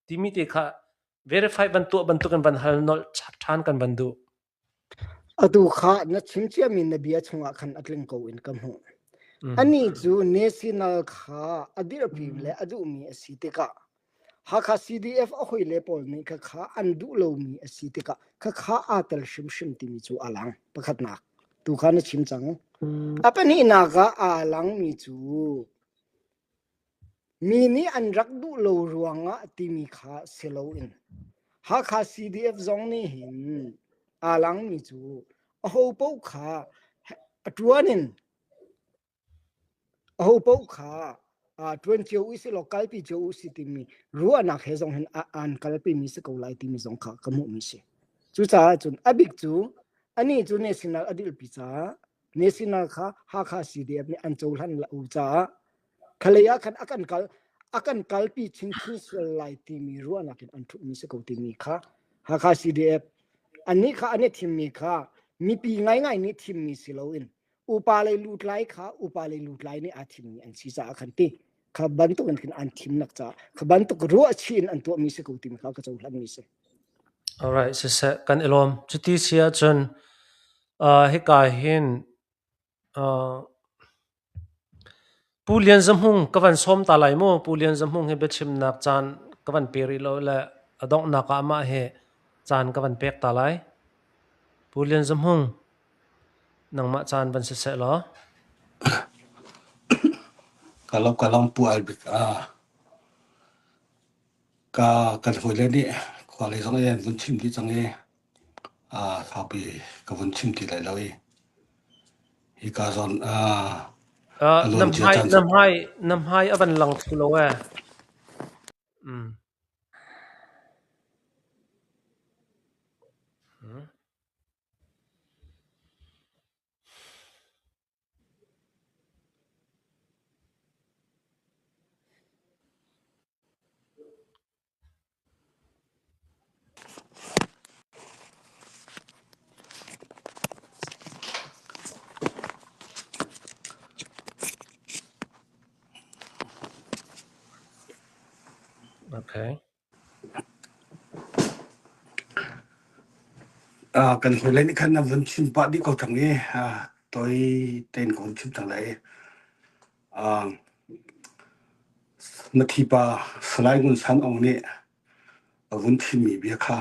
ที่มีเด็กค่ะ verify บรรทุกันบรรทัลนอลชัดทานกันบรรทุอดูข้านัดชิมเชียมินนบีชงอาคันอัดลิงโกอินกัมหูอันนี้จูเนสินัลข้าอดีรพิมเลอดูมีสิติกะหาก CDF อคุยเลปอลนี่ข้าอันดูโลมีสิติกะข้าอาตัลชิมที่มีจูอาลังประคัดนักดูข้านัดชิมจังเป็นนี่นักอาลังมีจูมีนี่อันรักดูโลรวงที่มีข้าเซโลอินหาก CDF จงนี่เห็นอาลังมีจูโอ้โหปุ๊กข้าตัวนินโอ้โหปุ๊กข้าทวนเจ้าอุสิโลกัลปีเจ้าอุสิที่มีรัวนักเฮจงเห็นอันกัลปีมีสกุลไลที่มีจงข้ากมุมิเสจูจ้าจุนอบิกจูอันนี้จูเนสินัลอดิลปิจ้าเนสินัลข้าหาก CDF นี่อันโจหันละอุจ้าขเลยคันอากันกัลปีชิงคุสไลที่มีรัวนักอันทุมีสกุลที่มีข้าหาก CDF อันนี้ข้าอันนี้ทีมมีข้ามีปีง่ายนี่ทีมมีสิโลอินอุปาเลยลูดไลข้าอุปาเลยลูดไลนี่อาทีมมีอันซีซ่าคันตีข้าบันตุกันอันทีมนักจ้าข้าบันตุกรัวชินอันตัวมีสกุลทีมข้าก็จะหลังมีสิ alright เสกันอารมณ์จุดที่เสียจนให้กายเห็นผู้เรียนจำหงกับวันส้มตาไหลมั่วผู้เรียนจำหงให้เบ็ดชิมนักจานกับวันเปรีโลและดอกนักอามาให้จานกับวันเป็กตาไหลผู้เรียนจำหงนังมาจานวันเสร็จแล้วkalau pu albik ka kan foi ni khwalai song yan bun chim ti chang e khapi ka bun chim ti lai loi hi ka zonน้ำให้อบันหลังทุโลเว่ Okay. กันคนเล่นขันนำวันชิมปะดีก็ทั้งนี้ตัวเต้นของชิมทั้งหลายนาทีปาสไลด์เงินสันองนี้วันชิมมีเบียค่ะ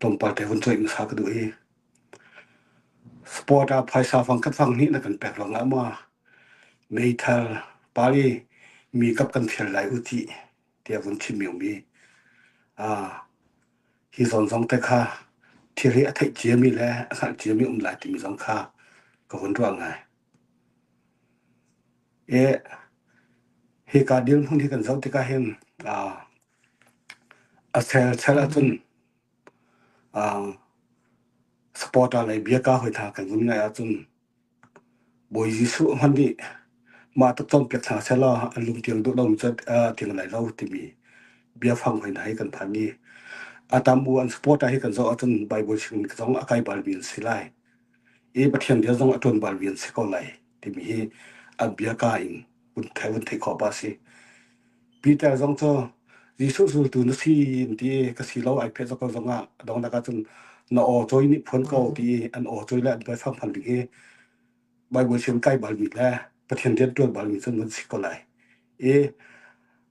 ตรงปาแต่วันจอยมุสากดูสปอร์ตภายสาฟังกัดฟังนี้นะกันแปลกหลังมาเมทัลปาลีมีกับกันเพียรหลายอุทิเดียวันชิมมีฮิซอนสองแต่ค่ะที่เรียกไทยเจียมีแล้วเจียมีหลายที่มีสองค่ะก็คนร่วงไงเหตุการณ์เดียวที่กันเจ้าที่ก็เห็นเซลจนสปอร์ตอะไรเบียก้าหอยทางกันคุณไงจนบอยยิสุมันนี่มาตะต้นเปียกทางเซลล์ลุงเตียงดูเราจะเตียงไหนเราที่มีเบียฟังหอยไหนกันพันนี้ตามวันสปอร์ตให้กันเจ้าจนไบเบิลชิงต้องอากาศบาลวินสิไลประเทศเดียวต้องจนบาลวินสิก็ไลที่มีเบียก้าอิงวันไทยวันไทยขอบาสิปีแต่ต้องเจ้ายิสุสุตุนสีที่กสิเราไอเพจก็ต้องดองนักจนนอจอยนี่พ้นเก่าที่อันอจอยแล้วไปฟังพันธุ์ที่ใบบัวเชียงใกล้บาลมีแล้วประเทศเดียวตัวบาลมีจนมันสิก็ไหล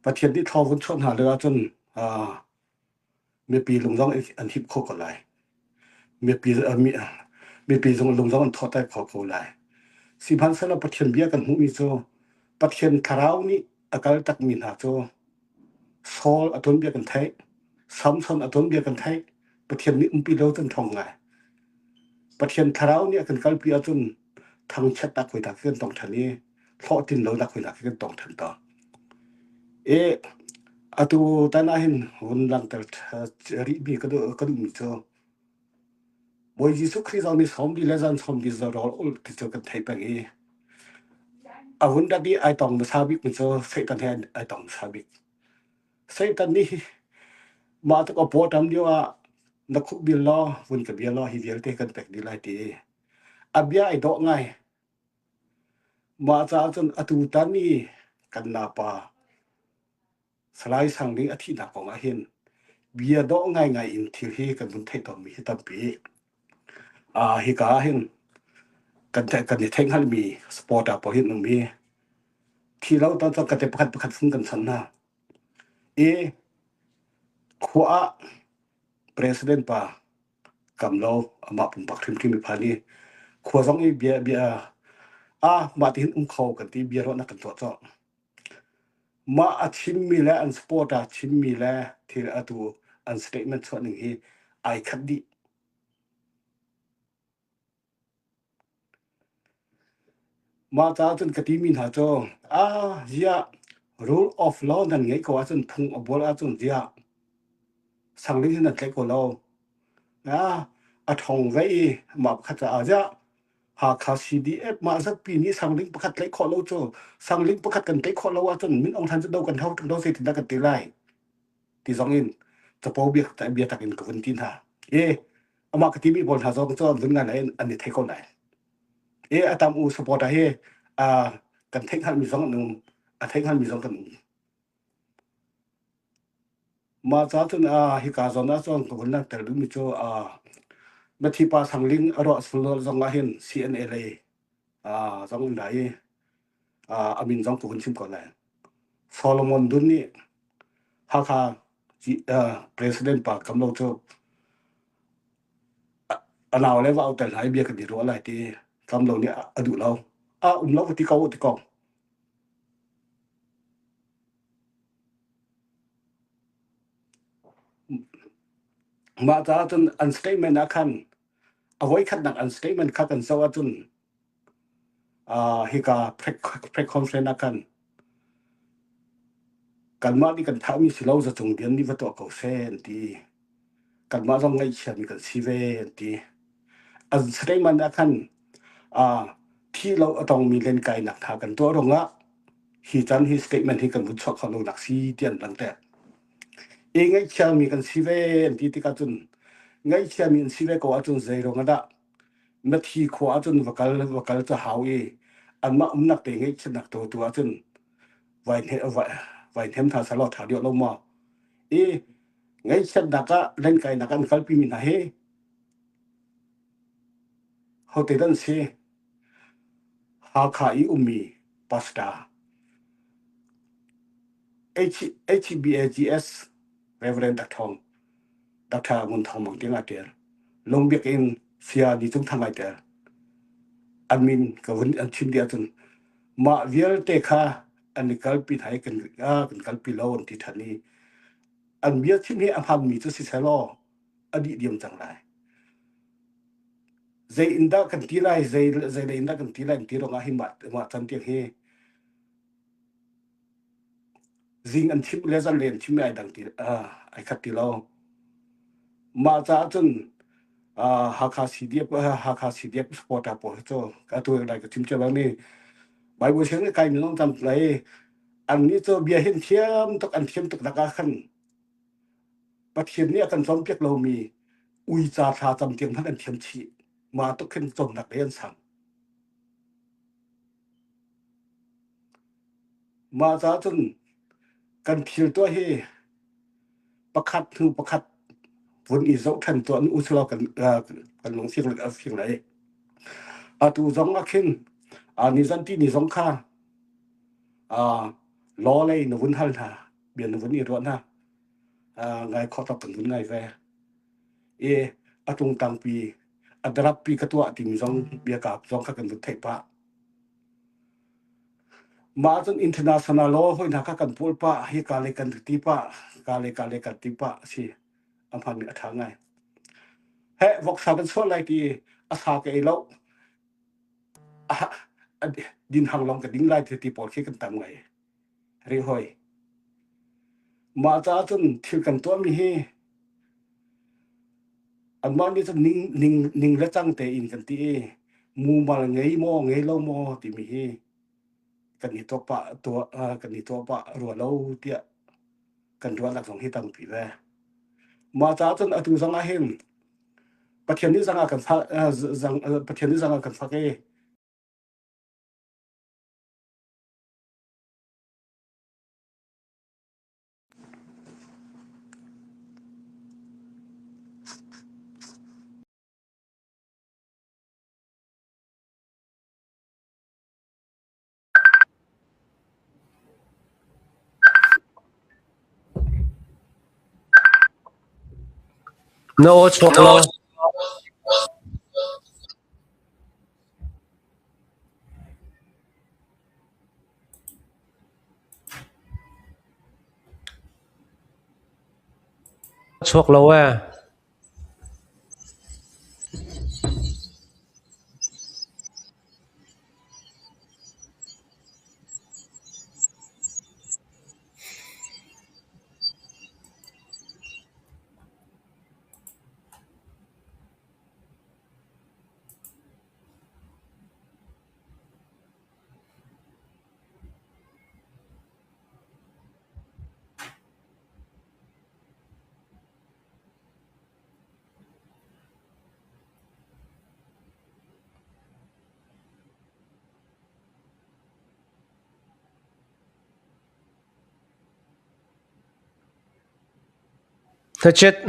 ประเทศที่ทอวันชนหาเลยจนเมื่อปีลงร้องอันทิพย์โคก็ไหลเมื่อปีลงร้องอันทอดใต้ขอโคไหล4,000 สลับประเทศเบียกันหูมีโจประเทศคาราวนี่อาการตักมีหาโจซอลอัตนเบียกันไทยซ้ำซ้อนอัตนเบียกันไทยประเทศนี้ปีเราจนทองไงประเทศคาราวเนี่ยกันการเปลี่ยนจนทางชัดตักคุยตักกันตองทันนี้เพราะที่เราตักคุยตักกันตองทันต่อatu tanahin hunlang tar ri bi kadu mi cho boy jisu christ on is home di lesson home di zaro ol kicho kan thai pang ahunda di ai tong sabik mi cho satan hand ai tong sabik satan ni ma ta ko potam diwa na khub bil lo bun ka bil lo hi vel te kan pek di lai ti abia ai do ngai ma cha chon atu tani kan na paสไลด์สั่งนี้อาทิตย์หนักของอาเห็นเบียดง่ายอินทิเฮกันบุญไทยต่อมีตัมปีฮิกาเห็นกันแต่กันเท่งหันมีสปอร์ตพอเห็นมีที่เราต้องกันแต่ประคัดฟุ้งกันสันนะขวาประธานป่ากำเรามาปุ่มปักทิมที่มีพานีขวาสองเบียมาที่เห็นเขากันที่เบียรถนักกันตัวเจาะมาชิมมีแล้วอันสปอร์ตชิมมีแล้วที่ตัวอันสเตทเมนต์ส่วนหนึ่งที่ไอคัดดิมาจากจนกติมินหาจงrule of law นั่นไงก็ว่าจนพุ่งอบวลจนสั่งเรื่องนั้นแค่ก็เราทองไว้มาขัดจะหากเขา CDF มาสักปีนี้สั่งลิงประคัดไล่ขอเราโจสั่งลิงประคัดกันไล่ขอเราว่าจนมินองทันจะดูกันเท่าถึงเราเสร็จถึงได้กันตีไล่ที่สองอินจะพอเบียแต่เบียตักอินกับคนจีนหาเอามากที่มีบอลหาจงจะลุ้นงานไหนอันนี้เทคคนไหนตามอูสปอร์ตกันเทคหันมีสองหนึ่งเทคหันมีสองกันมาจากจนฮิกาจนะจงกับคนนั้นแต่รู้มิโจมาที่ป่าสังลิงอรอสุลจงลาเห็น CNLA จงไหนอามินจงกับคนชิมก่อนเลยโซโลมอนดุนนี่ฮาคาประธานป่ากำลังจะนาวเลยว่าเอาแต่ไหนเบียกันดีรู้อะไรที่กำลังเนี่ยดูเราเราปฏิกองมาจากจนอันสเตทเมนต์นักเอาไว้ขัดหนักอันสเตทเมนต์ขัดกันสวัสดิ์จนฮิกาเพรคคอนเฟรนซ์นักกันมาดีกันท้ามีสิเราจะจงเดียนนี่ว่าตัวเขาเส้นทีกันมาต้องไงเชื่อมีกันซีเวนทีอันสเตทเมนต์นักที่เราต้องมีเลนไกหนักทากันตัวตรงฮิจันฮิสเตทเมนต์ที่กันบุญชอบเขาลงหนักซีเดียนตั้งแต่ไงเชื่อมีกันซีเวนที่กันจนไงเชื่อมีกันซีเวนก็ว่าจนใจตรงนั้นมาที่ขวาจนวักลจะหาวอันมานักแต่ไงเชื่อนักตัวจนไว้เห็นทางสลอดถาเดียวลงมา ngai chat daka len kai nakan kalpi min ha he hote dan se ha kha I ummi pasta HBAGS Reverend Dr. Mun Thong Mang Ting Ater long biak in sia di tung thangai ter admin ka won an chim dia tun ma vial te kha an kalpi thai kan kalpi lawn ti thani an bia chim he apham mi chu si selo adi diam chang lai zai inda kan ti lai zai inda kan ti lai ti ro nga himat ma chan ti he zing an chim le zan len chim ai dang ti ai khat ti lo ma cha chun haka CDF support po cho ka tu lai ka chim cha bang ni bai bo chen kai ni long tam lai an ni cho bia hin thiam tok an thiam tok daka khan pathian ni akan som pek lo mi ui cha tha cham tiang than an thiam chi ma tok khen chom nak len sang ma cha chun kan thil to he pakhat thu pakhat vun I zo than to an uslo kan long sing la sing lai tu zong a khin ni zan ti ni zong kha lo lei no vun hal tha bian no vun I ro na ngai kho top kan vun ngai ve atung tang pi adrap pi ka tua tim zong bia ka zong kha kan vun thai pa ma chun international law hoi na kha kan pol pa hi ka le kan ti pa ka le kan ti pa si amphan mi atha ngai he vok sa kan so lai ti asa ke lo din hang long ka ding lai ti pol khi kan tam ngai ri hoi ma cha chun thil kan to mi he an ma ni chun ning la chang te in kan ti mu mal ngei lo mo ti mi he kan ni to pa ro lo tia kan ro la song hi tam pi ve ma cha chun atu zang a hem pathian ni zanga kan fa pathian ni zanga kan fa ke no chok lo chok lo wa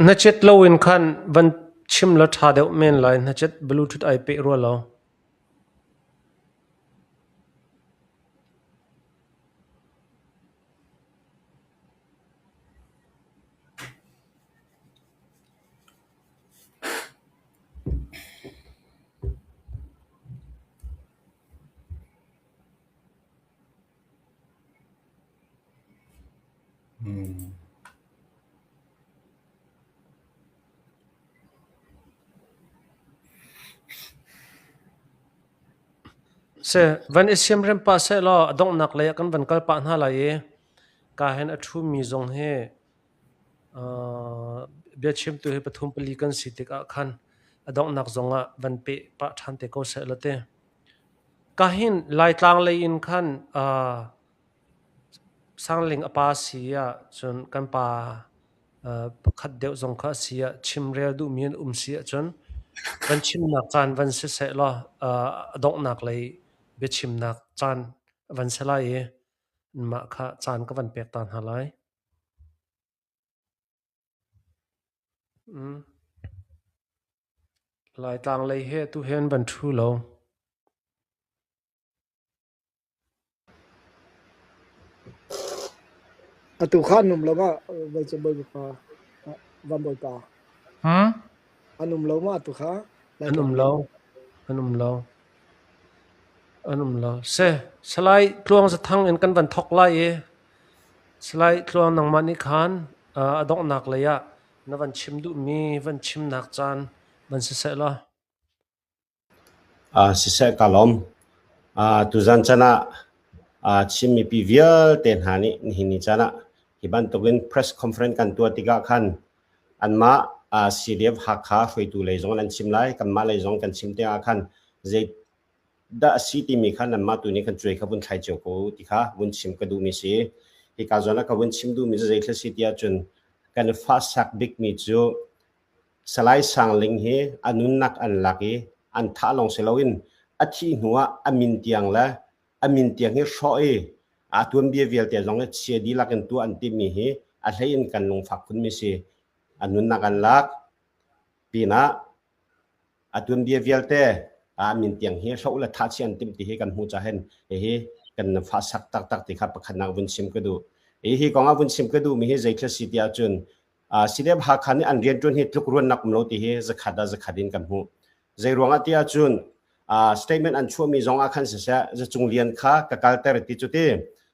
na chet lo in khan van chim la tha deuh men lai na chet bluetooth ai pe ro lo se van isiam rem pa se lo adong nak le kan van kal pa na la ye ka hen athu mi zong he bia chim tu he pathum pali kan sitik a khan adong nak zonga van pe pa than te ko se late ka hin lai tlang le in khan sangling apa sia chun kan pa pakhat deuh zong kha sia chim rel du mian sia chun van chim nak chan van se lo adong nak le be chim nak chan van se la ye ma kha chan ka van pek tan halai หลายต่างเลยเฮตุเห็นบันทูโล atu khanum lama vai che boi pa vam boi pa anum lama atu kha อันนุมโลเซสไลด์ตลวงสะทังเอ็นกันวันทอกไลเอสไลด์ตลวงนังมันนี่คานอดอกนักเลยะนวันชิมดุมีวันชิมนักจานวันเสะละสิเสกาลอมตุจันชนะชิมมีปีเวียเต็นหานี่นี่ชนะที่บันตุกิน press conference กันตัวติกาคันอันมาCDF หักขาช่วยดูเลยจงอันชิมไล่กันมาเลยจงกันชิมเตียคันเจด้าซีที่มีคันอันมาตัวนี้กันช่วยขบุนไทยเจ้ากูติค่ะบุนชิมกระดูมีสิที่การจนะขบุนชิมดูมีเจคลสิที่จนกันฟ้าสักบิ๊กมีจูสไลด์สังลิงเฮอันนุนักอันลักอันท่าลงเซลวินอัฐิหัวอามินเตียงละอามินเตียงเฮชอยตัวเบียเวลเตียจงเชียดีลักกันตัวอันที่มีเฮอันให้อินกันลงฝักคุณมีสิอันนุนักอันลักปีน่ะตัวเบียเวลเตอามินเตียงเฮชอยละทัชเชียนติมที่เฮกันหูจะเห็นเฮกันฟ้าสักตักที่ขับประคันนักบุญชิมก็ดูเฮกองบุญชิมก็ดูมีเฮใจคลาสสิที่อาจารย์สิเดบหักขันอันเรียนจนเฮทุกรุ่นนักมโนที่เฮจะขัดินกันหูใจรวงที่อาจารย์statement อันชั่วมีจงอาคันเสียจะจงเรียนข้ากะกัลเตอร์ติจุดที่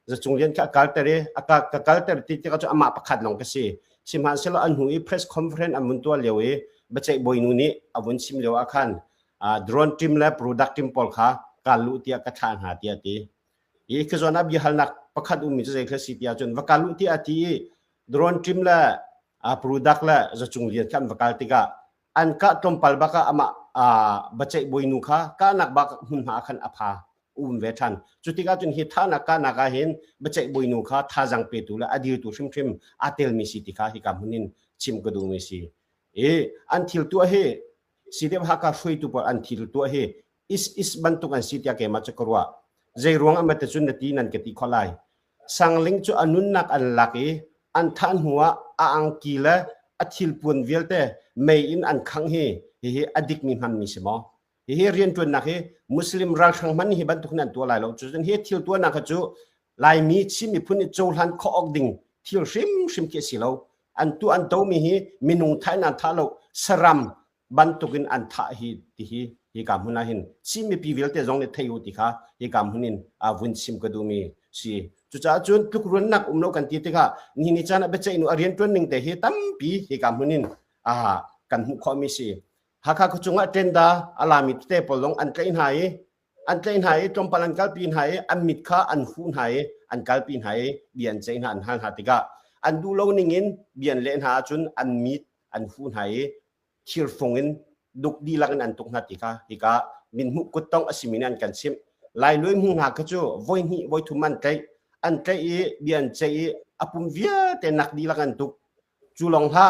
จะจงเรียนข้ากะกัลเตอร์กะกัลเตอร์ติที่ก็จะอามาประคัดลงก็สิชิมหันเสลอันหูอี press conference อันมุนตัวเลี้ยวบัจเจบอยนูนี่อาวุนชิมเลี้ยวอาคันdrone team และ product team ปอลข้าการลุที่กระทานหาที่ตีอีกส่วนนับยี่หันนักประคัดมีจะคลาสสิที่อาจารย์ว่าการลุที่อาทิ drone team และ product และจะจงเรียนกันว่าการติกาอันก็ตรงปัลบักอามาบัจเจบอยนูข้าก็นักบักหุ่นหาคันอภาเวทันจุดที่ก็จนเหตุท่านักการนักเห็นบัจเจบอยนูข้าท่าจังเปตุและอดีตตัวชิมอาเตลมิสิที่ข้าที่กับหุ่นินชิมกระดูมิสิอันที่ตัวเฮสิเดบฮักช่วยตัวอันที่ตัวเฮอิสบันตุกันสิที่แกมาจะกลัวใจรวงอันมาแต่จุนนาทีนั้นกติขลายสังลิงจูอนุนักอันลักอันท่านหัวอังกีละอัติลปุนเวลเตไม่อินอันขังเฮอดิกมีมันมีสมอเรียนตัวนักมุสลิมรักขังมันบันตุกนั้นตัวลายเราจุดนั้นทิลตัวนักจูลายมีชิมีพุนิโจลันข้ออกดิ่งทิลชิมเกสิเราอันตัวอันโตมีนุงไทยนันท่าเราสรัมบันตุกินอันท่าที่กำหุนาหินชิมีปีเวลเตจงในไทยอุติค่ะที่กำหุนินวุนชิมกระดูมีสิจุดจ้าจุนทุกรุ่นนักเรากันที่ค่ะนี่จานะเบจอินุเรียนตัวหนึ่งแต่ตั้มปีที่กำหุนินกันหุข้อมีสิหากเขาจงอัดเทนดาอาลามิตเตปลงอันเทนหายตรงพลังกัลปีนหายอันมิดข้าอันหุ่นหายอันกัลปีนหายเบียนใจหันหันหาติกาอันดูโลนิงินเบียนเลนหาจุนอันมิดอันหุ่นหายคิลฟงอินดุกดีลักอันตุกนาติกาฮิกามินมุกุตองอสิมินันกันซิมลายลุยมุงหากจูวอยทุมันใจอันใจเบียนใจอปุ่มเวียแต่นักดีลักอันตุกจูลองฮะ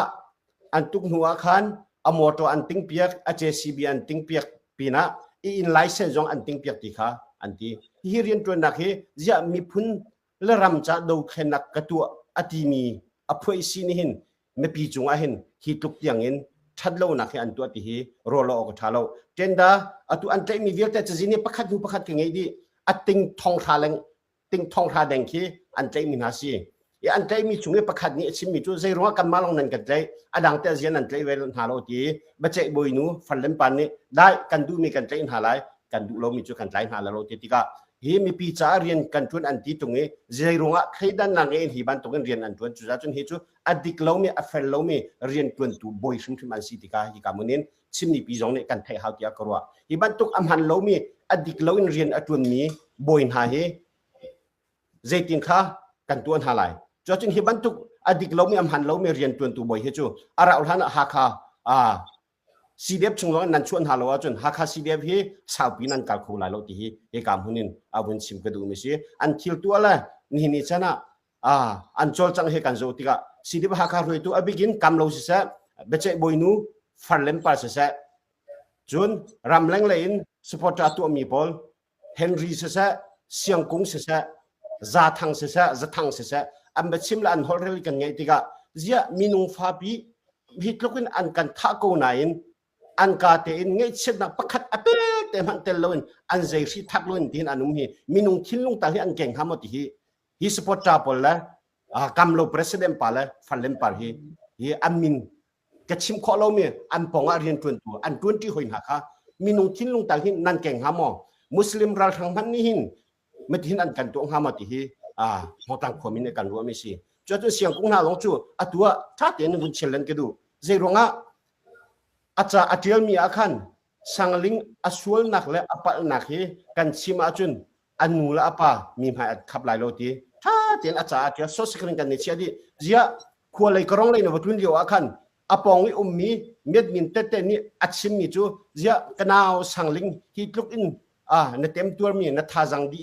อันตุกหัวคันอโมโตอันติงเปียกเจซีบีอันติงเปียกปีนะอินไลเซนจงอันติงเปียกติค่ะอันที่ฮิเรียนตัวนักจะมีพุนและรำจะดูแค่นักกตัวอติมีอภัยสินิหินไม่ปีจงอาหินฮิตุกยังหินชัดเล่านักอันตัวที่ฮิโรลออกทัลโลเจนดาตัวอันใจมีเวียแต่จะจีนี่ประคัดกันไงดีติงทองทาแดงคีอันใจมีนาซีอันใจมีช่วงประคัดนี้ชิมมีจุดใจรู้กันมาลงนั่นกันใจดังแต่เสียนั่นใจเวลหาเราที่บัจเจบอยนูฟันเล่นปันนี้ได้กันดูมีกันใจหาไรกันดูเรามีจุดกันใจหาเราที่ติกามีปีจ่าเรียนกันทุนอันที่ตรงนี้ใจรู้ใครดันนางเองที่บ้านตรงนี้เรียนอันทุนจุดจนเหตุอดีตเรามีอัฟเฟลเรามีเรียนทุนตัวบอยชิมมันสิติกาที่กามุนินชิมมีปีจงนี้กันไทยหาที่กรัวที่บ้านตรงอัมหันเรามีอดีตเราเรียนอันทุนมีบอยหาใจตินข้ากันตัวหาไรจนที่บรรทุกอดีตเรามีอำหันเรามีเรียนตัวบ่อยเฮจูอาราอุลฮันฮักฮาซีเดียบชงเรานั่นชวนหาเราจนฮักฮาซีเดียบเฮสาวปีนั้นกัลคูลายเราที่เฮกามหุนินอาวุนชิมกระดูมิสิอันทิลตัวละนี่ชนะอันโจลจังเฮกันโจติกาซีเดียบฮักฮารวยตัวอบิกินกำเราสิเสเบเจบอยนูฟันเลมปาสิเสจนรำแรงเลยน์สปอร์ตตัวมีบอลเฮนรี่สิเสเซียงกุงสิเสซาทังสิเสซาทังสิเสอันเบชิมละอันฮอลเรลกันไงติกาเจ้ามีนุงฟาบี ฮิตลุกินอันกันทะโกนายนอันกาเตอินเงเชนักประคัดอเปเตมันเตลลนอันใจสิทักลนทินอันนุมฮีมินุงคินลุงตาฮีอันเก่งหามติฮีสปอร์ตาปอลละกัมโลประธานปาละฟันเลมปาฮีอันมินกะชิมขอเรามีอันปองอาเรียนตวนตัวอัน20หอยหักค่ะมินุงคินลุงตาฮีนันเก่งหามอมุสลิมรัลทังมันนี่หินไม่ทินอันกันตัวหามติฮีหอตังขมินกันรัวไม่สิจนเสียงกุ้งนาลงจูอัตัวถ้าเตนบุญเชลันก็ดูเจรงะอาจารย์อาเทียมีอาคันสังลิงอสวลนักและอปะนักเฮกันชิมาจุนอันนูละอปะมีหายขับหลายโลตีถ้าเตนอาจารย์อาเทียสอสกริงกันในเชียดีเจียขวเลยกรองเลยนะวัตุนเดียวอาคันอปองวิอุมมีเม็ดมินเตเตนี่อัดชิมมีจูเจียกันเอาสังลิงฮิตลุกอินในเต็มตัวมีในท่าจังดี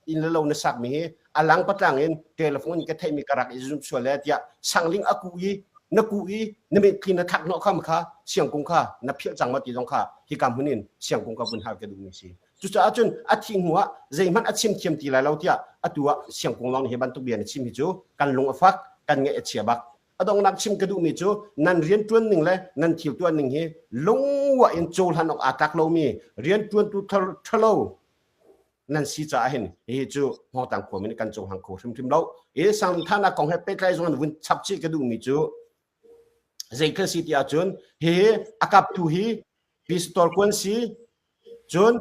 อินเลวในสักมีอลังปัตลังเองเทเลโฟนก็เทมีกระรักอิจุมส่วนแล้วที่สังลิงอากุยนักกุยนเมคีนทักนอกข้ามข้าเสียงกงข้านับเพียจังมาตีตรงข้าที่กำหุ่นินเสียงกงข้าบุญหากระดูกนี่สิจุดจะอาจนอาทิงหัวใจมันอาชิมเทียมตีหลายเราที่อาตัวเสียงกงลองเห็นบันทุกเบียนชิมหิจูกันลงฟักกันเงเชียบักอดองนักชิมกระดูกมีจูนั่นเรียนตัวหนึ่งเลยนั่นทิวตัวหนึ่งเฮลงว่าอินโจหันออกอาตักเรามีเรียนตัวตุทะโลนั่นสิจะเห็นจูหอต่างขวมินกันโจหังโคชิมทิมเราสังท่านักของให้เป็ดไรจงวันชับชีกระดูกมีจูZeker City ajun he akap tu hi pistol kun si jun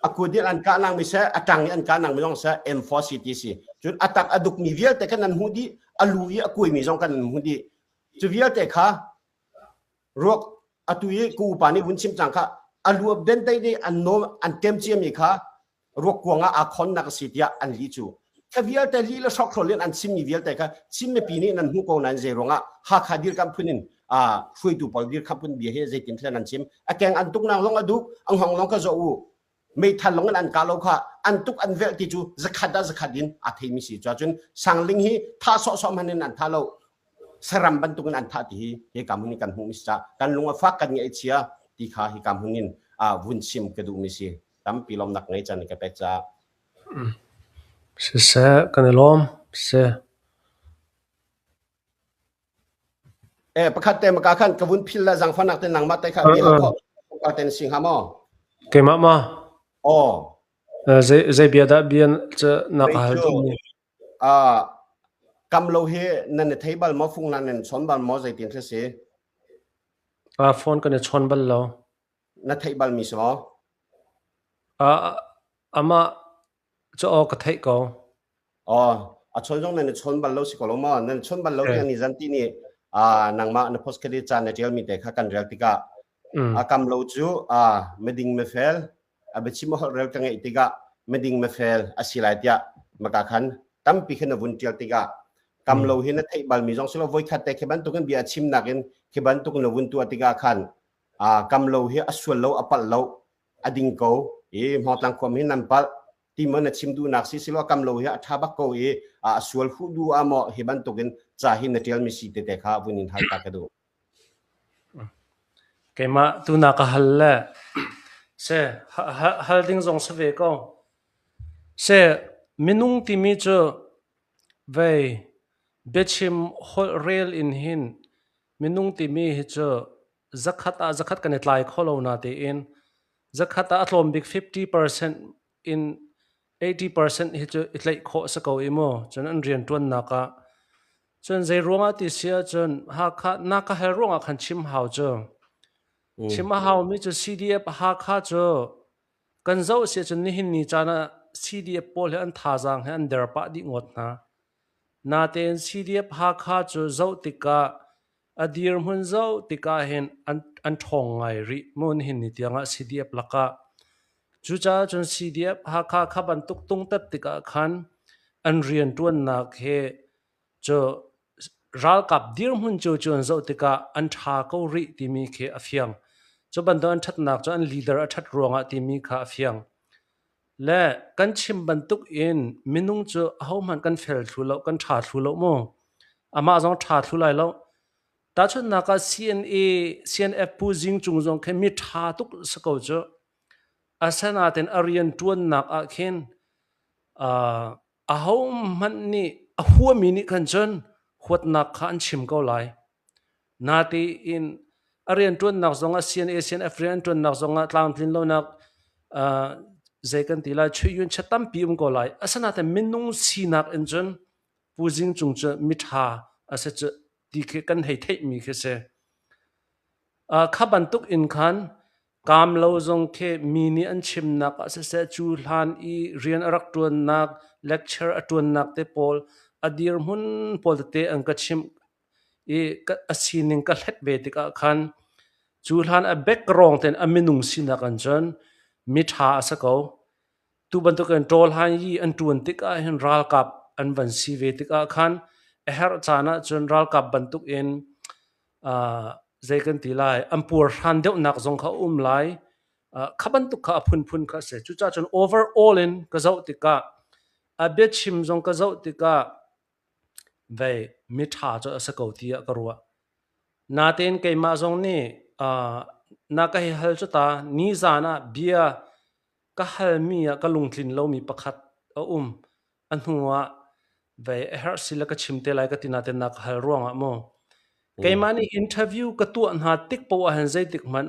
aku dir an ka nang mi sa atang an ka nang mi jong sa M4 City si jun atak aduk mi vial te kan hudi alui aku mi jong kan hudi chu vial te kha rok atui ku pani bun chim chang kha alu den dai ni an no an kem chi mi kha rok kwanga a khon nak sitia an li chu ka vial te li la sok thol an chim mi vial te kha chim me pi ni nan hu ko nan je ronga ha khadir kam phuninช่วยดูปอดีขับปุ่นเบียเฮใจตินเทนันชิมแกงอันตุกนางลงอดุอังหองลงก็จะอูไม่ทันลงอันกาโลค่ะอันตุกอันเวลติจูจะขัดดินอาเทมิสิจวนสังลิงฮีท่าสอมันนันท่าโลสรัมบันตุกอันท่าที่เฮกามุนิกันหูมิสจ้ากันลงฟักกันเงเชียที่ขาเฮกามุนินวุนชิมกระดูมิสิตั้มปีลมนักไงจันกับเป็ดจ้าเสกันลมเสประคัดเต็มกาขันกวุนพิลละจังฟันนักเต็นหนังมาแต่ข้าเดียวก็เต็นสิงหามอเกมามาอ๋อใจเบียดเบียนจะนักหาที่กำโลเฮนั่นเทบัลมาฟุงนั่นชนบัลมาใจตินเทสีฟอนกันชนบัลเรานั่นเทบัลมีสมอมาจะออกกระเทยก็อ๋อชนจงนั่นชนบัลเราสิกอลมานั่นชนบัลเราเนี่ยนี่จันทีนี่นางมาในโพสต์คดีจานในเจ้ามีแต่ข้ากันเรียกติกากำลังจูไม่ดิ่งไม่เฟลเบชิมอเรียกตั้งไงติกาไม่ดิ่งไม่เฟลอาศิลายะมากขันตั้มปีขึ้นวุ่นเจียวติกากำลังเห็นที่บัลมีจงสโลว์ขัดแต่เขบันตุกันเบียชิมนักเองเขบันตุกันวุ่นตัวติกาขันกำลังเห็นอสวลโลอปัลโลอดิ่งโกหอตังความเห็นนันปัลที่มันชิมดูนักสิโลกำลังเห็นทับโกสวลฟูดูอามอเขบันตุกันจะเห็นในเจ้ามีสิทธิ์แต่ข้าวุ่นอินทัลตากระดูเกมาตุนักฮัลเล่เสฮัลดิ้งจงสเวก็เสมินุงที่มีจูเวเบชิมฮอลเรลอินหินมินุงที่มีจูจักขัดกันในไลค์ฮอลโลนาตีอินจักขัดอัตลอมบิก 50% in 80%ฮิจูอิตไลค์โคสกาวอิโมจนอันเรียนตัวนักจนใจร่วงติเสียจนหากนักเฮร่วงขันชิมหาวจูชิมหาวมีจู CDF หากจูกันเจ้าเสียจนนี่หินนี่จานะ CDF โพลอันท่าจังให้อันเดอร์ปะดิงวดนะนาเตน CDF หากจูเจ้าติกาอดีร์มุนเจ้าติกาเห็นอันทองไงริมุนหินนี่ที่งะ CDF ลักะจูจ้าจน CDF หากขับันตุกตุงตัดติกาขันอันเรียนตัวนักเฮจูรัลกับดีร์มุนจูจนเจ้าติกาอันท่าเขาริที่มีเขอฟียงจูบันดอนชัดนักจูอันลีดเดอร์ชัดรวงที่มีข้าอฟียงและกันชิมบันตุกอินมินุงจูเอามันกันเฟลทุลกันท่าทุลโมอามาจงท่าทุไลแล้วแต่ชุดนัก CNF ผู้จิงจุงจงแค่มีท่าตุกสกอจูอาศัยนาเต็นอารียนตัวนักเข็นเอามันนี่หัวมินิกันจนขวดนักขันชิมก็ไหล นาตีอินเรียนจวนนักสงฆ์ CNF เรียนจวนนักสงฆ์ตามพินโลนักใจกันทีละช่วยยุนชัดตั้มปีก็ไล่อาศัยแต่มินุงสีนักอินจนผู้จิงจงจะมิถาอาศัยจะดีแค่กันให้เทมีแค่เสข้าบันทุกอินคันกามเราจงแค่มีนี่อันชิมนักอาศัยจูลานอีเรียนรักจวนนักเลคเชอร์จวนนักเตปอลอดีรมุนปอลเตอังกัดชิมก็สิ่งนึงก็เล็ดเวติกาคันจูลานแบ็กกรองเต็นมินุงสีนักอันจนมิถาอาศัยเขาตูบันทุกันโจลหันยีอันจวนติกาเห็นรัลกับอันวันสีเวติกาคันเฮาร์จานะจนรัลกับบันทุกอินใจกันทีไรอันปูรันเดียวนักจงเขาไลขับันทุกข้าพุนข้าเสจุจ้าจน overall in ก็เจ้าติกาเบียชิมจงก็เจ้าติกาเวมิถาจะอาศัยเขาที่กรัวนาเต็นเกมาจงนี่นักให้ฮัลจุตานิจานะเบียก็ฮัลมีก็ลงทุนเรามีประคัดอันหัวเวเฮาร์สิลก็ชิมเตลัยก็ตินาเต็นนักฮัลร่วงอ่ะโมเกมานี่อินเทอร์วิวก็ตัวอันหาติกปัวหันใจติกมัน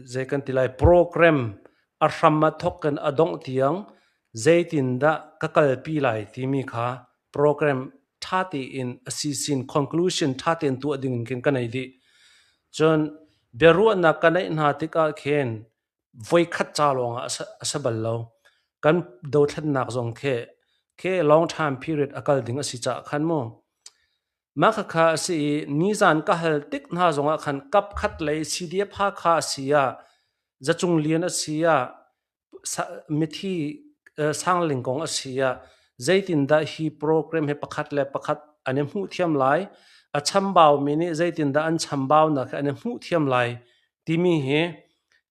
ใจกันติไลโปรแกรมอารัมมาทกกันอดงเตียงใจตินดะก็กลปีไลที่มีค่ะโปรแกรมท่าตีอินassessing conclusion ท่าตีนตัวดิ่งกันกันไอดีจนเบรุนักกันไอหน้าติกาเคนไว้ขัดจาลงอาศัยบัลลาวกันดูทันนักจงเค long time period อากาศดิ่งสิจ้าขันโมมาค่ะสินิจานก็ฮัลติกน่าจงขันกับขัดเลยซีดีพาคาสิยาจะจงเลียนสิยามิธีสร้างลิงกงสิยาใจตินดาฮีโปรแกรมให้ประคัดเลยประคัดอันนี้หูเทียมไลชัมบ่าวมินิใจตินดาอันชัมบ่าวนักอันนี้หูเทียมไลที่มีเห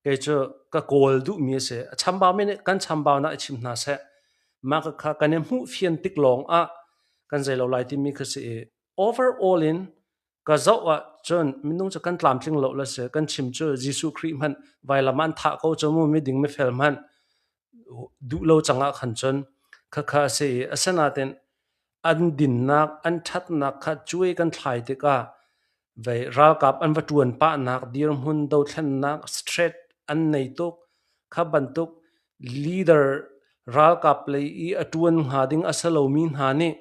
เกิดจะก็โกลดูมีเสชัมบ่าวมินิกันชัมบ่าวนักชิมนาเสมาค่ะกันนี้หูเฟียนติกลงกันใจเราไลที่มีคือสิoverall in ก็จะว่าจนมินุงจะกันตามจริงเราละเสียกันชิมจูยิสุคริมันไว้ละมันถ้าเขาจะมุ่งไม่ดิ่งไม่เฟลมันดูเราจังอ่ะขันจนค่ะเสียสนาเต็นอันดินนักอันชัดนักขัดช่วยกันถ่ายติกาไว้รักกับอันวัตถุอันป้านักดีรมุนดาวเทนนักสเตรทอันในตุกขับบันตุก leader รักกับเลยอีอัตวันหาดิ่งอัศลมินหานี่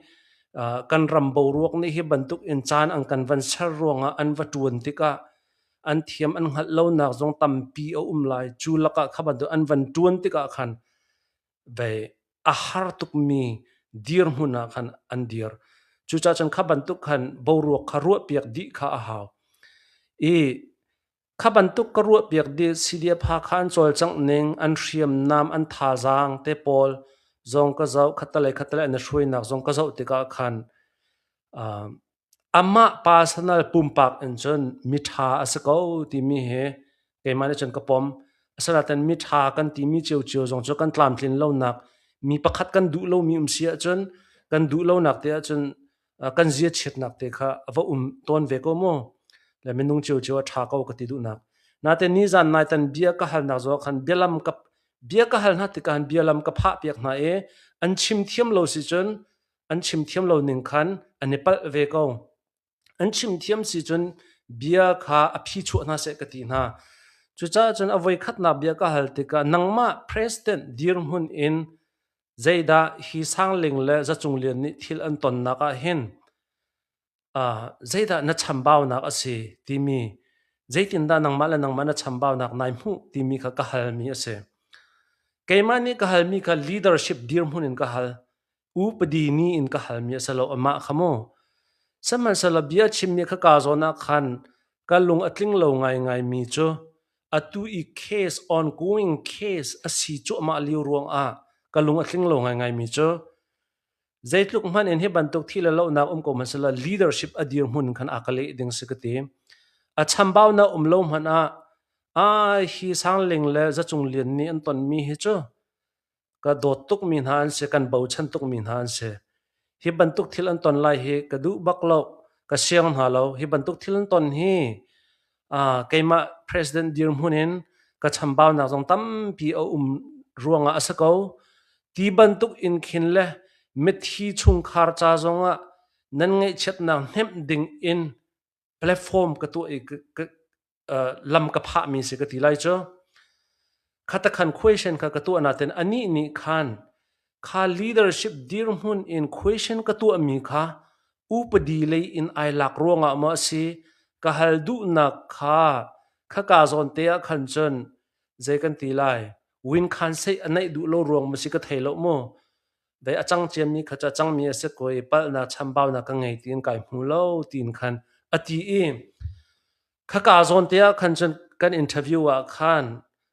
กันรำบรวกนี่ให้บรรทุกอินจานอันกันวันเชรวงอันวัตวนติกาอันเทียมอันหัดเล่านักจงตั้มปีเอาไลจูลักะขับบันทุกอันวันตวนติกาขันเวอาหารตุกมีดีร์มุนักขันอันดีร์จูจ่าจันขับบันทุกขันบรวกขรัวเปียกดีข้าอาหาวขับบันทุกขรัวเปียกดีสิเดียพาขันโจลจังเนงอันเชียมน้ำอันท่าจางเตปอลจงก็เจ้าขัดเลยอันช่วยนักจงก็เจ้าติกาขันอามาปาสนาปุ่มปากอันจนมิถาอาศัยเขาที่มีเหเกมันจนกระปอมอาศัยแต่มิถากันที่มีเจียวจงกันตามทิ้งเล่านักมีประคัดกันดูเล่ามีเสียจนกันดูเล่านักเดียจนกันเสียเฉียดนักเตะค่ะว่าต้นเวกโมแล้วมันนุ่งเจียวท่าเขาก็ติดดูนักนาแต่นี้จันนายตันเบียก็หันนักจงขันเบียลำกับเบียก็หันนักติการเบียลำกับพระเปียกนาอันชิมเทียมเราสิจนอันชิมเทียมเราหนึ่งขันอันนี้ปัลเวกอันชิมเทียมสิจนเบียข้าอภิชุนาเสกตินาจุจ้าจนเอาไว้ขัดนาเบียก็หัลติกานังมา President ดีร์มุนอินใจดาฮีสังลิงและจะจงเลียนนิทิลอันตนนักเห็นใจดานัดชัมบ่าวนักสิที่มีใจตินดานังมาและนังมานัดชัมบ่าวนักนายมูที่มีก็หัลมีเสเกมันนี่ก็หัลมีก็ leadership ดีร์มุนอินก็หัลอุปดีนีอินก็หัลมีเสลอมาขโมสมันสลับเบียชิมมีข้ากาโซนักขันก็ลงอัดลิงเหลาไงมีจ้ะอัตุอี case ongoing case อสิจ้ะมาลิวรวงก็ลงอัดลิงเหลาไงมีจ้ะใจลุกมันเองให้บรรทุกที่ละเหลานักก็มันสลับ leadership อดีตหุ่นขันอากาศดิ่งสกัดเต็มชัมบ่าวนักเหลามันฮีสังลิงและจะจงเลียนนี่อันตอนมีเหจ้ะก็โดดตุกมีนานเสกันบ่าวชันตุกมีนานเสฮิบันทุกทิลันตอนไล่เฮกระดูบักโลกระเชียงหาเราฮิบันทุกทิลันตอนเฮเกมา President ดีร์มุนินกระชัมบ่าวนักจงตั้มปีเอารวงอาศัยเขาที่บันทุกอินขินเล่เม็ดที่ชุงคาร์จ้าจง nan ngai chat na hem ding in platform ka tu lam ka pha mi se ka ti lai cho khata khan question ka tu ana ten ani ni khan kha leadership dir hun in question ka tu mi kha upadi le in ai lak ronga ma si ka hal du na kha ka zon te a khan chon je kan ti lai win khan se anai du lo rong ma si ka thailo mo dai achang chem ni khacha chang mi ase koi pal na chambau na ka ngai tin kai mu lo tin khan ati e kha zon te a khan chon kan interview a khan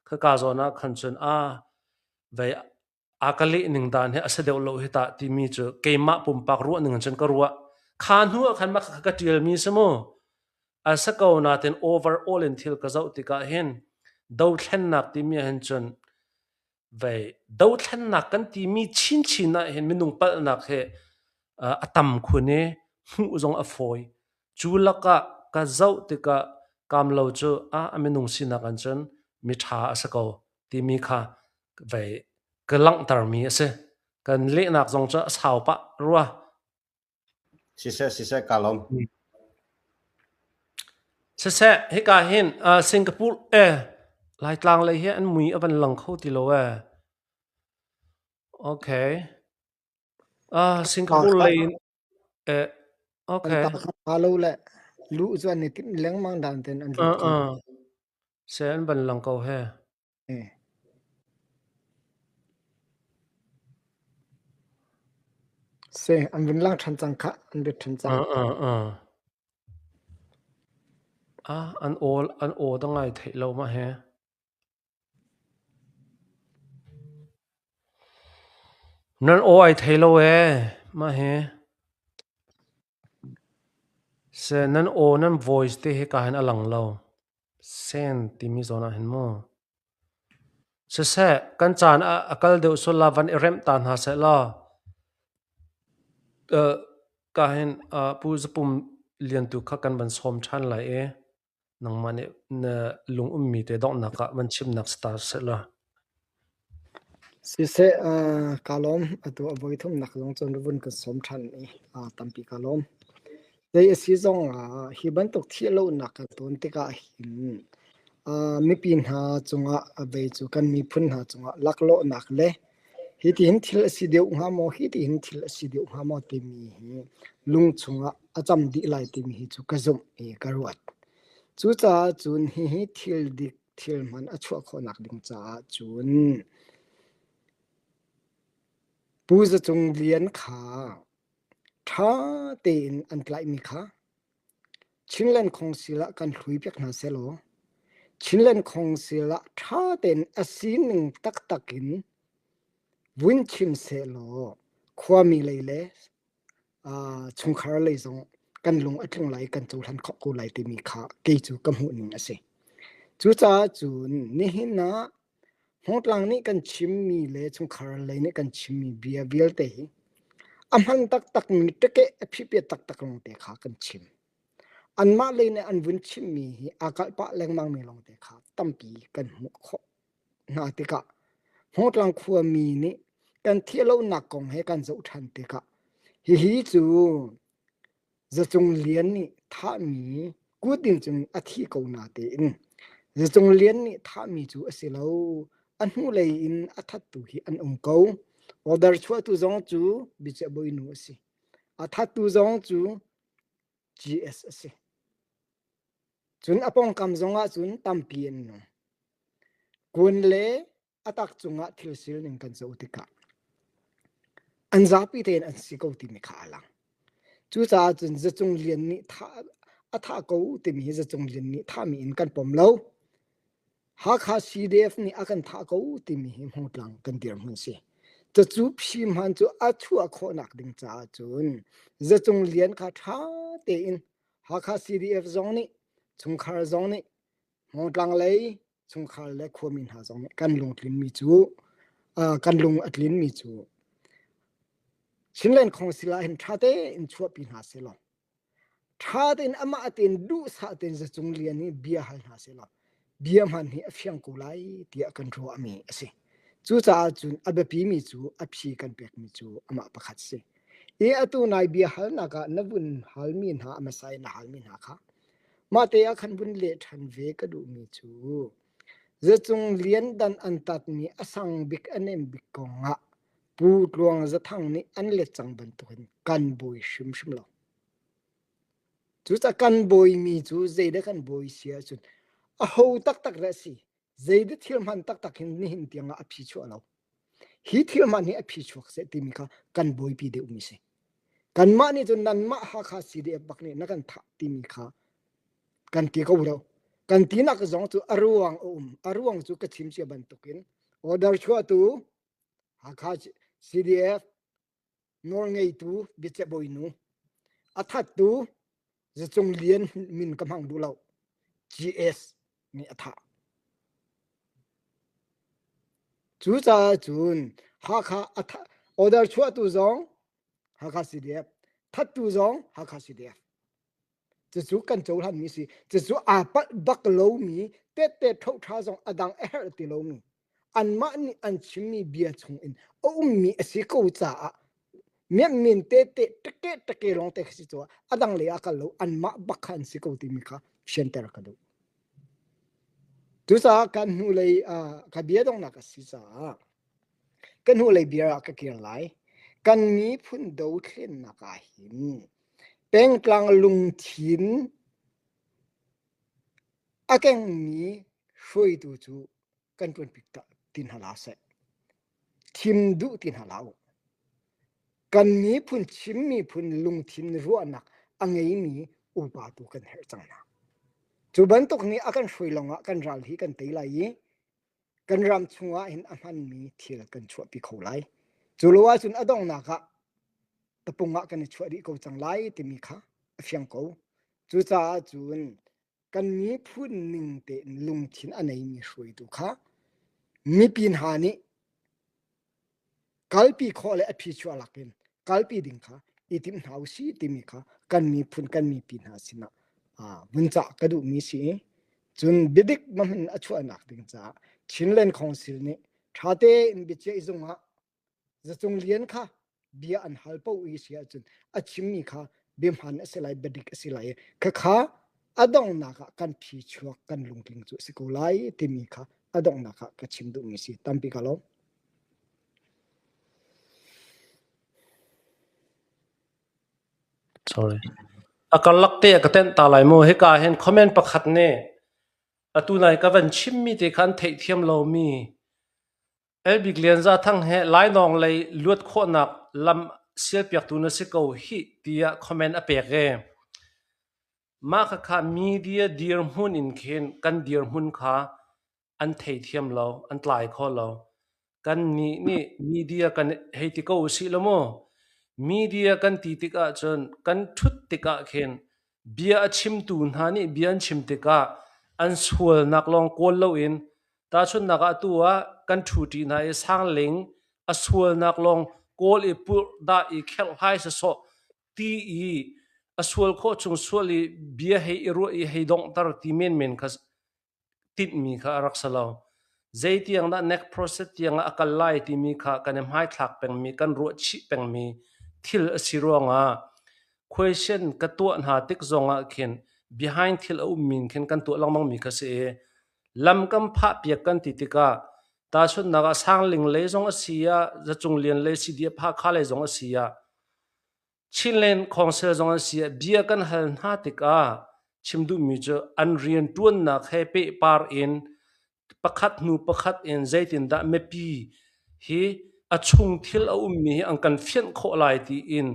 kha zona khan chon a dai akali ning dan he ase deu lo he ta ti mi chu keima pum pak ru ning chan ka ruwa khan hu khan ma ka tiel mi samo asa ko na ten overall in thil ka zau ti ka hen do thlen nak ti mi hen chon vai do thlen nak kan ti mi chin chin na hen minung pal nak he atam khune hu zong a foi chu laka ka zau ti ka kam lo chu a aminung sina kan chon mi tha asa ko ti mi kha vai ka lang tar mi ase kan le nak zong cha sao pa ruwa si se kalom se he ka hin Singapore lai tlang lai he an mui aban lang kho ti lo okay Singapore lai okay ka lo le lu zwan ni tin leng mang dan ten an se an ban lang ko he se an vin lang than chang kha an be than chang an all dang ai thei lo ma he nan o ai thei lo ma he se nan o nan voice te he ka han alang lo sen ti mi zona hen mo se kan chan akal deu so lavan rem tan ha se la ka hen pu zapum lian tu kha kan ban som than lai nang mane na lung mi te dong na ka ban chim nak sta se la si se kalom atu avoi thum nak long chon run ka som than ni tampi kalom dei si zong hi ban tok thielo nak ka ton te ka hin mi pin ha chunga avei chu kan mi phun ha chunga laklo nak le hi ti hin thil si deu nga mo hi ti hin thil si deu nga mo te mi lung chunga acham di lai te mi hi chu ka zum ka ruat chu cha chun hi thil dik thil man achu kho nak ding cha chun pu za chung lian kha tha ten an tlai mi kha chinlen khong sila kan hlui pek na selo chinlen khong sila tha ten asin ning tak takin win chim selo khwami leile chungkhar le zong kan lung athung lai kan chu han kho ko lai ti mi kha ke chu kam hu ning ase chu cha chun ni hin na hotlang ni kan chim mi le chungkhar le ni kan chim mi bia bial te hi amhan tak mi teke phi pe tak long te kha kan chim an ma le ne an win chim mi hi akal pa leng mang mi long te kha tampi kan mu kho na te ka hotlang khua mi ni kan thielo nak kong he kan zo than te ka hi chu zachung lian ni tha mi ku tin chung athi ko na te in zachung lian ni tha mi chu asilo an hu le in athat tu hi an ko order chua tu zong chu bi che boi nu si athat tu zong chu gs si chun apong kam zonga chun tampien no kun le atak chunga thilsil ning kan zo tika anzapi ten an si ko ti mi kha lang chu cha chun zachung lian ni tha atha ko ti mi zachung lian ni tha mi in kan pom lo ha kha cdf ni akan tha ko ti mi him hotlang kan dir mun si to chu phim han chu athu a kho nak ding cha chun zachung lian kha tha te in ha kha cdf zong ni chungkhar zong ni hotlang lei chungkhar le khomin ha zong ni kan lung tlin mi chu kan lung atlin mi chu chinlen khong sila hin thate in chua pi na selo thaden ama aten du sa ten za chung lian ni bia hal na selo bia man hi afyang ko lai ti akan ro ami ase chu cha chun abapi mi chu aphi kan pek mi chu ama pakhat se e atu nai bi hal na ka navun halmin ha amasai na halmin ha kha ma te a khan bun le than ve ka du mi chu zachung lian dan antat mi asang bik anem bik konga pu tluang za thang ni an le chang ban tu kan boi shim shim lo chu cha kan boi mi chu zeida kan boi sia chu a ho tak tak ra si zeida thil man tak tak hin ni hin tianga a phi chu lo hi thil man ni a phi chu se ti mi kha kan boi pi de umi se kan ma ni chu nan ma ha kha si de bak ni na kan tha ti mi kha kan ti ko ro kan ti na ka zong chu aruang chu ka chim che ban tukin order chua tu ha kha CDF nor ngei tu bi che boi nu athat tu zachung lian min kamang du lo GS ni atha chu cha chun ha kha atha order chua tu zong ha kha CDF that tu zong ha kha CDF chu kan chol han mi si chu a pat bak lo mi te thau tha zong adang a her ti lo mi an ma ni an chimi bia chung in o mi asi ko cha mian min te ke long te si chu adang le akal lo an ma bakhan si ko ti mi kha center ka do tu sa kan hu le ka bia dong na ka si sa kan hu le bia ka kir lai kan mi phun do thlen na ka hin peng tlang lung thin akeng mi shoi tu chu kan tun pik ta tin hala se thim du tin hala kan mi phun chim mi phun lung thin ru anak angei mi upa tu kan her changna chu ban tok ni akan shoi longa kan ral hi kan tei lai kan ram chunga hin aman mi thil kan chua pi kholai chu lowa chun adong na ka tapunga kan chua ri ko changlai ti mi kha afyang ko chu cha chun kan mi phun ning te lung thin anei mi shoi tu kha mi pin ha ni kalpi khole a phi chua lakin kalpi ding kha itim hau si timi kha kan mi phun kan mi pin ha sina buncha kadu mi si chun bidik mamin achua nak ding cha chinlen council ni thate in biche izunga zachung lian kha bia an halpo i sia chun achimmi kha bimhan aselai bidik aselai kha adong na ka kan phi chua kan lungling chu sikolai timi kha adong na kha ka chimdu mi si tampi ka lo sorry akal lakte akaten talai mo he ka hen comment pakhat ne atunai ka van chimmi te khan thei thiam lo mi elbik lian za thang he lai nong lei luat kho nak lam sial piak tu na se ko hi tia comment a pek ge ma kha media dear hun in khen kan dear hun kha an thei thiam lo an tlai kho lo kan ni media kan hei ti ko si lo mo media kan ti tika chon kan thut tika khen bia achim tu na ni bian chim tika an sual nak long kol lo in ta chun naka tuwa kan thuti na e sang ling a sual nak long kol e pur da e khel hai sa so ti e a sual kho chung suali bia hei ro e hei dong tar ti men khas tit mi kha raksalo zaitiang da neck process tiang akal lai ti mi kha kanem hai thak peng mi kan ro chi peng mi thil asironga question ka to na tik zonga khen behind thil au min khen kan to langmang mi kha se lam kam pha pia kan ti tika ta chun naga sangling le zong asia zachung lian le si dia pha kha le zong asia chinlen khonsel zong asia bia kan hal na tika chimdu mi jo anrian tuan na khe pe par in pakhat nu pakhat in zaitin da mepi hi achung thil au mi ang kan fian kho lai ti in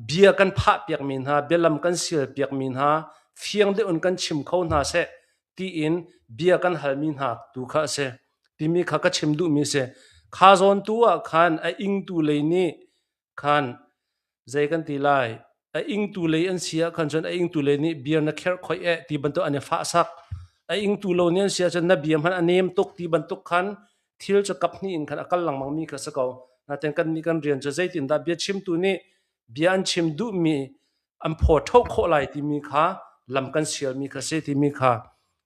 bia kan pha piak min ha belam kan sil piak min ha fiang de un kan chim kho na se ti in bia kan hal min ha tu kha se ti mi kha ka chim du mi se kha zon tu a khan a ing tu le ni khan zai kan ti lai a ing tu le an sia khan jon a ing tu le ni bia na kher khoi e ti ban to ane fa sak a ing tu lo nian sia jon na biam han anem tok ti ban tok khan thil cha kap ni in khan akal lang mang mi kha sa ko na ten kan ni kan rian cha zai tin da bia chim tu ni bian chim du mi am pho thok kho lai ti mi kha lam kan sial mi kha se ti mi kha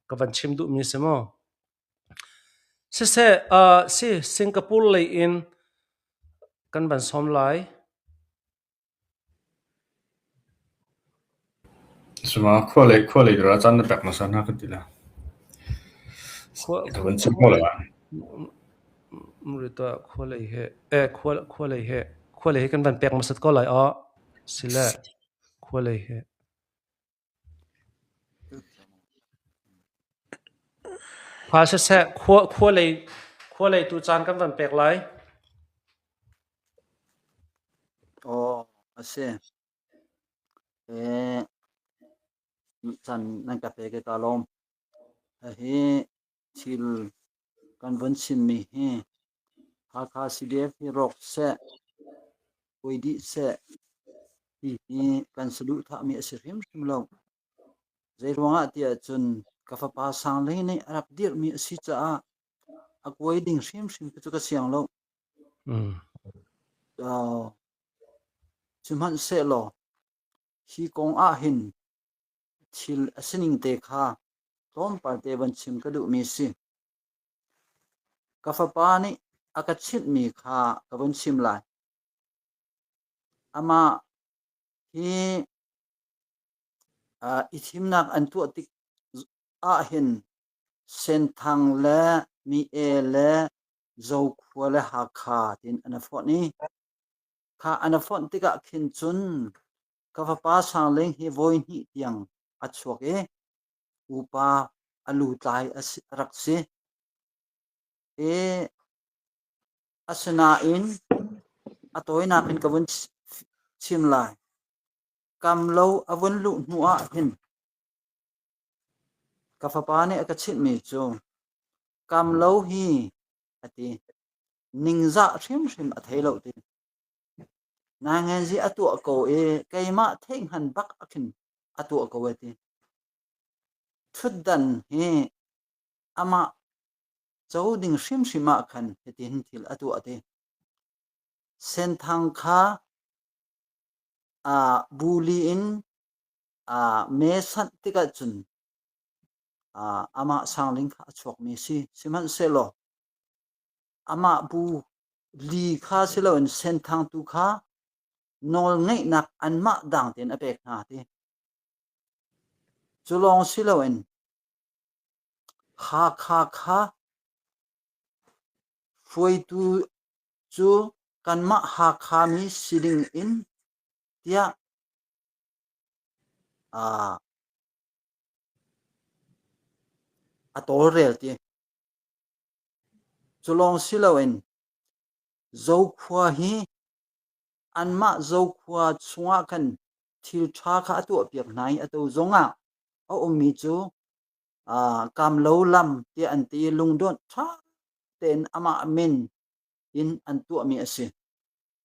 ka van chim du mi se mo se Singapore le in kan ban som lai Suma kualei dra chan na pek na san ha katila. ขั้ว Ta ban chim mo la. มริตัวขั้วเลยเฮขั้วเลยเฮกันบันเปียกมาสัดก็ไหลอ๋อสิแลขั้วเลยเฮพาเสะขั้วเลยตูจานกันบันเปียกไหล ase chan nan ka pe ke talom he chil convention mi he kha CDF hi rock se oidi se hi kan sulu tha mi asrim lo zai ronga tia chun ka fa pa sang le nei arap dir mi si cha a koi ding sim chu ka siang lo chimhan se lo hi kong a hin chil asining te kha tom par te ban chim ka du mi si ka fa pa ni aka chit mi kha ka ban chim lai ama hi ithimnak an tu tik a hin sen thang le mi e le zo khwa le ha kha tin ana fo ni kha ana fon tika khin chun ka fa pa sang leng hi voin hi tiang achok upa alu tai rak se asna in atoina kin ka bun chim lai kam lo avun lu nuwa hin ka fa pa ne ka chit mi chu kam lo hi ati ningza thrim a thailo ti na ngen ji atu ko kaima theng han bak akin atu ko ti thudan he ama chauding shima khan hetin thil atu ate sen thang kha buli in me sat tika chun ama sangling kha chok mi si siman selo ama bu li kha selo in sen thang tu kha nol ngai nak an ma dang ten apek na ti chulong silo in kha foi tu chu kan ma ha kha mi siling in tia atol rel ti chulong silo in zo khwa hi anma zo khwa chunga kan thil tha kha atu piak nai atu zonga a ummi chu kam lo lam ti an ti lungdon tha ten ama min in an tu mi ase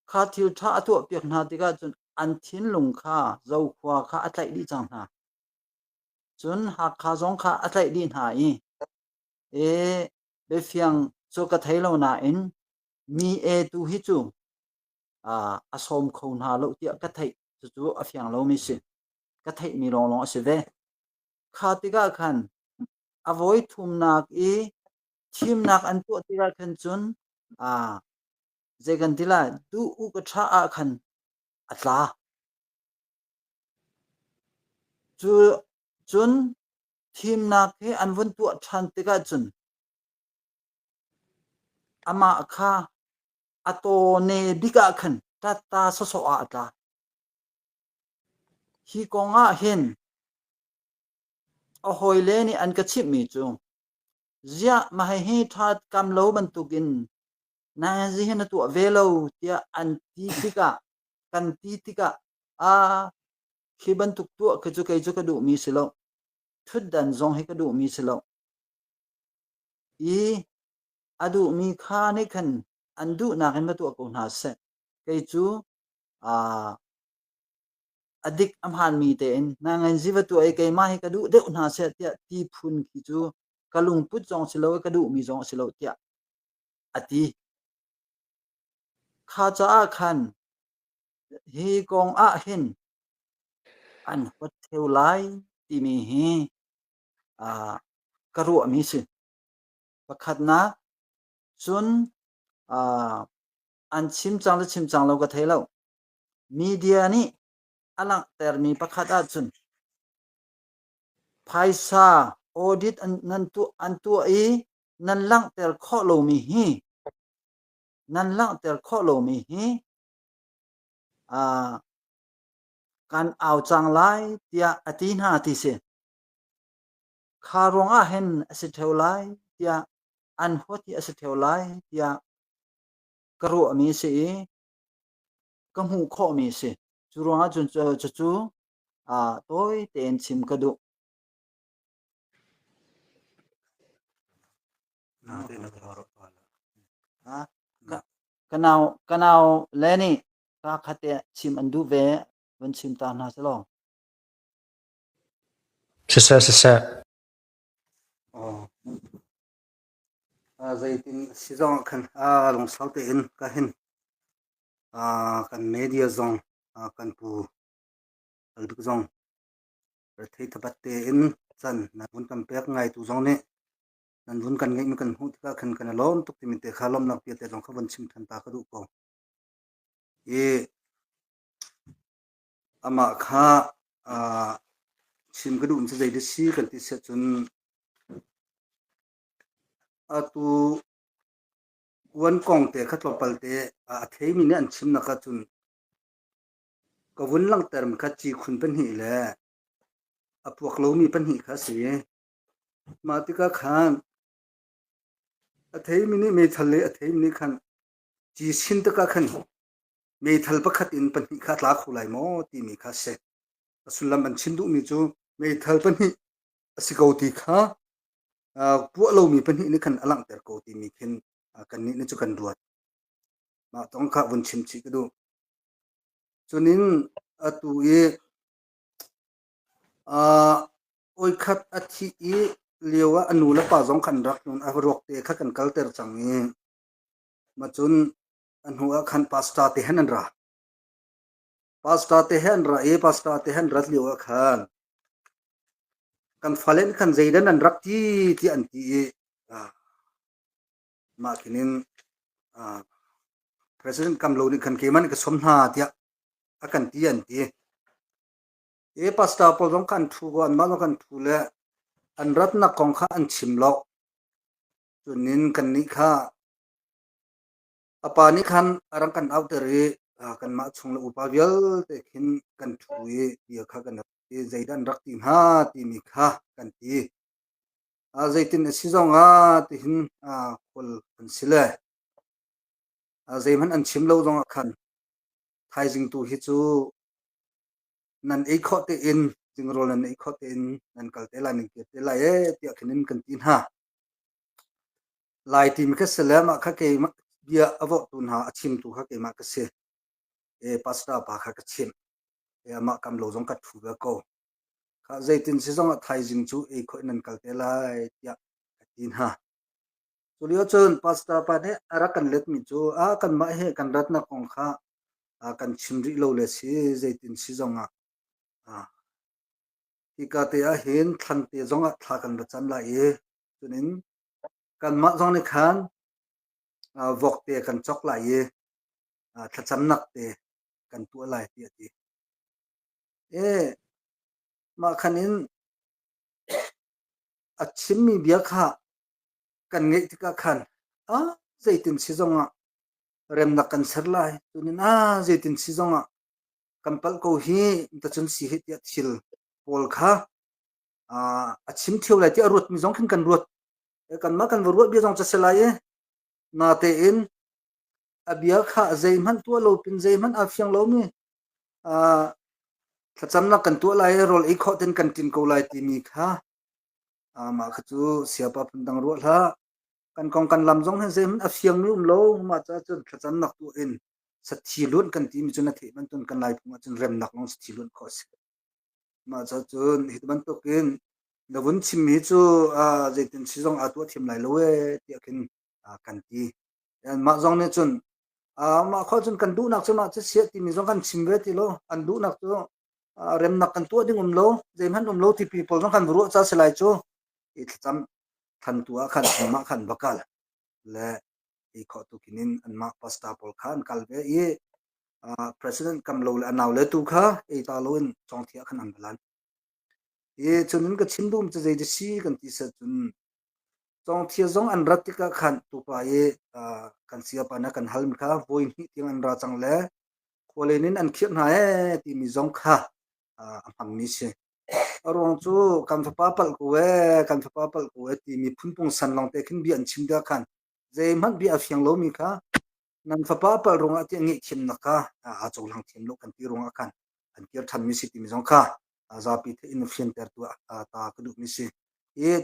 kha thil tha atu piak na ti ga chun an thin lung kha zo khwa kha atlai di chang na chun ha kha zong kha atlai di na be fiang chu ka thailo na in mi tu hi chu asom khon ha lo ti ka thai chu a fiang lo mi si ka thai mi long ase ve kha ti ga khan avoid thum nak thim nak an tu ti ga khan chun zegan tila du u ka tha a khan atla chun thim nak he an vun tu than ti ga chun ama kha ato ne diga khan ta so ata hi konga hen a hoile ni an ka chip mi chu zia ma hi that kam lo ban tukin na ji hen tu velo tia an ti tika kan ti tika khiban tuk tu ka chu kai chu ka du mi silo thud dan zong he ka du mi silo adu mi kha ne khan andu na kan ma tu ko na se kai chu adik amhan mi te in na ngan jiwa tu ai kai ma he ka du de na se tia ti phun ki chu kalung put jong silo ka du mi jong silo tia ati kha cha khan hi kong hin an hot theu lai ti mi hi karu mi si pakhat na chun an chim chang lo ka thailo media ni alang ter mi pakhat a chun Paisa audit an tu ai nan lang tel kho lo mi hi nan lang tel kho lo mi hi kan au chang lai tia atin ha ti se kharonga hen ase theu lai tia an hoti ase theu lai tia karu mi se kamu kho mi se churonga chun chu toi ten chim kadu kanao leni ka khate chim andu ve wan chim ta na selo se zaitin sizong khan long salte in ka hin kan media zong kan pu albik zong thei thabatte in chan na bun kam pek ngai tu zong ne nan bun kan ngai mi kan hu ka khan kan lom tuk ti mi te khalom nak pe te long khaban chim than ta ka du ko ama kha chim ka du se de si kan ti se chun atu wan kong te khat pal te thei mi ne an chim na ka chun ka wun lang term kha chi khun pan hi le apuak lo mi pan hi kha se ma ti ka khan thei mi ni me thale thei mi ni khan chi sin ta ka khan me thal pa khat in pan hi kha tla khulai mo ti mi kha se asulam an chin du mi chu me thal pan hi asiko ti kha pu lo mi pan hi ni khan alang ter ko ti mi khin kan ni chu kan ruat ma tong kha wun chim chi ka du chunin atu oi khat athi lewa anu la pa jong khan rak nun rok te kha kan kalter changi ma chun anu khan pasta te hanan ra pasta te han ra pasta te han rat lewa khan kan falen khan zeidan an rak ti an ti ma kinin president kamlo ni khan keman ka somna tia akan ti an ti pasta pol jong kan thu go an ma kan thu le an ratna kong kha an chimlo chunin kan ni kha apa ni khan arang kan outere kan ma chung upa vial te khin kan thui dia kha kan zaidan rak ti ha ti mi kha kan ti zaitin sizonga ti hin kol kan sile zaiman an chimlo jong khan thaijing tu hi chu nan ei khote in jingrol nan ei khote in nan kalte la ni te la ti khinin kan tin ha lai ti mi ka selama kha ke bia avo tun ha achim tu kha ke ma ka se pasta pa kha ka chim ma kam lo jong ka thu ga ko kha zaitin si jong thaijing chu ei khoi nan kalte lai tia tin ha tulio chon pasta pa ne ara kan let mi chu kan ma he kan ratna kong kha kan chimri lo le si zaitin si jong ikate hen than te jong thla kan ba chan la chunin kan ma jong ni khan vok te kan chok la thacham nak te kan tu lai ti ati ma khanin achim mi bia kha kan ngai ti ka khan zaitin si jong rem na kan ser lai chunin zaitin si jong kampal ko hi ta chun si he ti thil pol kha achim thiu lai ti arut mi jong khin kan ruat kan ma kan ruat bi jong cha selai na te in abia kha zaiman tu lo pin zaiman afyang lo mi thacham na kan tu lai rol e kho ten kan tin ko lai ti mi kha ma kha chu siapa phundang ro la kan kong kan lam jong he zaiman afyang mi lo ma cha chu thacham nak tu in sathi lun kan ti mi chu na the man tun kan lai phunga chun rem nak long sathi lun kho se ma cha chun hitban to kin da bun chim mi chu zaitin si jong atu thim lai lo ti akin kan ti ma jong ne chun ma kho chun kan du nak chu ma chu sia ti mi jong kan chim ve ti lo an du nak chu rem nak kan tu ding lo zaiman lo ti people jong kan ru cha selai chu I cham than tu khan ma khan bakal le I kho tu kinin an ma pasta pol khan kalve president kam lo anaw le tu kha ta lo in chong thia khan an balan chunin ka chindum che jei si kan ti sa chun chong thia zong an ratika khan tu pa kan sia pa na kan halm kha voin hi tiang an ra chang le kholenin an khiat na ti mi zong kha am mi se arong chu kan fa pal ko ti mi phunpong san long te khin bi an chim da khan jei man bi a fiang lo mi kha nan fa pal ronga ti ngi khim na kha a chong lang thim lo kan ti ronga khan an kiar tham mi si ti mi zong kha za pi the in fian ter tu ta ka du mi si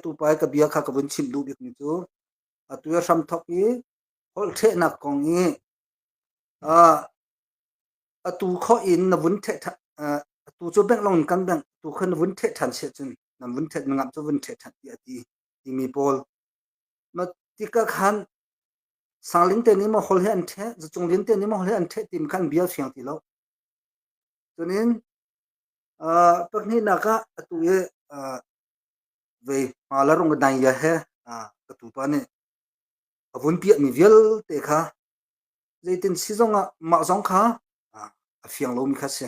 tu pai ka bia kha ka bun chim du bik ni chu tu ya sam thok i hol the na kong i tu kho in na bun the tu chu bek long kan bang tu khan bun the than se chun na bun the ngam chu bun the than ti mi pol ma ti ka khan sangling te ni ma hol he an the zu chung lin te ni ma hol he an the tim khan bia fiang ti lo chunin pakni na ka tu ye ve mala rong dai ya he ka tu pa ne avun pia mi vel te kha zeitin si zonga ma zong kha a fiang lo mi kha se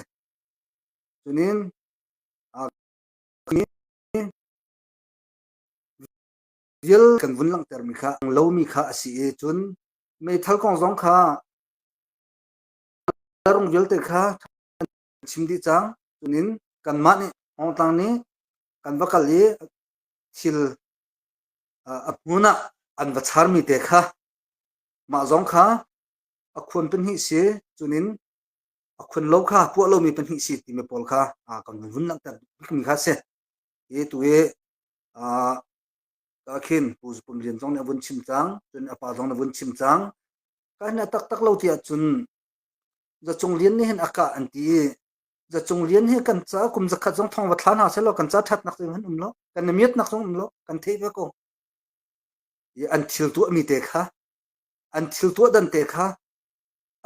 chunin vel kan vun lang ter mi kha lo mi kha si e chun me thal kong zong kha rong vel te kha chimdi chang chunin kan ma ni ong tang ni kan va kal li thil apuna an va char mi te kha ma zong kha a khun pen hi se chunin a khun lo kha pu lo mi pen hi si ti me pol kha kan vun lang ter mi kha se e tu e ka khin pu pum lian zong na vun chim chang chun apa zong na vun chim chang ka na tak lo ti a chun za chung lian ni hen aka an ti za chung lian he kan cha kum za khat zong thong wa thlan ha se lo kan cha that nak zeng han lo kan miet nak zong lo kan thei ba ko ye an thil tu mi te kha an thil tu dan te kha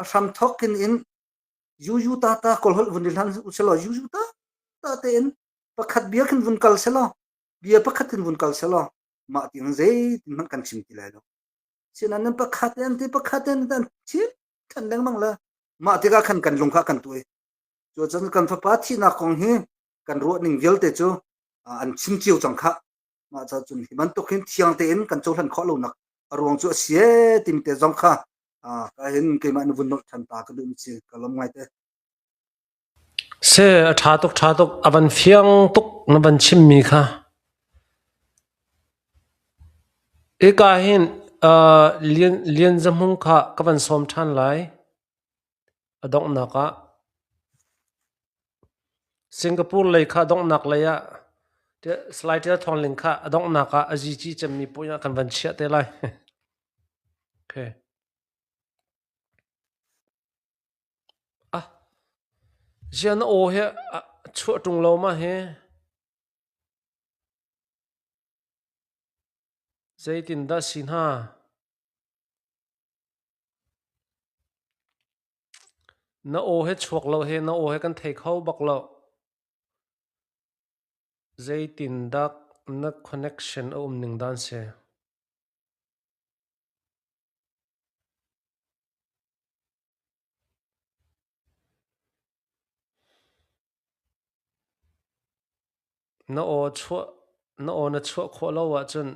a sam thokin in yu ta kol hol vun lan u se lo yu ta te in pakhat bia khin vun kal se lo bia pakhat khin vun kal se lo ma ting zai tin man kan chim ti lai lo sinan nan pakhat en ti pakhat en dan chi than dang mang la ma ti ka khan kan lung kha kan tu cho chan kan fa pa thi na kong hi kan ro ning vel te chu an chim chiu chang kha ma cha chun hi man to khin thiang te in kan chol han kho lo nak arong chu sie tim te jong kha ka hin ke man vun no than ta ka dum chi ka lom ngai te se tha tok avan fiang tok na ban chim mi kha e ka hin lian zamhung kha ka ban som than lai adong na ka Singapore lai kha dong nak la ya te slide ya thong ling kha adong na ka aji chi cham mi pu ya kan ban chia te lai okay jian o he chu tung lo ma he zaitin da sin ha na o he chuak lo he na o he kan thei khau bak lo zaitin dak na connection ning dan se na o na chu kho lo wa chun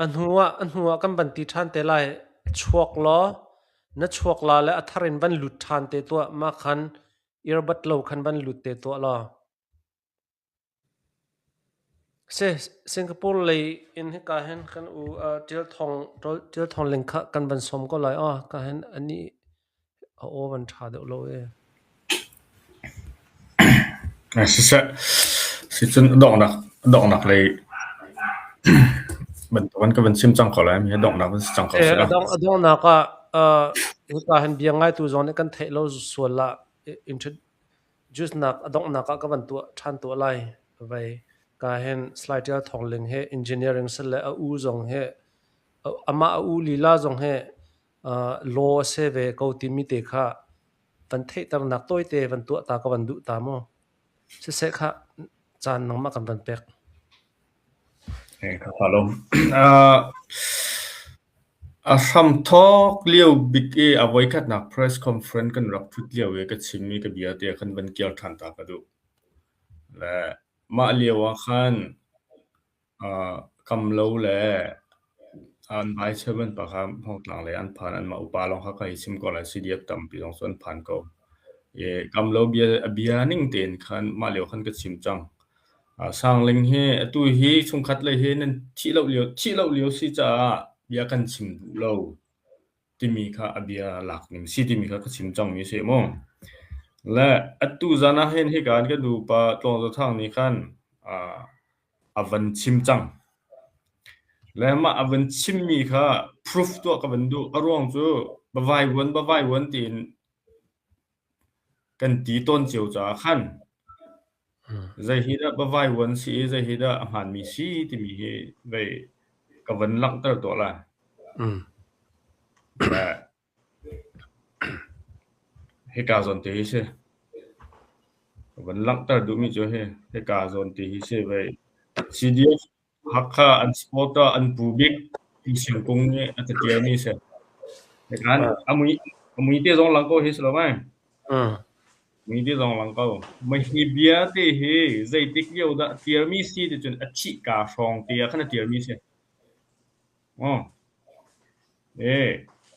an huwa kan ban ti than te lai chuak lo na chuak la le atharin ban lut than te to ma khan earbud lo khan ban lut te to la se Singapore lei in he ka hen kan u til thong ling kha kan ban som ko lai ka hen ani o ban tha de lo e si chun dong nak lei ban ka ban sim chang ko lai mi dong nak ban chang ko se dong na ka ka hen biangai tu zone kan thei lo su la introduce nak dong na ka ban tu than tu lai vai ka hen slide ya thong ling he engineering se le u zong he ama u lila zong he law se ve ko ti mi te kha วันเทตำหนักต้อยเตวันตัวตาก็วันดุตามอเสะค่ะจานนังมากันวันเป็กครับฮัลโหลซัมทอกเลียวบิ๊กเอาไว้คัดนัก press conference กันรับพุดเลียวก็ชิมมีกับเบียเตียคันวันเกียวทันตากระดูและมาเลียวคันกำโลและอันไบเชอร์มันปะครับห้องหลังเลยอันผ่านอันมาอุปาลองเขาก็ชิมก่อนเลย CDF ต่ำปี2ส่วนผ่านก็กำโลเบียนิ่งเต็นคันมาเลียวคันก็ชิมจังสร้างเล็งเฮตู้เฮชงคัดเลยเฮนั่นที่เราเลียวสิจะเบียกันชิมเราที่มีค่ะเบียหลักนี่สิที่มีค่ะก็ชิมจังมีเสมองและตู้จานะเห็นเหตุการณ์ก็ดูปะตรงตัวทางนี้คันวันชิมจังและมาวันชิมมีค่ะ proof ตัวกับวันดูอร่องจูบวายวันตีนกันตีต้นเจียวจ้าคันใจฮิดาบวายวันสิใจฮิดาอาหารมีสิที่มีไปกับวันลังเตอร์ตัวละและเหตุการณ์ส่วนที่เช่วันลังเตอร์ดูมีจ้าเหตุการณ์ส่วนที่เช่ไป CDF ฮักค่ะอันสปอร์ตอันปูบิกที่เชียงกงเนี่ยอันเดียวนี่เช่เหตุการณ์อามุยเตจงลังก็เห็นสรือไม่มีที่รองหลังก็ไม่มีเบียเตเฮใจติกเดียวดะเทียมีซีจนอัชิกาฟองเตียขนาดเทียมีซี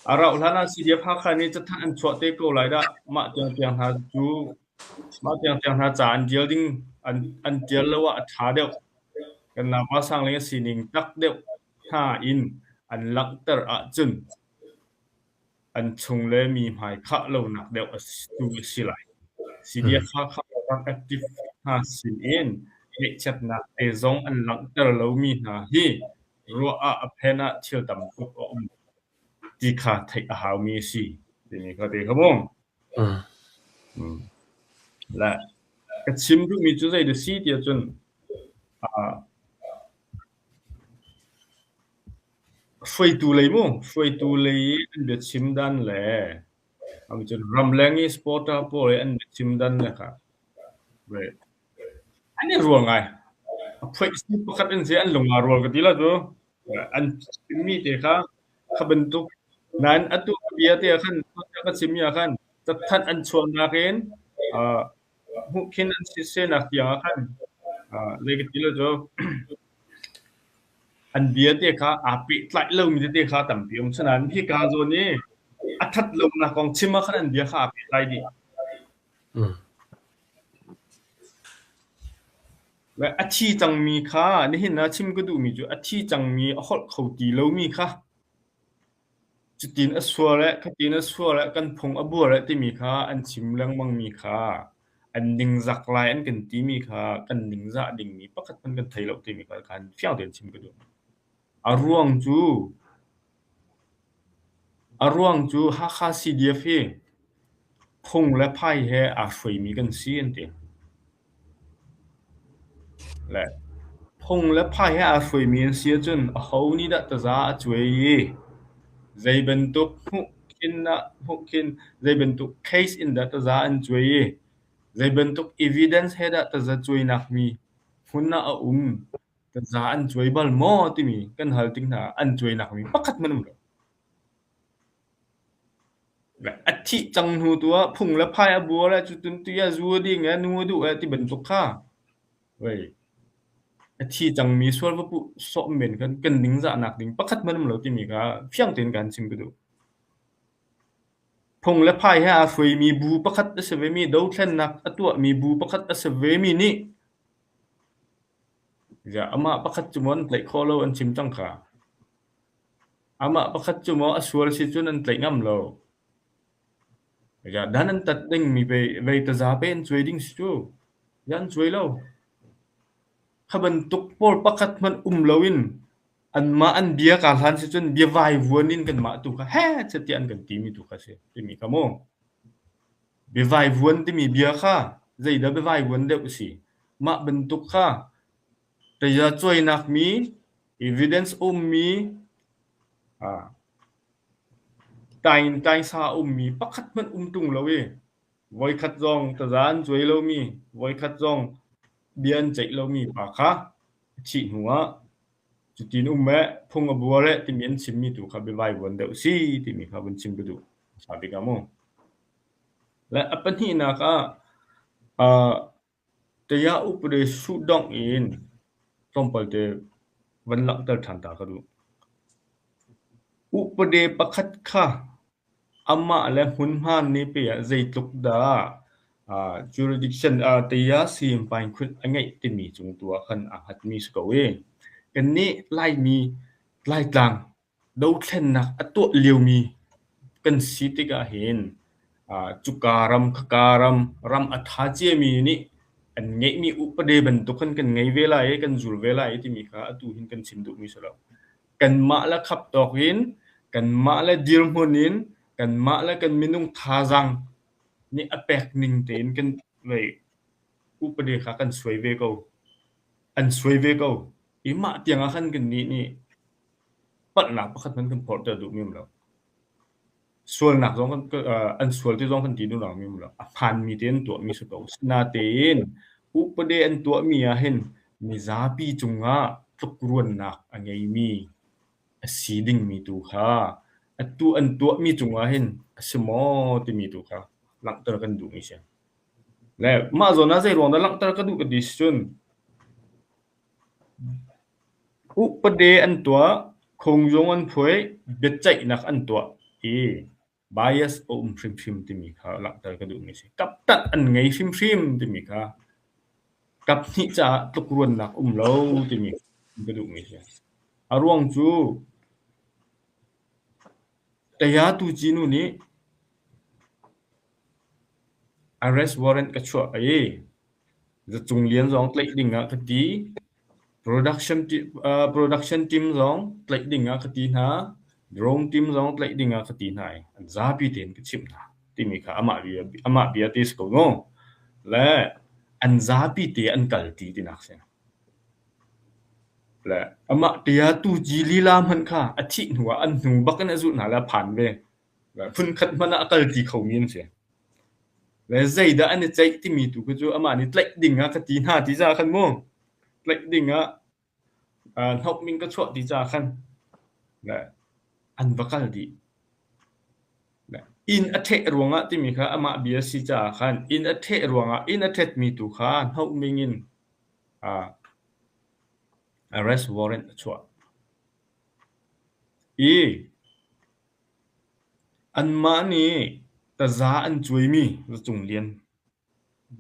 อาเราท่านั้นสิเดียพักคันนี้จะท่านชวดเตโกไลดะมาเตียงหาจูมาเตียงหาจานเดียวดิ้งอันเดียวแล้วว่าถาเดียวกันนับว่าสร้างเลยสินิงตักเดียว5อินอันลักเตอร์จุนอันชงเลยมีหมายคะเราหนักเดียวตูสิไลCDF ค่ะactive 50 in เฮชัดนักจงอันลังเตอร์เรามีนะฮีรัวเพนะเที่ยวดำกุกที่ขาดให้หามีสิทีนี้ก็ดีครับผมและก็ชิมดูมีจุดใจดูสิเดียวจนไฟตูเลยมั้งไฟตูเลยอันเดียวชิมดันแหละอามิจนรัมแรงอีสปอร์ตอาโปเลยอันชิมดันนะครับเว้ยอันนี้รัวไงไฟสิปกัดอันเสียอันลงมารัวกันทีละตัวอันมีเตะค่ะขับรถตุกนั้นอัตุเบียเตะขันก็ชิมยาขันจะทัดอันชวนนักเรียนหุกินอันสิเสนักยาขันเลยกันทีละตัวอันเบียเตะค่ะอาปิดไหลเริ่มมีเตะค่ะต่ำปีฉะนั้นพี่กาโซนี้อัทัดลงนะกองชิมมาขนาดเบียค่ะปิดไหลดีและอัชีจังมีค่ะนี่เห็นนะชิมก็ดูมีจุอัชีจังมีฮอดเขาตีแล้วมีค่ะจุดตีนอสวและคตีนอสวและกันพงอบัวและที่มีค่ะอันชิมเรื่องมังมีค่ะอันดิงจักลายอันกันตีมีค่ะกันดิงจะดิงมีปักกันกันไทยแล้วที่มีค่ะการเฟี้ยวเดินชิมก็ดูอร่วงจูฮักคาซีเดียฟพงและไพ่แฮอาฟยมีกันเสียนเตและพงและไพ่แฮอาฟยมีกันเสียจนเขานี่ดะตะซาจวยใจเป็นตุกหุกินใจเป็นตุก case in ดะตะซาอันจวยใจเป็นตุก evidence แฮดะตะซาจวยนักมีหุ่นน่ะตะซาอันจวยบัลมอติมีกันหัลติงน่ะอันจวยนักมีปักคัดมันบ่และอธิจังหูตัวพุ่งและพายบัวและจุตุนติยาจูดิงนูดูที่เป็นตุกค่าเว้ยอธิจังมีส่วนว่าปุสอมเป็นกันดิงจะหนักดิงปักคัดมันแล้วที่มีก็เฟียงเต็นกันชิมก็ดูพุ่งและพายให้อาฟยมีบูปักคัดอสเวมีดาวแทนนักตัวมีบูปักคัดอสเวมีนี่จะอามาปักคัดจุมอนไตคอโลอันชิมจังค่ะอามาปักคัดจุมออสวรสิจุนอันไตงําโลdan an tat ding mi be ta za pen trading stu yan choi lo khaban tuk por pakat man lowin an ma an bia ka han se chun bia vai vuanin kan ma tu ka he chetian kan ti mi tu ka se ti mi kamo be vai vuan ti mi bia kha zai da be vai vuan de si ma ben tuk kha ta ya choi nak mi evidence mi tai sa mi pakat man tung lo voi khat jong ta zan choi lo mi voi khat jong bian chei lo mi pa kha chi huwa chutin umme phung abua le ti mien chim mi tu kha be vai won deu si ti mi kha bun chim du sa bi ga mo la apan hi na ka te ya upre su dong in tompal te van lak tar than ta ka du upade pakhat kha amma le hun han ni pe ya zeitluk da jurisdiction te ya sim pain khut angai ti mi chung tua khan a hat mi su ko we kan ni lai mi lai tlang do thlen nak atu liu mi kan si ti ga hen chukaram khakaram ram atha che mi ni an ngai mi upade ban tu khan kan ngai vela e kan zul vela e ti mi kha atu hin kan sim du mi so lo kan ma la khap tok hin kan ma la dir hunin kan ma la kan minung thajang ni apek ning ten kan ve upade kha kan swai ve ko an swai ve ko ima tiang a khan kan ni pat na pakhat man kan porter du mi lo swal nak jong kan an swal ti jong kan ti du na mi lo a phan mi ten to mi su ko na ten upade an to mi a hen mi za pi chunga tuk ruan nak angai mi seeding mi tu kha atu an to mi chunga hen asmo ti mi tu kha lak tar kan du mi se le ma zona zai rong da lak tar ka du ka decision upade an to khong jong an phoi bet chai nak an to bias phim ti mi kha lak tar ka du mi se kap tat an ngai phim ti mi kha kap ni cha tuk ruan nak lo ti mi ka du mi se arwang chu taya tu jinu ni arrest warrant ka chua ai the chunglian jong tlai dinga khati production team jong tlai dinga khati na drone team jong tlai dinga khati nai an za pi ten ka chim na ti mi kha ama bia tis ko no la an za pi te an kal ti nak se la ama tia tu ji lila man kha athi huwa an nu bakan azu na la phan ve la phun khat mana akal ti khau min se la zaida an chai ti mi tu ku chu ama ni tlai dinga ka ti na ti za khan mo tlai dinga hok min ka chho ti za khan la an bakal di la in athe ruanga ti mi kha ama bia si cha khan in athe ruanga in athet mi tu kha hok mingin arrest warrant chua an ma ni ta za an chui mi chung lian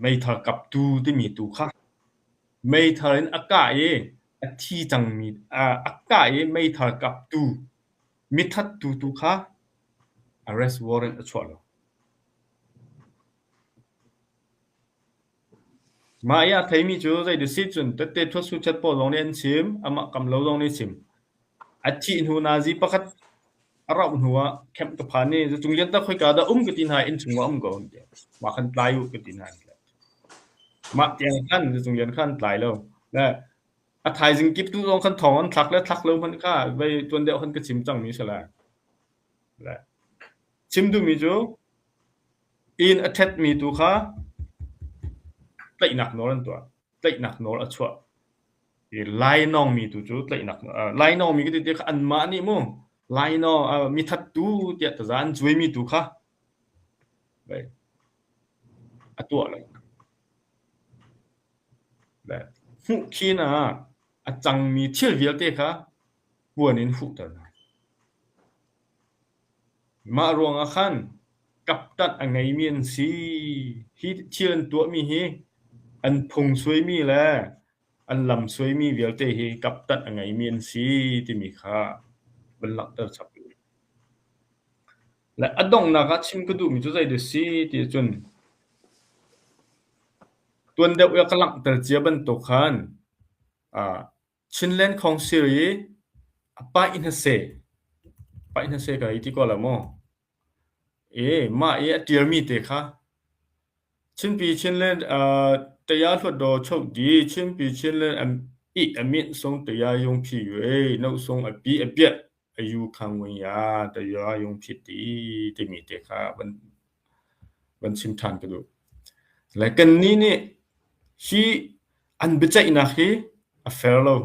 mai thar kap tu ti mi tu kha mai tharin aka athi chang mi aka mai thar kap tu mi that tu kha arrest warrant chua lo ma ya thai mi chu zai decision te thwa su chat po long len chim ama kam lo long ni chim athi hu na ji pakhat arau huwa kem ka phani chunglian ta khoi ka da ka tin ha in chungwa go ma khan tlai u ka tin ha ma tiang khan chunglian khan tlai lo la a thai jing kip tu long khan thong an thak le thak lo man kha vai tun de khan ka chim chang mi sala la chim du mi jo in athet mi tu kha tlai nak no ran to tlai nak no a chwa lai nong mi tu chu tlai nak lai nong mi ka ti an ma ni mo lai no mi that tu tia ta zan chui mi tu kha bai atua la la hu khina a chang mi thil vial te kha huanin hu ta ma rong a khan kap tat angai mien si hi thian tu mi hi an phung sui mi la an lam sui mi vial te hi kap tat angai mien si ti mi kha ban lak tar chap la adong na ka chim ka du mi chu zai de si ti chun tuan de ya kalak tar chia ban to khan chinland council yi apa in se ka iti ko la mo ma tier mi te kha chin pi chinland te ya thot do chok di chin pi chinland amit song te ya yong phi yue no song a pi a pia ayu khang wen ya te ya yong phi ti mi te kha ban วันชิมทานกระดูและกันนี้นี่ฮีอันบิจัยนะฮีa fellow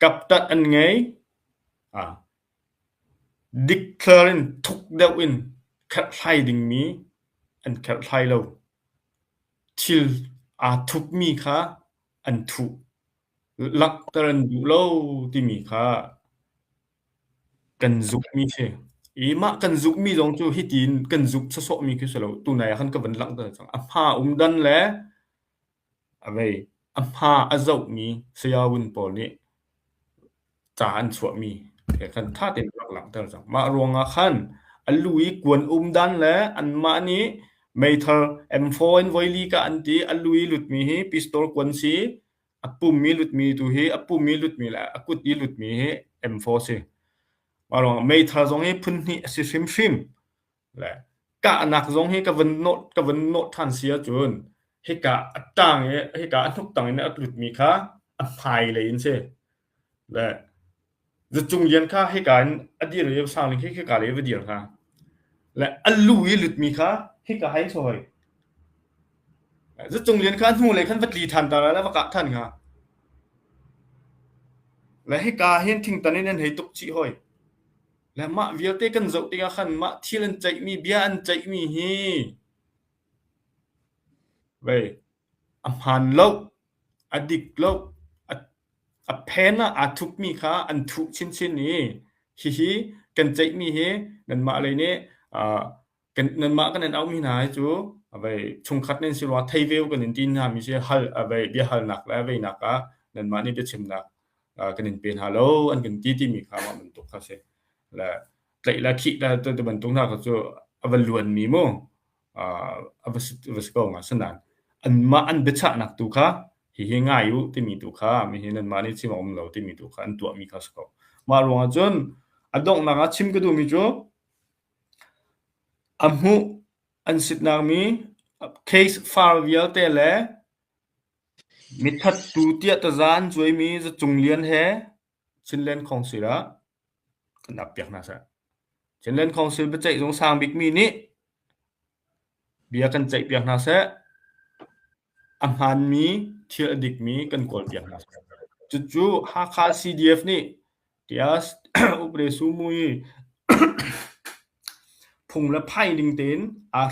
กับตัดอันไงdeclaring ทุกเดวินคัดไล่ดิ่งมีอันคัดไล่เราทิลทุกมีค่ะอันทุกลักตรันดูเราที่มีค่ะกันซุกมีเชมากันซุกมีจงจูฮิตินกันซุกสะสมีคือสเราตัวไหนคันก็บันลักตรังพาดันแลอะไรพาอาเจ้ามีเสียวุนปอนี่จานสวมีแต่คันถ้าเต็มหลักตรังมารวงคันอันลุยกวนดันแลอันมานี้ไม่เธอ M4 นไวลีกะอันที่อันลุยหลุดมีให้พิสตอลกวนซีปุ่มมีหลุดมีตัวให้ปุ่มมีหลุดมีแหละกุดดีหลุดมีให้ M4 ซีมาลองไม่เธอจงให้พื้นที่สิฟิมแหละกะนักจงให้กับวันโนทันเสียจนให้กะต่างให้กะทุกต่างเนี่ยหลุดมีค่ะภายเลยอินเซ่และจะจงเรียนค่ะให้การอดีตเรียนสร้างให้การเรียนวิดีโอค่ะและอันลุยหลุดมีค่ะให้กะให้ช่วยจะจงเรียนค่ะหูเลยคันวัดลีทันตาแล้วว่ากะท่านค่ะและให้กะเห็นทิ้งตอนนี้นั้นให้ตกจิห้อยและมาเวียเตกันจบติกะคันมาที่ลันใจมีเบียอันใจมีฮีเว้ยหันโลกอดิกโลกเพนะทุกมีค่ะอันทุกชิ้นนี้ฮิกันใจมีเฮนั่นมาอะไรเนี่ยกันนั่นมากันนั่นเอามีหนาจูไปชงคัดนั่นสิว่าไทยเวลกันนั่นตีนหามีเสียฮัลไปเบียฮัลนักแล้วไปนักนั่นมานี่เป็นชิมนักกันนั่นเป็นฮัลโหลอันกันที่มีค่ะมันตกค่ะเสและไกลละคิดแล้วตัวมันตรงหน้าก็จะอวัลวนมีมั้งอวัสก็งาสนานอันมาอันเบชะนักตุค่ะเฮียง่ายอยู่ที่มีตุค่ะมีเห็นนั่นมานี่สิว่าเราที่มีตุค่ะอันตัวมีค่ะสก็มาลงจนอดงนักชิมก็ดูมีจูอัมหูอันสิทนามีเคสฟาร์เวียเตเลมิทัดตูเตียตะจานจวยมีจะจงเลียนเฮชินเลนของศิระกันนับเปียกนะซะชินเลนของศิระใจจงสร้างบิ๊กมีนี่เบียกันใจเปียกนะซะอัมหันมีเทียดิกมีกันกอลเปียกนะซะจู่ๆฮาคา CDF นี่เตียสอุปเรซูมุยพุงและไพ่ดิงเต็น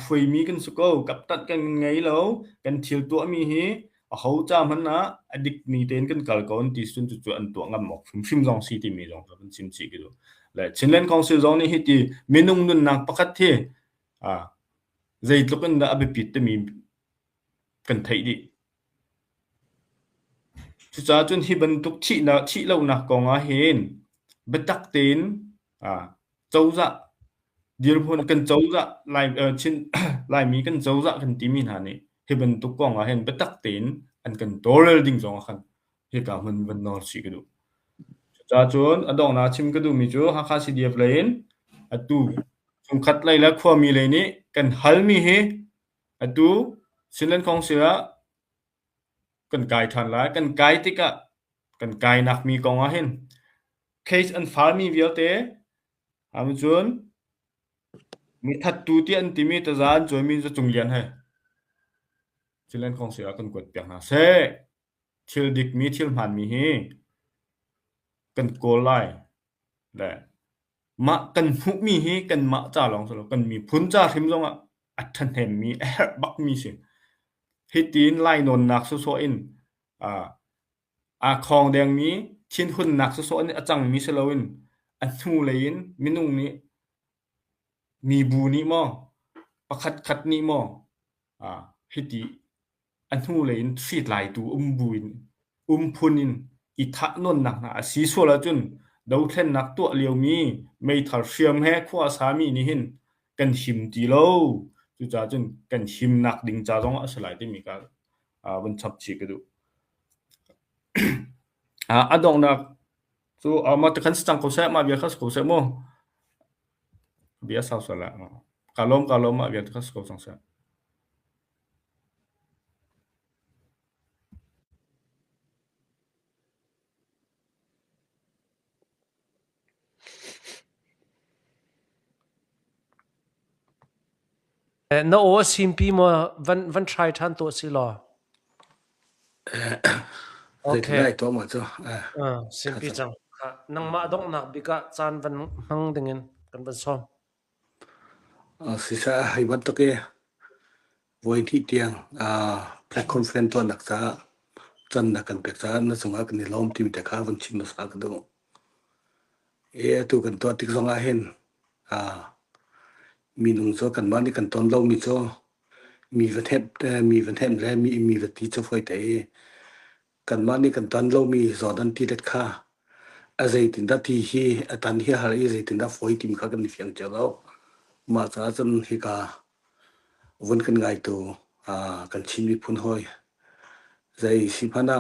ฟวยมีกันสกกับตัดกันไงแล้วกันเทียวตัวมีเฮเขาจ้ามันนะอดิกมีเต็นกันกัลก่อนที่สุดจู่ๆอันตัวงำหมอกฟิมจองซีที่มีจองเป็นซิมซีกันดูและเช่นเล่นของซิลจองนี่ฮิตีเมนุงนุนนักประคัดเทใจตกกันได้อภิปิดมีกันไทยดิจู่ๆจนที่บรรทุกที่เราหนักกองอาเห็นบัดตักเต็นเจ้าจะเดี๋ยวพนกันเจ้าจะลายชิ้นลายมีกันเจ้าจะกันที่มีหานี่เห็นบรรทุกกองอาเห็นบัดตักเต็นอันกันโตเรลดิ้งจงคันเฮกามันนอร์สิกันดูจู่ๆจนอดองนาชิมกันดูมีจูฮักคาซีเดียฟเลยนตูสงคัดไล่ละขวามีเลยนี่กันฮัลมีเฮตูสินเล่นของเสือกันกายทันละกันกายติกะกันกายนักมีกองอาเห็นเคสอันฟาร์มีเวียเตจนมีทัดตูที่อันที่มีตะจานจอยมีจะจงเลียนให้สินเล่นของเสือกันกดเปียกนะเซทิลดิกมีทิลหันมีเฮกันโกไลและมากันหุมีเฮกันมาจ่าลองสลกันมีพุนจ่าทิมจงอัทันเห็มมีบักมีสิฮิตีนไล่นนนักโซอินคองแดงมีชินหุ่นนักโซอินจังมีเซลวินอันทูเลยนมินุงนี้มีบูนี้มอประคัดนี้มอฮิตีอันทูเลยนฟีดหลายตูบูอินพุนินอิทะนนนักนะสีสัวละจุนดาวเทนนักตัวเลียวมีไม่ทัดเฟียมแฮขวาสามีนี่หินกันหิมตีโลจู่ๆจนกันหิมนักดิ่งจ้าจงสลายที่มีการบนชับชีกดูดองนักมาตะคันสังโคเซมาเบียคัสโคเซโมเบียสาวสละกาลมมาเบียคัสโคสังเซ na o simpi mo van try than to si lo โอเคได้ตัวหมดจ้ะ simpi chang nang ma dong nak bika chan van hang dingin kan ban som สิษาให้วันตะเกวันที่เตียงpress conference ตัวนักษาจันนักกันเปกษาณสงฆ์กันในล้อมที่มีแต่ข้าวันชิมนักษากันดงตัวกันตัวติกสงฆ์เห็นมีนุ่งโซกันบ้านนี่กันตอนเรามีโซมีวันเทปและมีวันที่จะไฟแต่กันบ้านนี่กันตอนเรามีสอดันที่เด็ดค่าอะไรตินดัที่ฮีตันฮีหาอะไรตินดัไฟที่มีข้ากันในเฟียงเจ้าเรามาจากจันฮิกาวันกันไงตัวกันชิมวิพุนหอยใจสิพนา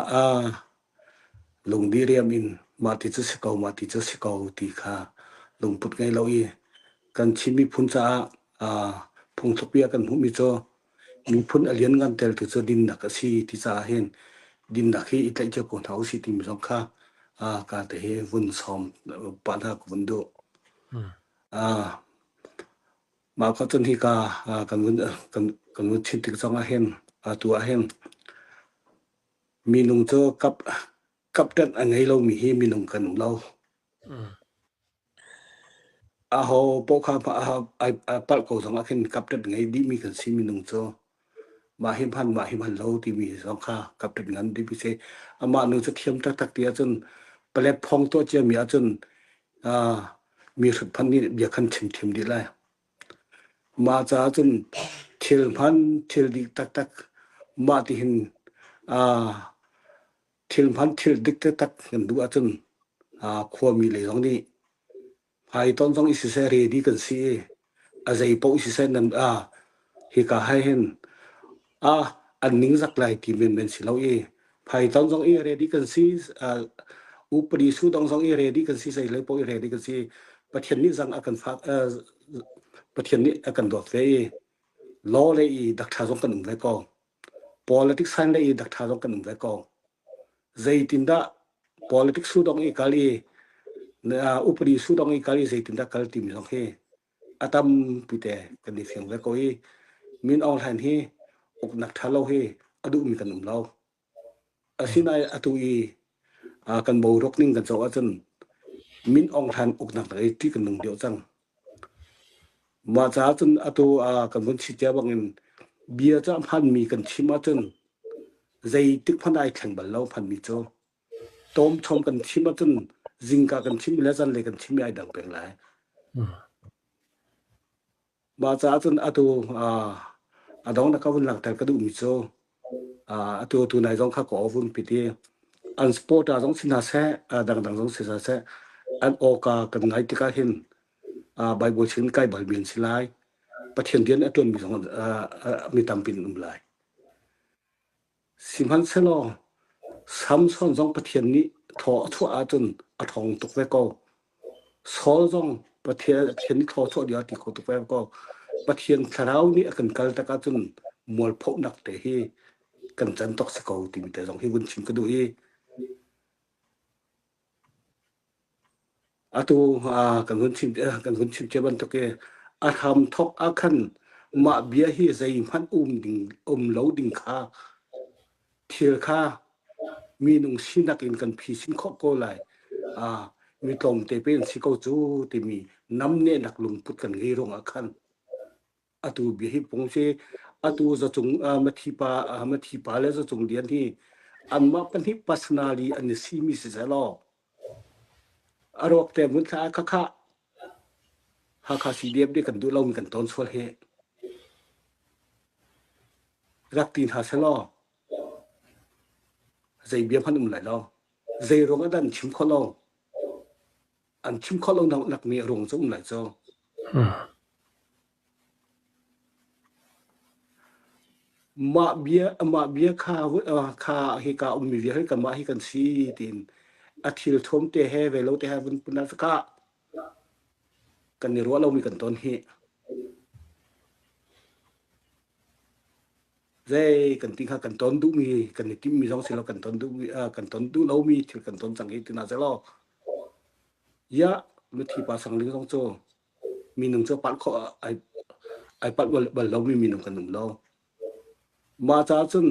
ลงดีเรียมินมาติจะสิเกาตีค่ะลงปุดไงเรากันชิมวิพุนจ้าพงทบเปียกันหุมิโจมีพุนอเลียนกันเตลตุจดินนักสีที่จะเห็นดินนักที่อิตาเจ้าคนเท้าสิติมสองค่ะการแต่เฮวันซ้อมปานหักวันดูมาเขาจนที่กันวันชินติกสองเห็นตัวเห็นมีนุ่งโจกับเดินอันไงเรามีนุ่งกันเราเขาปกข้าปัดเขาสองเห็นกับเดินไงดีมีกันสิมีนุ่งโจมาเห็นพันเราที่มีสองข้ากับเดินงั้นดีพิเศษมาหนูจะเทียมตักเดียจนเปลบพองตัวเจียมีจนมีสุดพันนี่เบียคันเทียมดีเลยมาจากจนเทียมพันเทียมดีตักมาที่เห็นเทียมพันเทียมดิกตักกันดูจนขั้วมีเลยตรงนี้ภายตอนต้องอิสเซเรดีกันสิอาศัยปออิสเซนั้นฮิกาให้เห็นอันนิ่งสักลายที่เป็นสิเราภายตอนต้องเรดีกันสิอุปริสุต้องเรดีกันสิใส่เลยปอเรดีกันสิประเทศนี้สังอากันฟักประเทศนี้อากันดอดเฟยล้อเลยดักทาส่งกันหนึ่งไว้ก่อน politics สันเลยดักทาส่งกันหนึ่งไว้ก่อนใจตินดา politics สู้ต้องกาลีอุปริสุต้องกาลีใจตินดากาลติมส่งให้อาตมพิเตกันในเสียงไว้ก่อนมินออนไลน์ให้อกนักทาเราให้อดูมีกันหนุ่มเราสินายอตุกันบูรกนิ่งกันโจอาจนมินออนไลน์อกนักอะไรที่กันหนึ่งเดียวจังมาจากจนกันบนชิเจ้าบางเงินเบียจะพันมีกันชิมาจนใจตึกพันได้แข่งบัลเราพันมีโจต้มชมกันชิมาจนจิงกากันชิมแล้วจันเลยกันชิมไอ้ดังเป็นไรมาจากจนดองนักวันหลังแต่ก็ดูมีโจตัวนายจงข้าก่อวุ่นปิดที่อันสปอร์ตจงสินาเซ่ดังจงเสียเซ่อันโอกากันไงที่ก็เห็นใบบชินใกล้ใบเบียนสิไลประเทศเดียนตัวมีสองมีตามปินลายสิมันเสลอซ้ำซ้อนสองประเทศนี้ทั่วจนทองตกไว้ก็สอสองประเทศนี้ทั่วเดียวที่เขาตกไว้ก็ประเทศคราวนี้กันกัลตะกจนมวลพบนักเตะกันจันตกสกาวที่มีแต่สองให้วุ่นชิมก็ดูตัวกันหุ่นชิมเจ็บันตะเกทำทอกขันมาเบียฮีใจพันดิ่งเหลาดิ่งขาเทียขามีนุ่งสินักอินกันพีสินข้อก็ไหลมีตอมเตเป็นสิเขาจูที่มีน้ำเนี่ยนักลงพุทธกันเรื่องขันตัวเบียฮีปงเชตัวจะจงมาที่ปาแล้วจะจงเดียนที่อันมาเป็นที่ปัสนาลีอันนี้ซีมิสิเซลออารมณ์แต่มุนค่าข้าสีเดียบได้กันดูเรามีกันตอนสวดเฮรักตีนหาเสลอใจเบียพันอุ่มไหลเราใจรงอดันชิมข้อเราอันชิมข้อเราหนักมีรงจะอุ่มไหลเจ้ามาเบียข้าเฮกาอุ่มมีเบียให้กันมาให้กันซีตินอาทิตย์ทมเตะเฮเวลเตะเฮวันปุณณสกากันในรั้วเรามีกันตอนเฮใจกันติงข้ากันตอนดูมีกันในทีมมีสองสิ่งเรากันตอนดูเรามีถึงกันตอนสังเกตน่าจะรอยะมุทีภาษาลิงสองโจมีหนึ่งโจปัดข้อไอ ai pat wal lo mi num kan num lo ma cha chun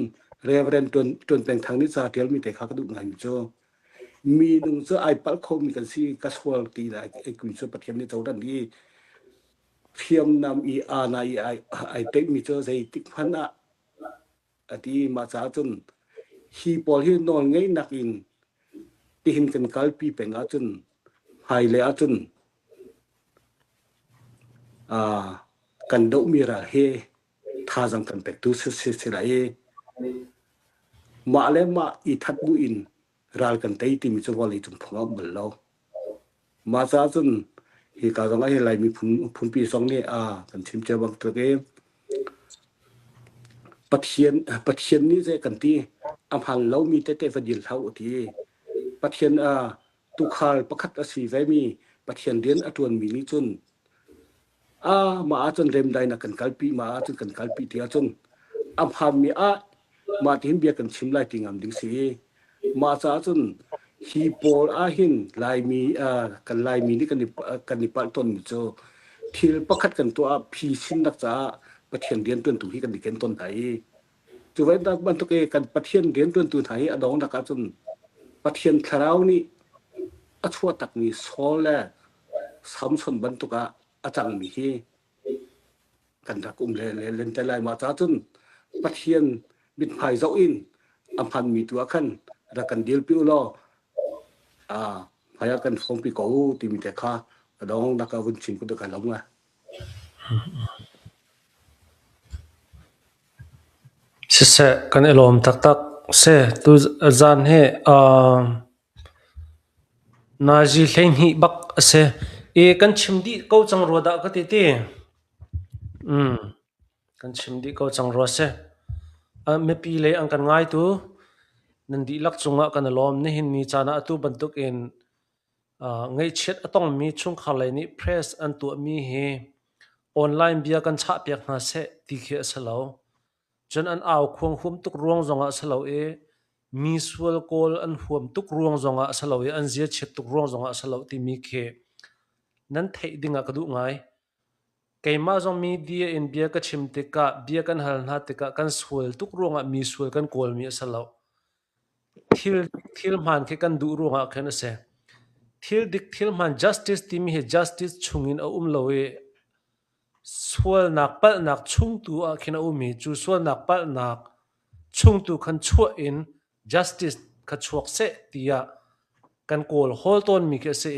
reverend ton peng thang ni cha tel mi te kha ka du ngai mi cho mi nung cho ai pal kho mi kan si ka swal ti la ai kun so pathian ni chodan ni phiam nam I ana ai te mi cho sei tik phana ati ma cha chun hi pol hi non ngai nak in ti hin kan kal pi peng a chun hai le a chun kan do mi ra he tha jang kan pek tu se la e ma le ma I that bu in ral kan tai ti mi cho wali chung phanga bal lo ma cha chun hi ka jang ai lai mi phun pi song ni kan chim che bang to ke pathian ni je kan ti amhan lo mi te vadil thau ti pathian tu khal pakhat asi vai mi pathian den atun mi ni chun ma chun rem dai na kan kalpi ma chun kan kalpi ti chun amhan mi ma tin bia kan chim lai tingam ding si ma cha chun hi pol hin lai mi kan lai mi ni kan ni pal ton mi cho thil pakhat kan to phi sin nak cha pathian den tun tu hi kan diken ton thai chu vai da ban to ke kan pathian den tun tu thai adong da ka chun pathian tharau ni achua tak ni sola samson ban to ka achang mi hi kan da kum le len te lai ma cha chun pathian mit phai zau in amhan mi tu khan ra kan dil pi lo phaya kan phong pi ko ti mi te kha adong da ka vun chin ku da ka long a se kan elom tak se tu zan he na ji hlein hi bak se kan chimdi ko chang ro da ka ti kan chimdi ko chang ro se me pi le ang kan ngai tu nan di lak chunga kan elom ni hin ni chana atu bantuk in ngai chet atong mi chung khalai ni press an tu mi he online bia kan cha pek na se ti khe salo chen an aw khong hum tuk ruang zonga salo mi sual kol an hum tuk ruang zonga salo an zia chet tuk ruang zonga salo ti mi khe nan thei dinga ka du ngai keima zong mi dia in bia ka chim te ka bia kan hal na te ka kan sual tuk ruanga mi sual kan kol mi salo thil man ke kan du ruanga khen se thil man justice ti mi he justice chungin a lowe sual nak pal nak chung tu a khina umi chu sual nak pal nak chung tu khan chua in justice kha chuak se tia kan kol hol ton mi ke se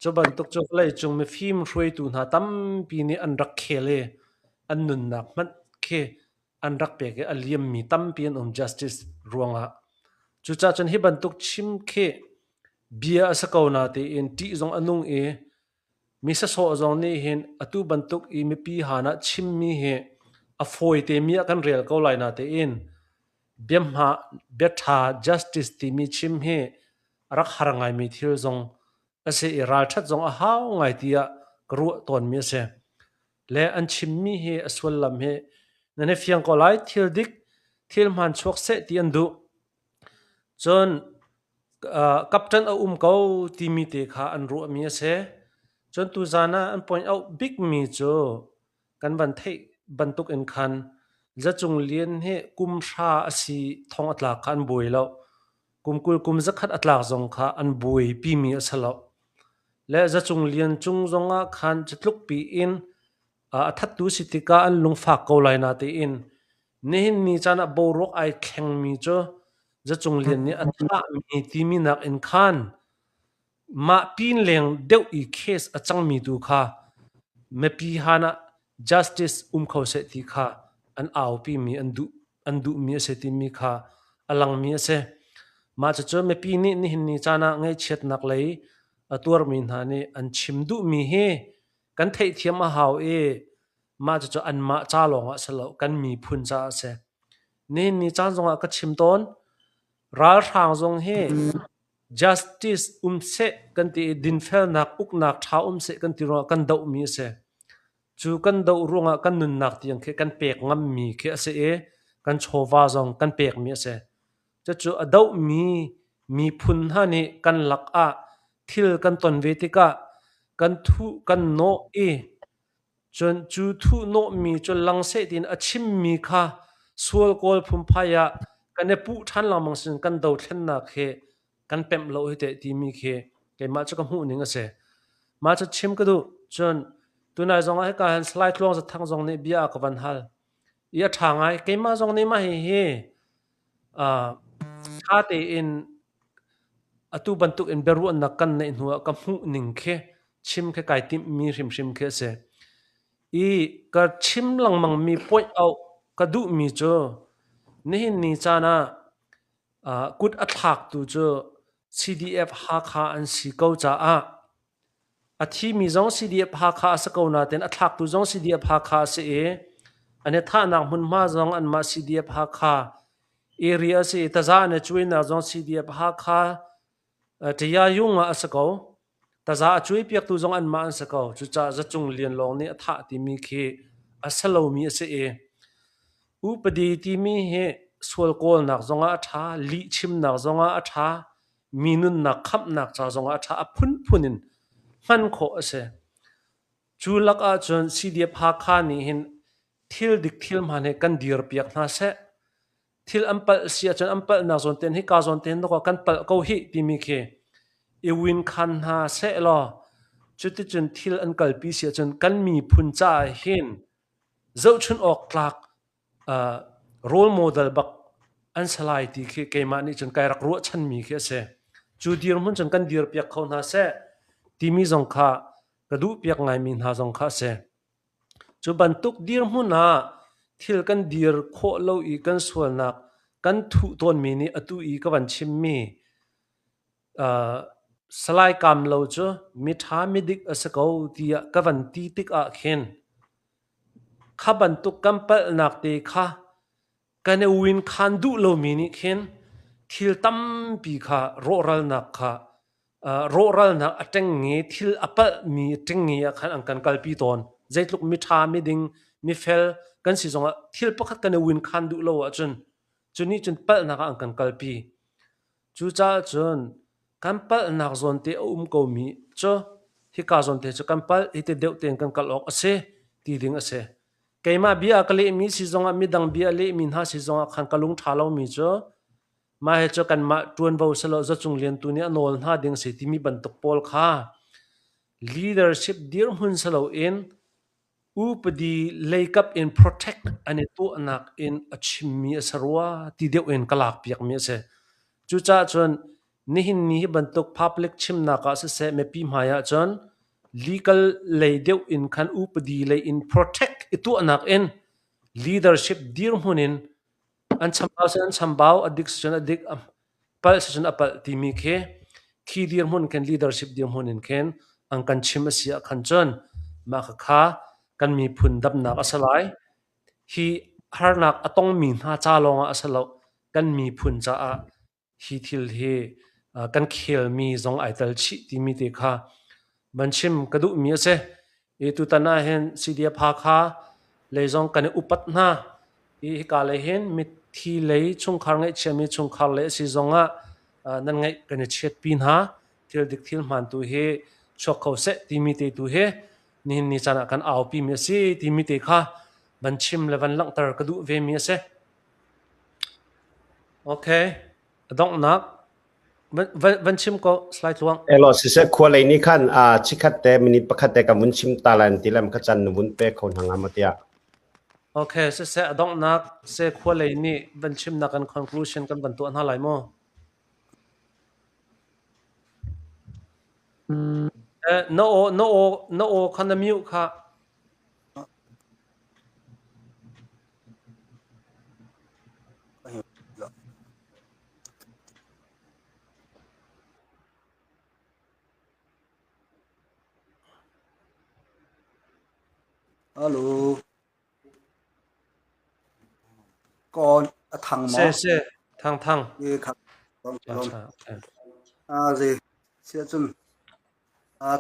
choban tok chok lai chung me phim hroi tu na tam pi ni an rak khele an nun nak man khe an rak pe ke aliam mi tam pi an justice ruanga chu cha chan hi ban tok chim khe bia asakona te in ti zong anung misa so zong ni hin atu bantuk mi pi hana chim mi he a foi te mi kan rel ko lai na te in bemha betha justice ti mi chim he rak harangai mi thil zong ase iral that zong a haw ngai tia kru ton mi se le an chim mi he aswal lam he nane fiang ko lai thil dik thil man chok se ti an du chon captain a ko ti mi te kha an ru mi se chon tu zana an point out big mi cho kan ban thei bantuk en khan za chung lien he kum tha asi thong atla khan boi lo kumkul kum zakhat atla zong kha an boi pi mi asalo le za chung lien chung zonga khan chitluk pi in athat tu sitika an lungfa ko lai na te in nehin ni chana borok ai kheng mi cho za chung lien ni atha mi ti mi nak en khan ma pin leng deu I case achang mi tu kha me pi hana justice kho se ti kha an aw pi mi an du mi se ti mi kha alang mi se ma cha me pi ni hin ni chana ngai chet nak lei atur min ha ni an chim du mi he kan thei thiam a haw ma cha an ma cha longa salo kan mi phun cha se ni chan zonga ka chim ton ral thang zong he justice se kan ti din fel nak uk nak tha se kan ti ro kan dau mi se chu kan dau runga kan nun nak tiang khe kan pek ngam mi khe se kan chowa zong kan pek mi se chu adau mi phun ha ni kan lak a thil kan ton ve ti ka kan thu kan no จนจูทุโนมีจนลังเสตินอชิมมีค่ะสวลโกลพุมพายะกันเนปุทันลามังสินกันดาวเทนนักเฮกันเป็มโลหิตที่มีเฮเกมาจะกำหูนิงเสมาจะชิมก็ดูจนตัวนายจงไอ้การสไลด์ลงจะทั้งจงนี้เบียกวันฮัลยะทางไอ้เกมาจงนี้มาเฮถ้าเตอินอตุบันตุกอินเบรุอันนักกันในหัวกำหูนิงเฮชิมแค่ไก่ติมมีชิมเฮเสอีก็ชิมหลังมังมีป่วยเอากระดูมีเจอนี่นี่จานะกุดอัตหักตัวเจอ CDF หาขาอันสีเก้าจ้าอาทิมีจง CDF หาขาสกาวนาเต็นอัตหักตัวจง CDF หาขาเสียอันนี้ถ้านักมุนมาจงอันมา CDF หาขาเอเรียเสียตาจาเนี่ยช่วยนักจง CDF หาขาจะยายุ่งอ่ะสกาวแต่จะช่วยเปียกตัวจงอันมาอันสกาวจุดจะจงเรียนลองเนี่ยถ้าที่มีเคอัสลามีเสียอุปดีที่มีเหสวลโกลนักจงอาชาลิชิมนักจงอาชามีนุนนักขับนักจงอาชาพุนินมันโคเสจูลักอาจนซีดีพาคานี่เห็นทิลดิกทิลมันเห็นกันดีร์เปียกน่าเสทิลอัมเปิลเสียจนอัมเปิลนักจนเต็นให้กาจนเต็นตัวกันเปิลเขาฮิที่มีเคอีวินคันหาเสลอจุดที่จนทิลอันกัลปีเสียจนกันมีพุนจ่าเห็นเจ้าชนออกหลักrole model bak an salai ti khe keima ni chon kai rak ro chan mi khe se chu dir mun chon kan dir piak khon ha se ti mi jong kha kadu piak ngai min ha jong kha se chu ban tuk dir mun na thil kan dir kho lo i kan sual nak kan thu ton mi ni atu i ka ban chim mi salai kam lo chu mi tha mi dik asakau ti ka ban ti tik a khen kha ban tuk kam pal nak te khaกันวินคันดูโลมินิเข็นทิลตั้มปีค่ะโรรัลนักค่ะโรรัลนักจังเงี้ยทิลอัปมีจังเงี้ยขันอังกันกัลปีตอนใจลุกมิทามิดิงมิเฟลกันสิจงทิลพักกันวินคันดูโลจนนี่จนเปิลนักอังกันกัลปีจูจ้าจนกันเปิลนักจนเตอกูมีจ้าที่กาจนเตจกันเปิลที่เดียวเตียงกันกัลออกเสตีดิงเสเกมาเบียกเลมีสิจงมีดังเบียเลมินหาสิจงขันกลุงทาลามีจ้ามาเหตุกันมาจวนบ่าวสลจะจงเรียนตัวนี้นอลหาดิงสิที่มีบรรทุกพอลค่ะ leadership ดีร์หุ่นสลาอินอุปดีเลิกับ in protect อันนี้ตัวนัก in ชิมมีสรัวที่เดียว in กลากเปียกมีเสจุจ้าจนนี่บรรทุก public ชิมนักเสไม่ปีมายาจนlegal เลยเดียว in ขันอุปดีเลย in protect ตัวนัก in leadership ดีร์หุ่นอันชัมบ่าวอดิกชันอดิกปัลชันอปัลที่มีคีดีร์หุ่นกัน leadership ดีร์หุ่นกันอังกันชิมเสียขันจนมาค่ากันมีพุนดับนักอาศัยฮีฮาร์นักต้องมีหน้าจ้าลงอาศัยกันมีพุนจ้าฮีทิลเฮกันเขียลมีจงไอตัลชิที่มีเด็กค่ะบัญชิมกระดูมีเสตุตันนาเห็นสิเดียพาค่ะเลยจงกันอุปัตนาอีกาเลยเห็นมิที่เลยชงคาร์ไงเชื่อมีชงคาร์เลยสิจงนั่นไงกันเช็ดปีนหาทิลดิกทิลมันตัวเฮช็อกเขาเสที่มีเตตัวเฮนี่จานักันเอาปีมีสิที่มีเตค่ะบัญชิมเลวันลังตร์กระดูเวมีเสโอเคดองนักบัญชิมก็สไลด์ลวงเอลอสิเซควเลยนี่ขันชิคัดเตมินิปคัดเตกับมุนชิมตาลันติลมขจันนุนเปคนหางามาเตียโอเคเสดองนักเสควเลยนี่บัญชิมนักกัน conclusion กันบรรทุกอันอะไรมั้งnoคันดมิวค่ะฮัลโหลก่อนทางหมอเสทางนี่ครับลองสิเสียจน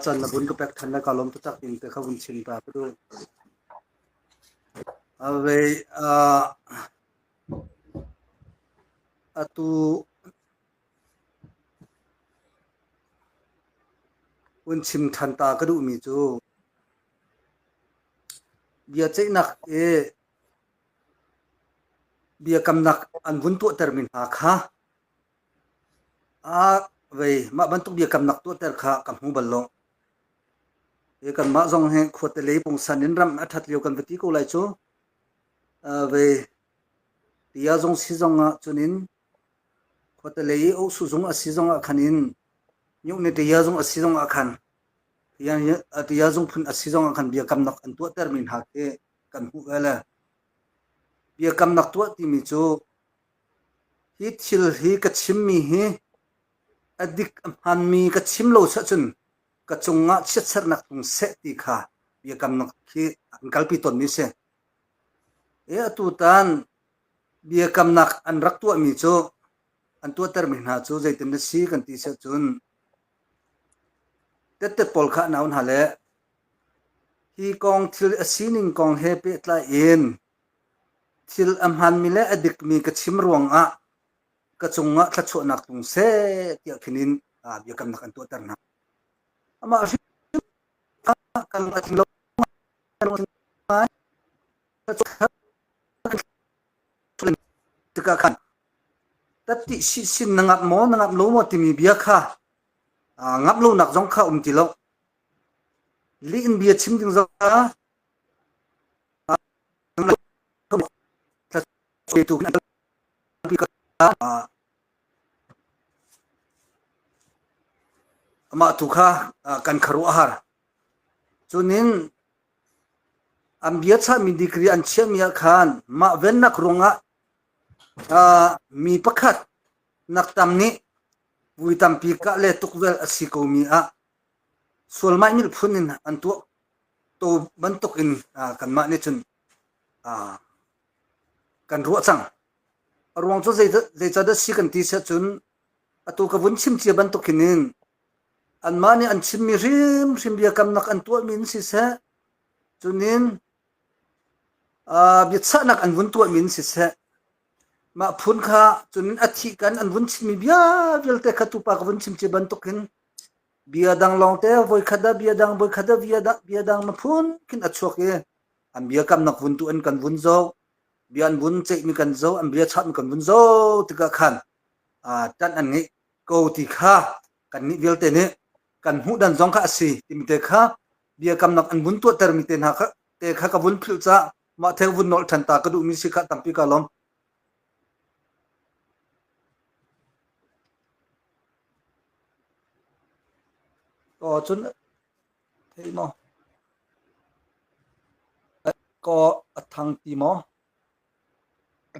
จันละบุญก็แปลกทันแล้วก็ลมตุจักอินแต่เขาบุญชินตาไปดูเวตุบุญชิมทันตาก็ดูมีจู เบียใจนักเบียกำนักอันวุนตัวเตอร์มินหาค่ะเว้ยมาบรรทุกเบียกำนักตัวเตอร์ค่ะกับหูบัลลงกันมาจงให้ขวดเลยปงสันนินรำอัฐเลียวกันปฏิกูไลจูเว้ยที่ยาจงสิจงจุนินขวดเลยเอาสุจงอสิจงขันินยุคนี้ที่ยาจงอสิจงขันที่ยาจงพุ่นอสิจงขันเบียกำนักอันตัวเตอร์มินหากันหูเอละเบียกำนักตัวที่มีจูฮิทิลฮิกชิมมีฮิอดิกหันมีกชิมโลชะจุนกจงงะชิดสนักตุงเสติค่ะเบียกำนักฮิอันกัลปิตนมีเสตุตันเบียกำนักอันรักตัวมีจูอันตัวเตอร์มินหาจูใจตินสีกันที่เสจุนเตปอลค่ะนาวหาเลฮีกองทิลสีนิงกองเฮเปตลาเอ็นทิลหันมีและอดิกมีกชิมรวงกจงงะทัชนักตุงเสติยคินินเบียกำนักอันตัวเตอร์นักมากันมาถึงโลกตึกขันตัดที่สินงับโมงับโลโมที่มีเบียค่ะงับโลนักจงค่ะติโลลีนเบียชิมถึงจงไปตุกมาตุค่ะกันคารุอาหารจุนินอันเบียชามีดีกรีอันเชื่อมีอาคารมาเว้นนักรงมีประคัดนักตำนี้วิตัมปีกะเลตุกเวลสิโกมีส่วนไม่มีพุ่นินอันตัวบรรทุกอินกันมาเนี่ยจนกันรัวจังรวงจุดใจจะได้สิกันที่เสจนตัวกวุ่นชิมเจียบรรทุกอินินอันมาเนี่ยอันชิมมีริมเบียกำนักอันตัวมินสิเสจุนินเบียดสนักอันวุ่นตัวมินสิเสมาพุ่นค่ะจนอาทิกันอันวุ่นชิมเบียเวลเตะขัตุปากวุ่นชิมเจียบรรทุกอินเบียดังลองเตะบอยขัดเบียดังบอยขัดเบียดังมาพุ่นกินอัดชวกอันเบียกำนักวุ่นตัวอันกันวุ่นโซเบียนวุ่นเจมีกันโซอันเบียชัดมีกันวุ่นโซติกะขันจันอันนี้กูติค่ะกันนี้เวลเตะนี้กันหูดันจงค่ะสิติมิเตค่ะเบียกำนักอันวุ่นตัวเตอร์มิเตนะค่ะเตะค่ะกับวุ่นพิลจ้ามาเทวุ่นนอลทันตากระดูมิสิค่ะตั้มปีกาลมก็จนเฮ้ยมอก็ทางตีมอ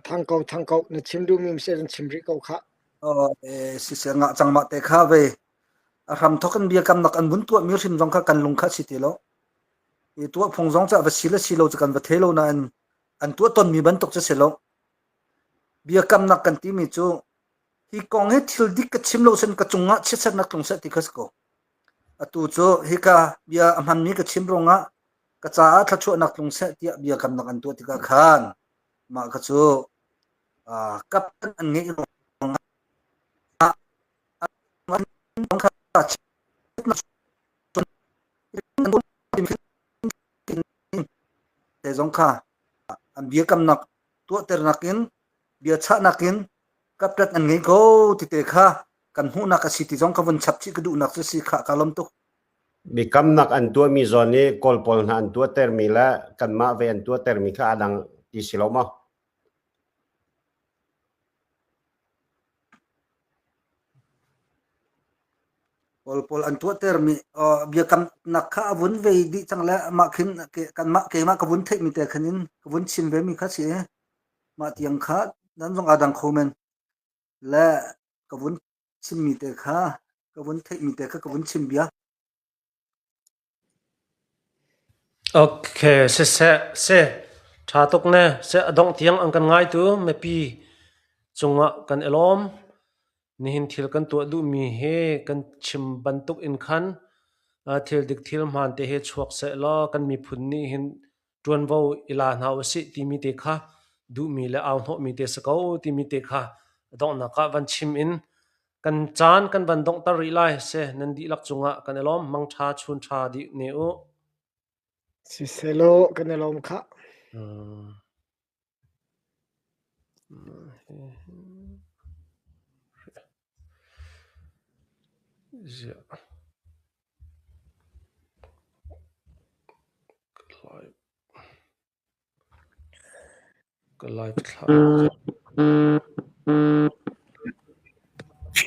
ทางเกาในชิมดูมีเสียงชิมริเกาค่ะสิเสียงจังมาเตค่ะเวรำทกันเบียกำนักอันบุญตัวมีริมจงค่ะกันลงค่ะสิติโลตัวพงจงจะวัสิโลจะกันวัเทโลนั่นอันตัวตนมีบรรทุกจะเสโลเบียกำนักกันที่มีจูฮีกองให้ทิลดิกชิมโลเซนกระจงงะชิดสักนักลงสติคัสโกตัวโจฮิกาเบียมันมีกระชิมรงกระจาทัชวนักลงเสติเบียกำนักอันตัวติกาขานมากระโจกับอันนี้ลงมันต้องขาดแต่สงขาอันเบียกำนักตัวเตอร์นักินเบียชะนักินกับอันนี้ก็ติเตค่ะกันหูนักสิติจงกวนฉับชิกดูนักสิขะกาลมตุมีกำนักอันตัวมีโซนี้กอลปอลอันตัวเตอร์มีละกันมาเวอันตัวเตอร์มีค่ะดังที่สิโลมกอลปอลอันตัวเตอร์มีเบียกำนักข้าวุ้นเวดีจังละมาขึ้นกันมาเกมากวุ้นเทมีแต่ขนินวุ้นชิมเวมีข้าสิมาเตียงข้านั้นจงอาดังโคเมนและกวุ้นชิมมีแต่ข้ากวุ้นเทมีแต่ข้ากวุ้นชิมเบียโอเคเสชาตุกเนเสอดงเทียงอันกันง่ายตัวไม่ปีจงกันอารมณ์นี่หินทิลกันตัวดูมีเฮกันชิมบรรทุกอินคันทิลดิกทิลมันเตเฮชวกเสล้อกันมีพุ่นนี่หินจวนวอิลาหาวสิที่มีเตค่ะดูมีและเอาหนมีเตสกาวที่มีเตค่ะดงนักวันชิมอินกันจานกันบันดงตาริไลเสนันดีลักจงกันอารมณ์มังชาชุนชาดิเนโอ สิเซโลกันลมค่ะ Ja. Live klar.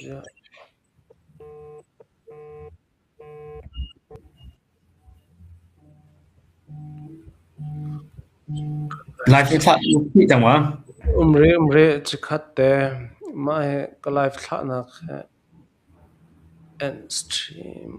Ja. live ที่ทักที่จังหวะ Umre chikhatte ma he ka live thla na khe and stream